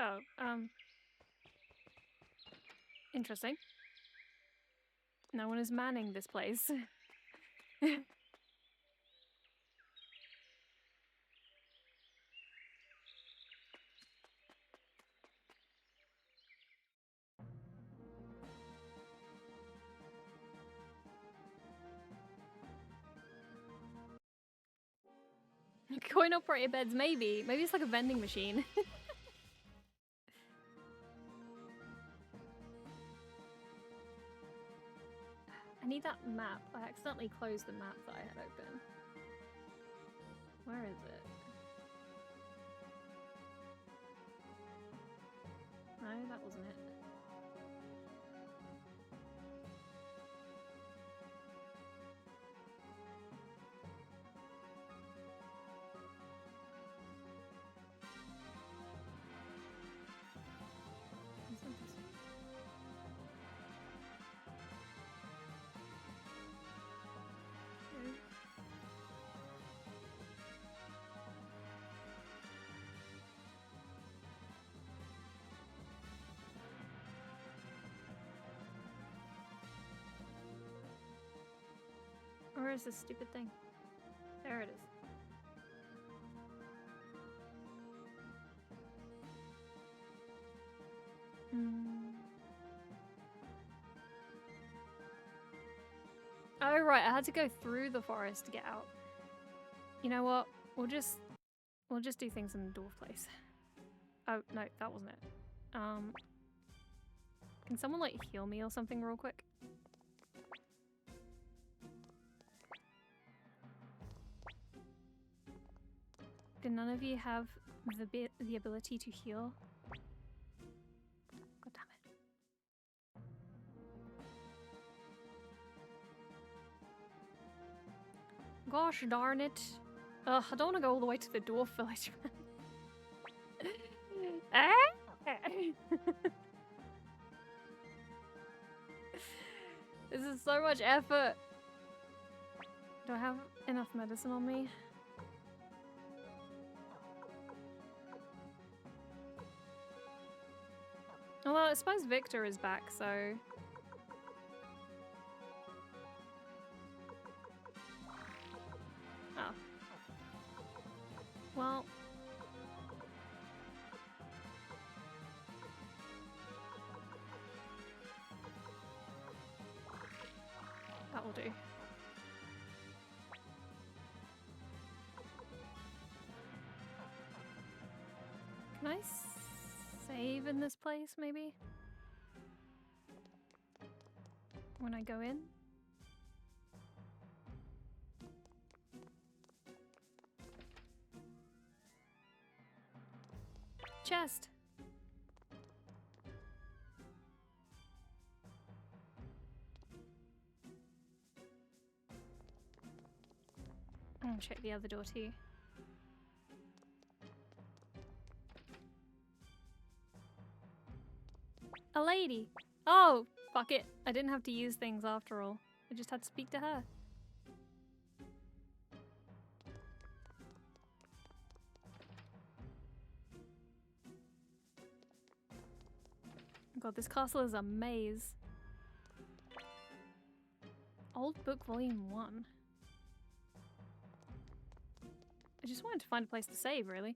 Oh, interesting. No one is manning this place. Coin operated beds, maybe. Maybe it's like a vending machine. I need that map. I accidentally closed the map that I had open. Where is it? No, that wasn't it. Where is this stupid thing? There it is. Oh right, I had to go through the forest to get out. You know what? We'll just do things in the dwarf place. Oh no, that wasn't it. Can someone like heal me or something real quick? Do none of you have the ability to heal? God damn it. Gosh darn it. Ugh, I don't want to go all the way to the dwarf village. This is so much effort. Do I have enough medicine on me? Well, I suppose Victor is back, so... Oh. Well... that will do. Can I save in this place, maybe? When I go in? Chest! I'll check the other door too. A lady! Oh, fuck it. I didn't have to use things after all. I just had to speak to her. God, this castle is a maze. Old Book Volume 1. I just wanted to find a place to save, really.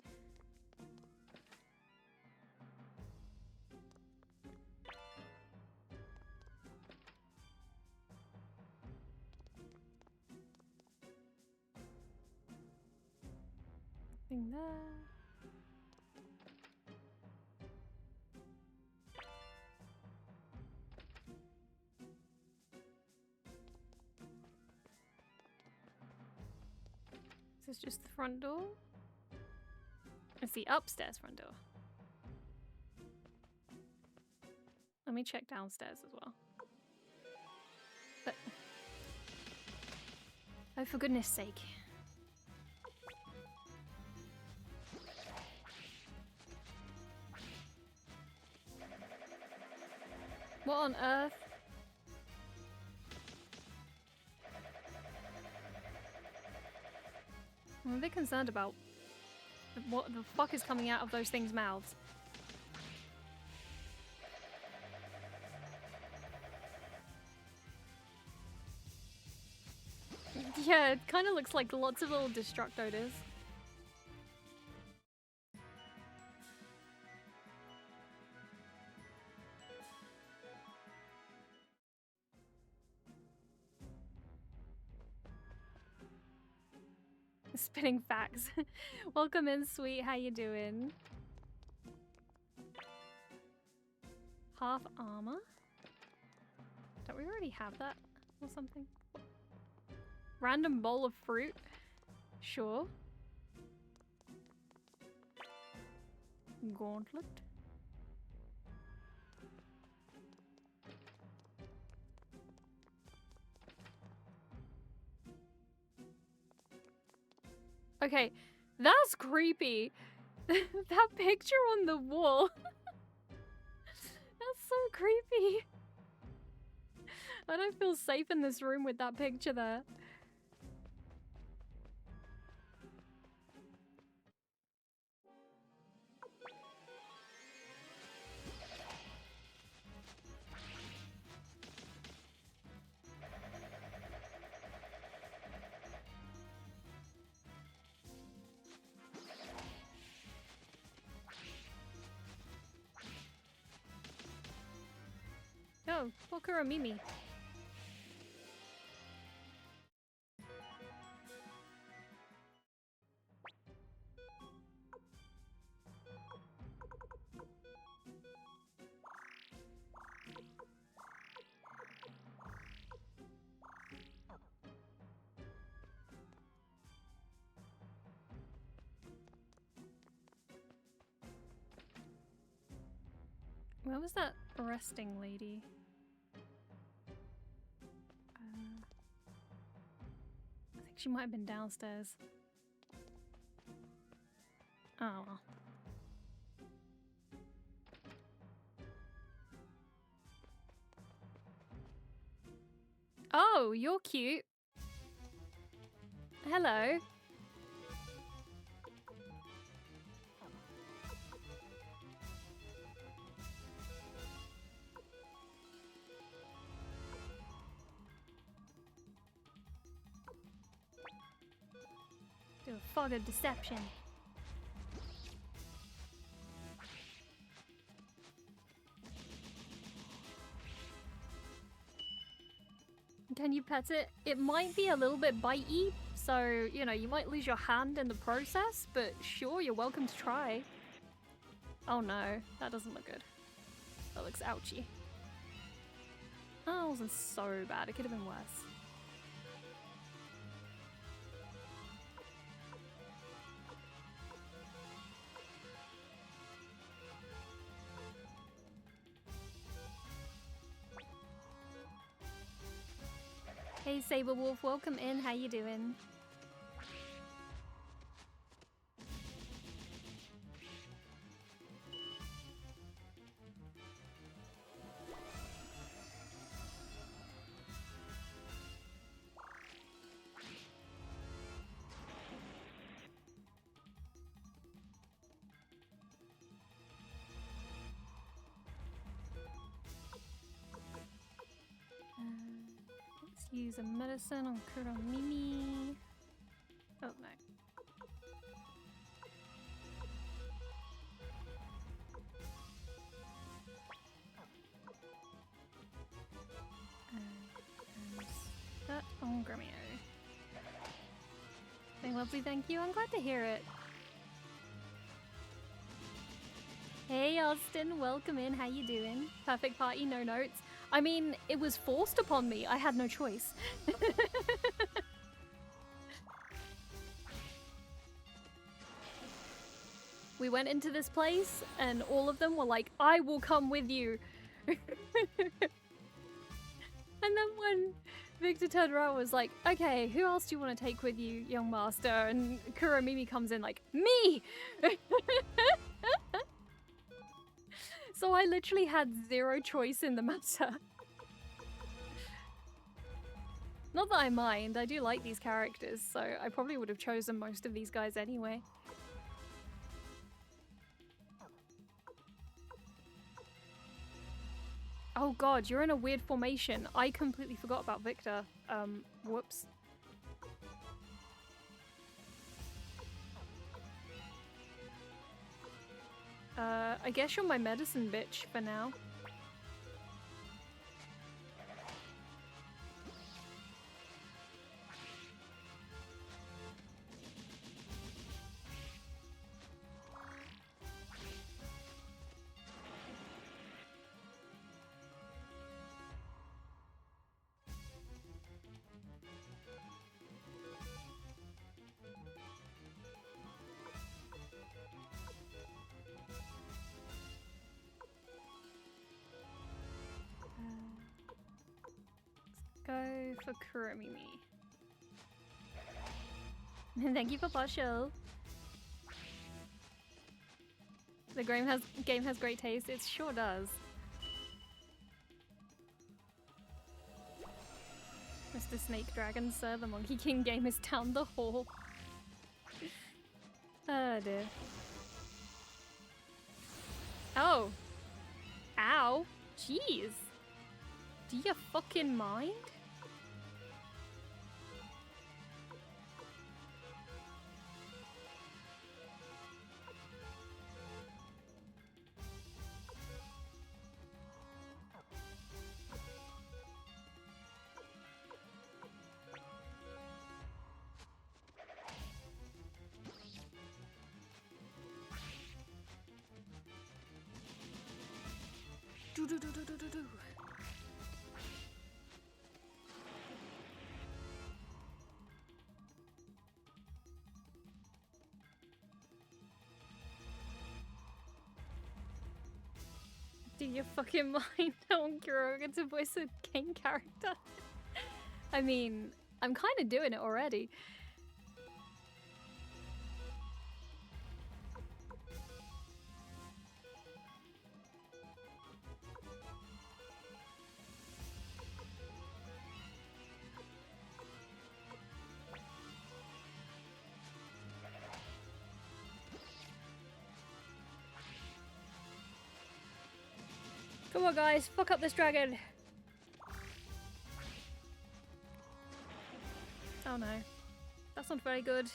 Nothing there. Is this just the front door? It's the upstairs front door. Let me check downstairs as well. But... oh, for goodness sake. What on earth? I'm a bit concerned about what the fuck is coming out of those things' mouths. Yeah, it kind of looks like lots of little destructoders. Spitting facts. Welcome in, sweet. How you doing? Half armor? Don't we already have that or something? Random bowl of fruit? Sure. Gauntlet? Okay, that's creepy. That picture on the wall. That's so creepy. I don't feel safe in this room with that picture there. Oh, Bokura Mimi. Where was that resting lady? I think she might have been downstairs. Oh well. Oh, you're cute. Hello. Do a fog of deception. Can you pet it? It might be a little bit bitey, so, you know, you might lose your hand in the process, but sure, you're welcome to try. Oh no, that doesn't look good. That looks ouchy. Oh, it wasn't so bad. It could have been worse. Hey Saberwolf, welcome in. How you doing? use a medicine on Kuromimi. Oh no. And that on Gremio. Lovely, thank you. I'm glad to hear it. Hey Austin, welcome in. How you doing? Perfect party, no notes. I mean, it was forced upon me. I had no choice. We went into this place and all of them were like, I will come with you. And then when Victor turned around and was like, okay, who else do you want to take with you, young master? And Kuromimi comes in like, me! So I literally had zero choice in the matter. Not that I mind, I do like these characters, so I probably would have chosen most of these guys anyway. Oh god, you're in a weird formation. I completely forgot about Victor. Whoops. I guess you're my medicine bitch for now. Go for Kuromimi. Thank you for partial. The game has great taste. It sure does. Mr. Snake Dragon, sir, the Monkey King game is down the hall. Oh dear. Oh. Ow. Jeez. Do you fucking mind? Do. Do you fucking mind? I want Kuroga to voice a game character. I mean, I'm kind of doing it already. Come on guys, fuck up this dragon. Oh no, that's not very good.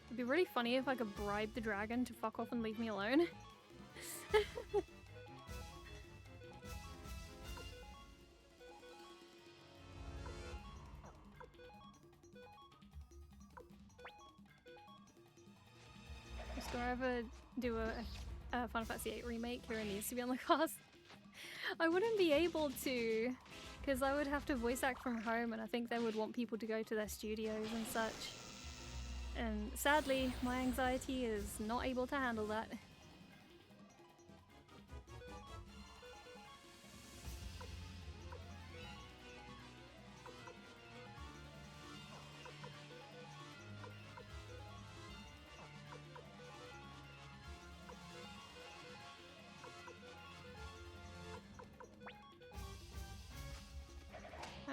It'd be really funny if I could bribe the dragon to fuck off and leave me alone. Do I ever do a Final Fantasy VIII remake? Kira needs to be on the cast. I wouldn't be able to, because I would have to voice act from home and I think they would want people to go to their studios and such. And sadly, my anxiety is not able to handle that.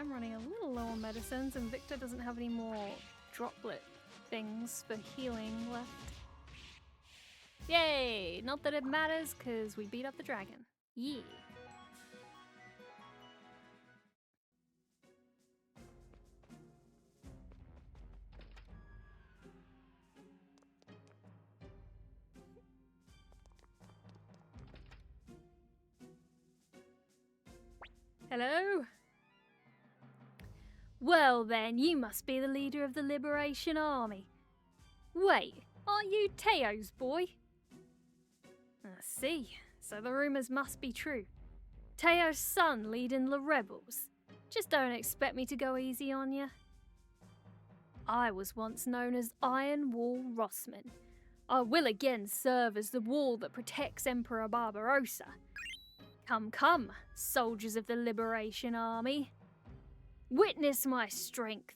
I'm running a little low on medicines and Victor doesn't have any more droplet things for healing left. Yay! Not that it matters, because we beat up the dragon. Yeah. Hello? Well then, you must be the leader of the Liberation Army. Wait, aren't you Teo's boy? I see, so the rumours must be true. Teo's son leading the rebels. Just don't expect me to go easy on you. I was once known as Iron Wall Rossman. I will again serve as the wall that protects Emperor Barbarossa. Come, come, soldiers of the Liberation Army. Witness my strength.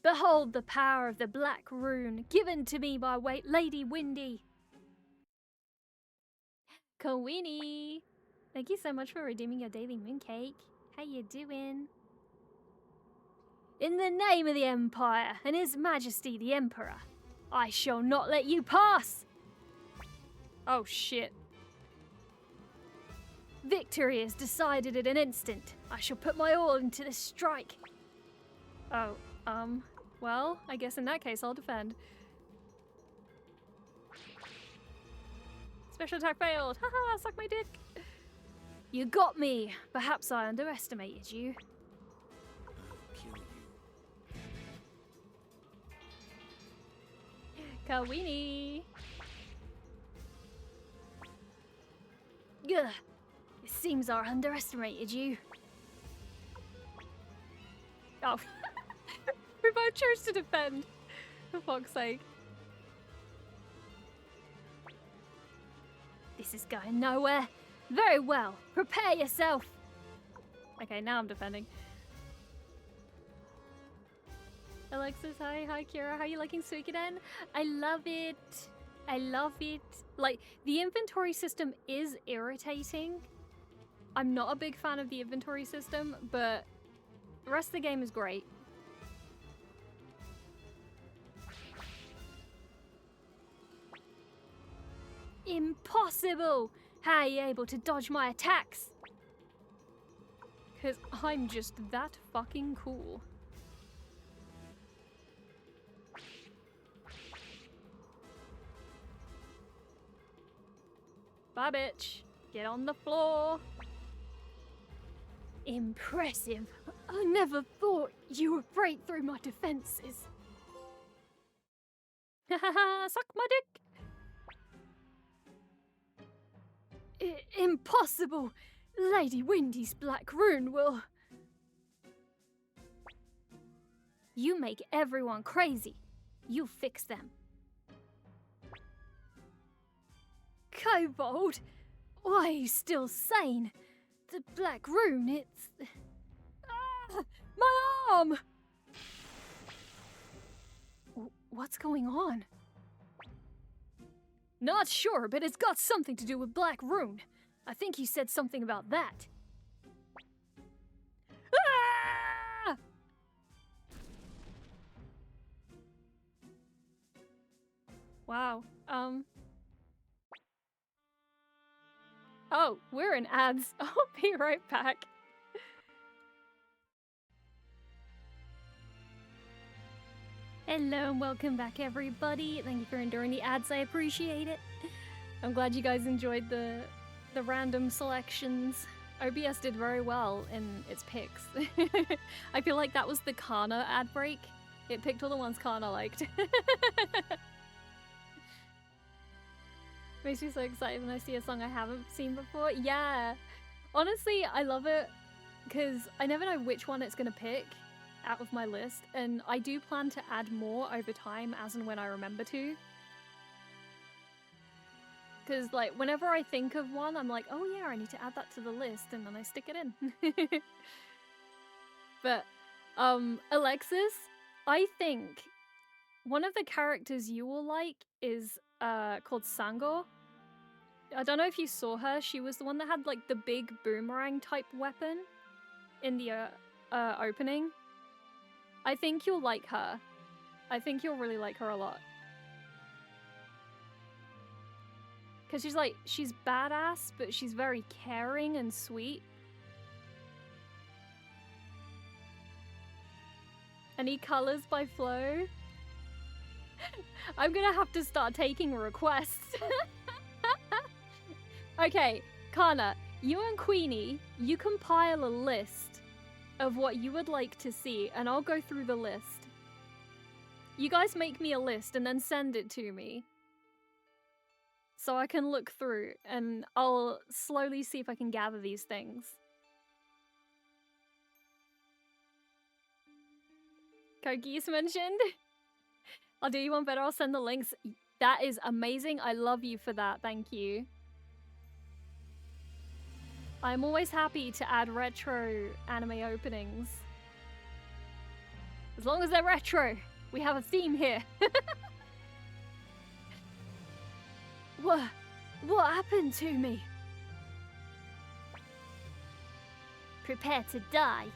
Behold the power of the Black Rune given to me by Lady Windy. Kawini! Thank you so much for redeeming your daily mooncake. How you doing? In the name of the Empire and His Majesty the Emperor, I shall not let you pass! Oh shit. Victory is decided in an instant. I shall put my all into this strike. Oh, well, I guess in that case I'll defend. Special attack failed. Haha, suck my dick. You got me. Perhaps I underestimated you. Kawini. Gah. It seems I underestimated you. Oh. We both chose to defend. For fuck's sake. This is going nowhere. Very well. Prepare yourself. Okay, now I'm defending. Alexis, hi. Hi, Kira. How are you liking Suikoden? I love it. I love it. Like, the inventory system is irritating. I'm not a big fan of the inventory system, but the rest of the game is great. Impossible! How are you able to dodge my attacks? Because I'm just that fucking cool. Bye, bitch. Get on the floor. Impressive. I never thought you would break through my defenses. Hahaha, suck my dick. Impossible! Lady Windy's Black Rune will... You make everyone crazy. You fix them. Kobold? Why are you still sane? The Black Rune, it's... Ah, my arm! What's going on? Not sure, but it's got something to do with Black Rune. I think you said something about that. Ah! Wow. Oh, we're in ads. I'll be right back. Hello and welcome back, everybody. Thank you for enduring the ads. I appreciate it. I'm glad you guys enjoyed the random selections. OBS did very well in its picks. I feel like that was the Kana ad break. It picked all the ones Kana liked. Makes me so excited when I see a song I haven't seen before. Yeah. Honestly, I love it because I never know which one it's gonna pick out of my list, and I do plan to add more over time as and when I remember to. Because, like, whenever I think of one, I'm like, oh yeah, I need to add that to the list, and then I stick it in. But, Alexis, I think one of the characters you will like is called Sangor. I don't know if you saw her. She was the one that had, like, the big boomerang type weapon in the opening. I think you'll like her. I think you'll really like her a lot. Because she's badass, but she's very caring and sweet. Any colors by Flo? I'm gonna have to start taking requests. Okay, Kana, you and Queenie, you compile a list of what you would like to see, and I'll go through the list. You guys make me a list and then send it to me, so I can look through, and I'll slowly see if I can gather these things. Koki's mentioned. I'll do you one better, I'll send the links. That is amazing, I love you for that, thank you. I'm always happy to add retro anime openings. As long as they're retro, we have a theme here. What happened to me? Prepare to die.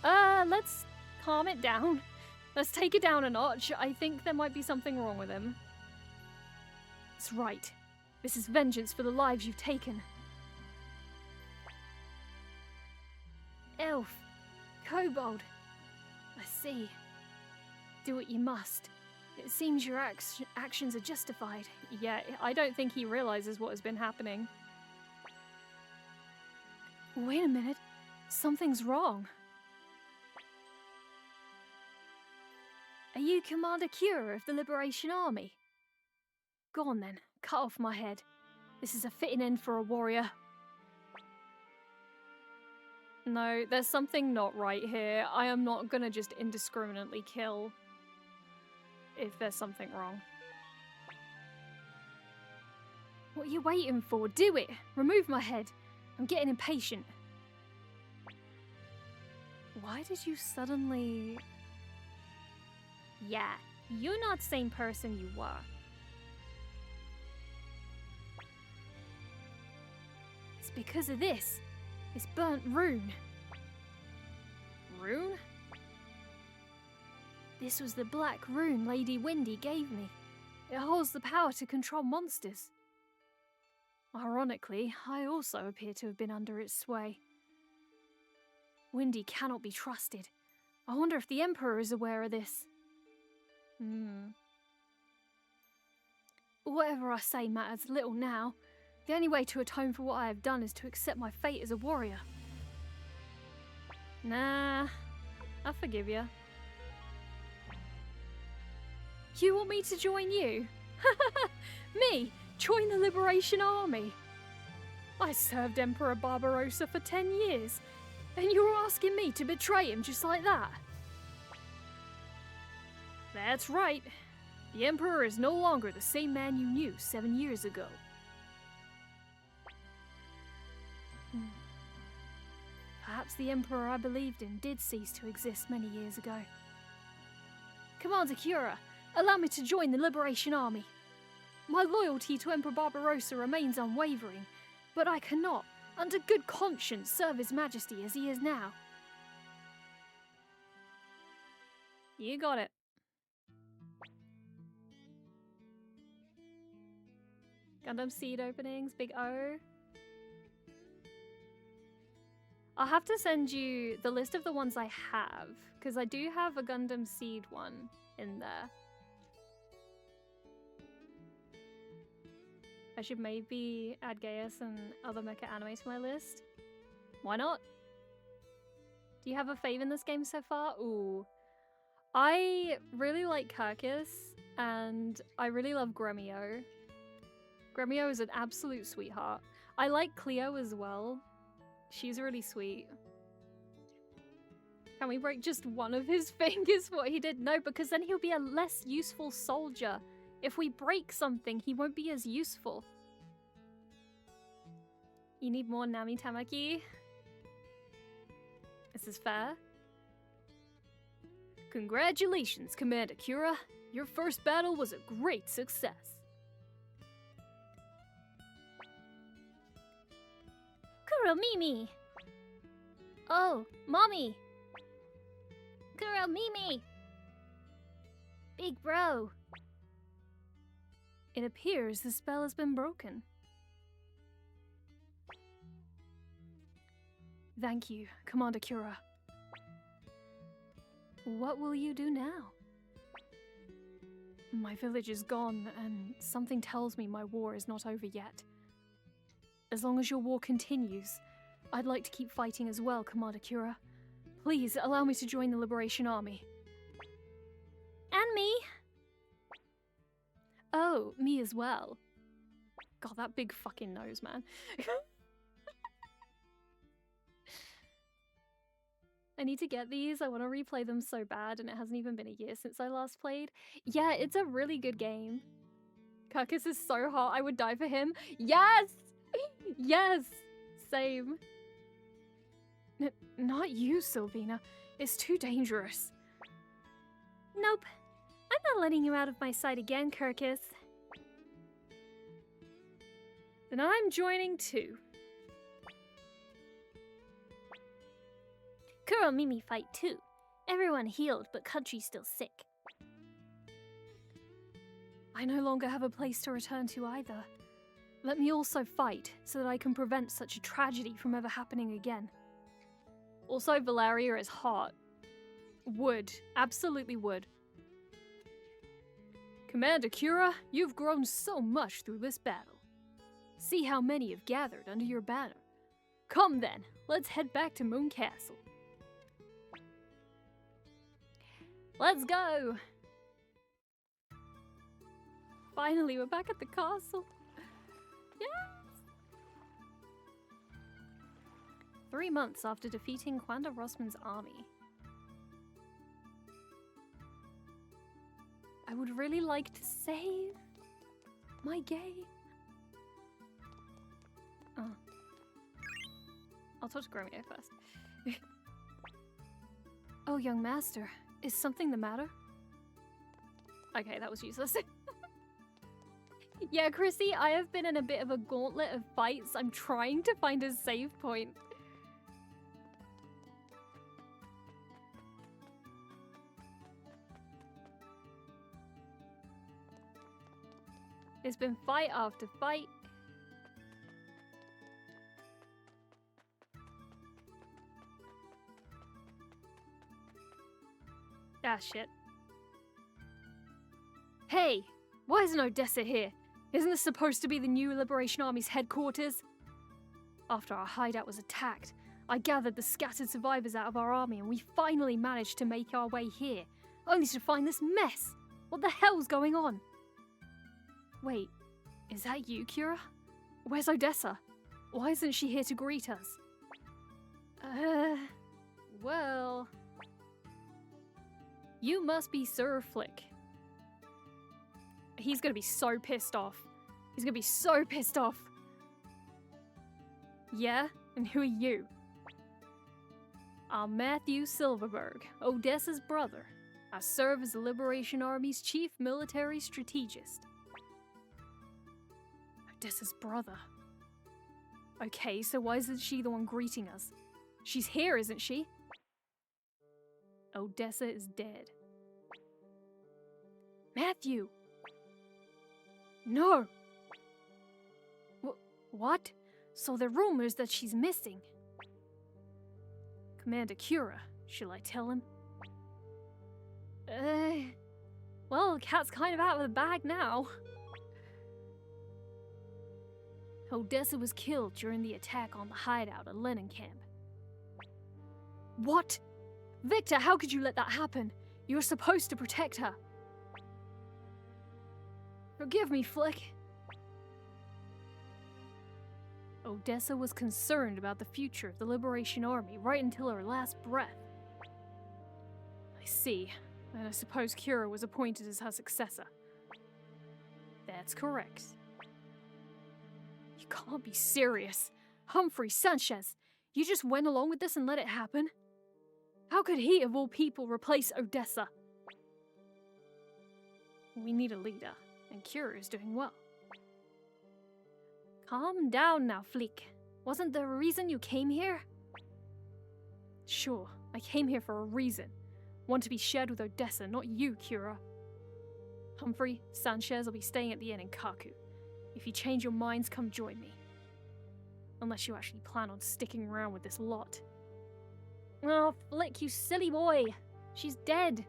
Let's calm it down. Let's take it down a notch. I think there might be something wrong with him. That's right. This is vengeance for the lives you've taken. Elf. Kobold. I see. Do what you must. It seems your actions are justified. Yeah, I don't think he realizes what has been happening. Wait a minute. Something's wrong. Are you Commander Kira of the Liberation Army? Go on then, cut off my head. This is a fitting end for a warrior. No, there's something not right here. I am not gonna just indiscriminately kill if there's something wrong. What are you waiting for? Do it! Remove my head. I'm getting impatient. Why did you suddenly... Yeah, you're not the same person you were. It's because of this. This burnt rune. Rune? This was the black rune Lady Windy gave me. It holds the power to control monsters. Ironically, I also appear to have been under its sway. Windy cannot be trusted. I wonder if the Emperor is aware of this. Whatever I say matters little now. The only way to atone for what I have done is to accept my fate as a warrior. Nah, I forgive you. You want me to join you? Me? Join the Liberation Army? I served Emperor Barbarossa for 10 years, and you're asking me to betray him just like that? That's right. The Emperor is no longer the same man you knew 7 years ago. Perhaps the Emperor I believed in did cease to exist many years ago. Commander Kira, allow me to join the Liberation Army. My loyalty to Emperor Barbarossa remains unwavering, but I cannot, under good conscience, serve His Majesty as he is now. You got it. Gundam Seed openings, big O. I'll have to send you the list of the ones I have, because I do have a Gundam Seed one in there. I should maybe add Gaius and other mecha anime to my list. Why not? Do you have a fave in this game so far? Ooh. I really like Kirkus, and I really love Gremio. Gremio is an absolute sweetheart. I like Cleo as well. She's really sweet. Can we break just one of his fingers? What he did? No, because then he'll be a less useful soldier. If we break something, he won't be as useful. You need more Nami Tamaki? This is fair. Congratulations, Commander Kira. Your first battle was a great success. Kuromimi! Oh, Mommy! Kuromimi! Big bro! It appears the spell has been broken. Thank you, Commander Kura. What will you do now? My village is gone, and something tells me my war is not over yet. As long as your war continues, I'd like to keep fighting as well, Commander Kura. Please, allow me to join the Liberation Army. And me! Oh, me as well. God, that big fucking nose, man. I need to get these. I want to replay them so bad, and it hasn't even been a year since I last played. Yeah, it's a really good game. Kirkus is so hot. I would die for him. Yes! Yes! Same. Not you, Sylvina. It's too dangerous. Nope. I'm not letting you out of my sight again, Kirkus. Then I'm joining too. Kuro Mimi fight too. Everyone healed, but country's still sick. I no longer have a place to return to either. Let me also fight, so that I can prevent such a tragedy from ever happening again. Also, Valeria is hot. Would. Absolutely would. Commander Kura, you've grown so much through this battle. See how many have gathered under your banner. Come then, let's head back to Moon Castle. Let's go! Finally, we're back at the castle. Yes! 3 months after defeating Quanda Rossman's army. I would really like to save my game. Oh. I'll talk to Gromio first. Oh, young master, is something the matter? Okay, that was useless. Yeah, Chrissy, I have been in a bit of a gauntlet of fights. I'm trying to find a save point. It's been fight after fight. Ah, shit. Hey! Why isn't Odessa here? Isn't this supposed to be the new Liberation Army's headquarters? After our hideout was attacked, I gathered the scattered survivors out of our army and we finally managed to make our way here, only to find this mess! What the hell's going on? Wait, is that you, Kira? Where's Odessa? Why isn't she here to greet us? Well... You must be Sir Flick. He's gonna be so pissed off. He's gonna be so pissed off. Yeah? And who are you? I'm Matthew Silverberg, Odessa's brother. I serve as the Liberation Army's chief military strategist. Odessa's brother. Okay, so why isn't she the one greeting us? She's here, isn't she? Odessa is dead. Matthew! No! What? So there are rumors that she's missing. Commander Kura, shall I tell him? Well, the cat's kind of out of the bag now. Odessa was killed during the attack on the hideout at Lennon Camp. What? Victor, how could you let that happen? You were supposed to protect her. Forgive me, Flick. Odessa was concerned about the future of the Liberation Army right until her last breath. I see. And I suppose Kira was appointed as her successor. That's correct. You can't be serious. Humphrey Sanchez, you just went along with this and let it happen? How could he, of all people, replace Odessa? We need a leader, and Kira is doing well. Calm down now, Flick. Wasn't there a reason you came here? Sure, I came here for a reason. One to be shared with Odessa, not you, Kira. Humphrey, Sanchez will be staying at the inn in Kaku. If you change your minds, come join me. Unless you actually plan on sticking around with this lot. Oh, Flick, you silly boy! She's dead!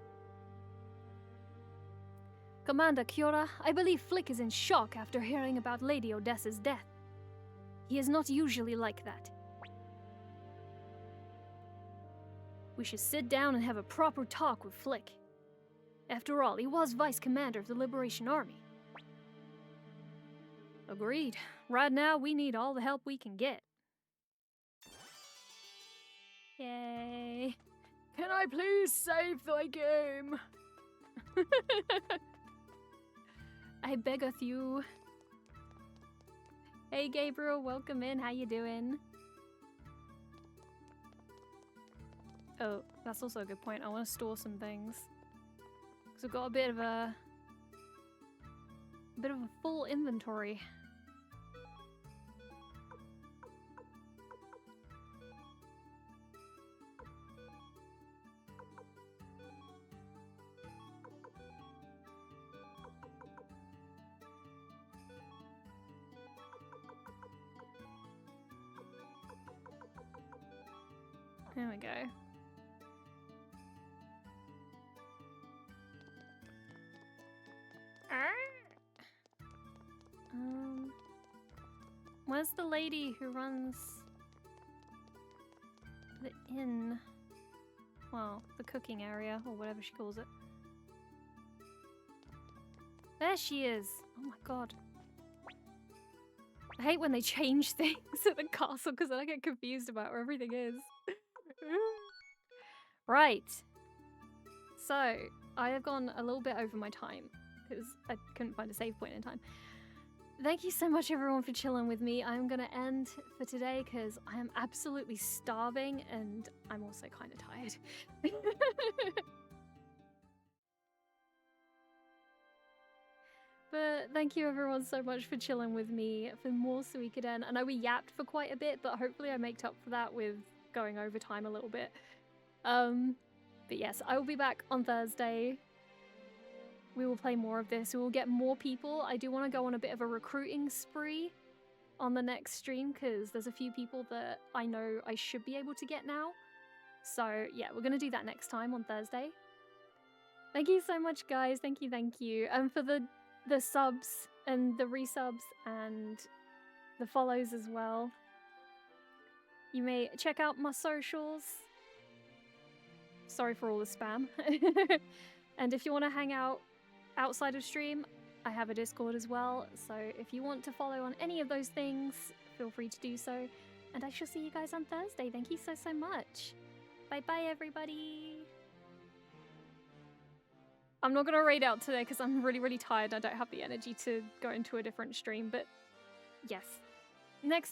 Commander Kiora, I believe Flick is in shock after hearing about Lady Odessa's death. He is not usually like that. We should sit down and have a proper talk with Flick. After all, he was Vice Commander of the Liberation Army. Agreed. Right now, we need all the help we can get. Yay. Can I please save thy game? I beggeth you. Hey Gabriel, welcome in. How you doing? Oh, that's also a good point. I want to store some things. Because I've got a bit of a full inventory. There we go. Where's the lady who runs the inn? Well, the cooking area, or whatever she calls it. There she is! Oh my god. I hate when they change things at the castle because then I get confused about where everything is. Right. So, I have gone a little bit over my time because I couldn't find a save point in time. Thank you so much everyone for chilling with me. I'm gonna end for today because I am absolutely starving and I'm also kind of tired. But thank you everyone so much for chilling with me for more Suikoden. I know we yapped for quite a bit, but hopefully I made up for that with going over time a little bit. But yes, I will be back on Thursday. We will play more of this. We will get more people. I do want to go on a bit of a recruiting spree on the next stream because there's a few people that I know I should be able to get now. So yeah, we're going to do that next time on Thursday. Thank you so much, guys. Thank you, thank you. And for the subs and the resubs and the follows as well. You may check out my socials. Sorry for all the spam. And if you want to hang out outside of stream, I have a Discord as well. So if you want to follow on any of those things, feel free to do so. And I shall see you guys on Thursday. Thank you so, so much. Bye-bye, everybody. I'm not going to raid out today because I'm really, really tired. I don't have the energy to go into a different stream. But yes, next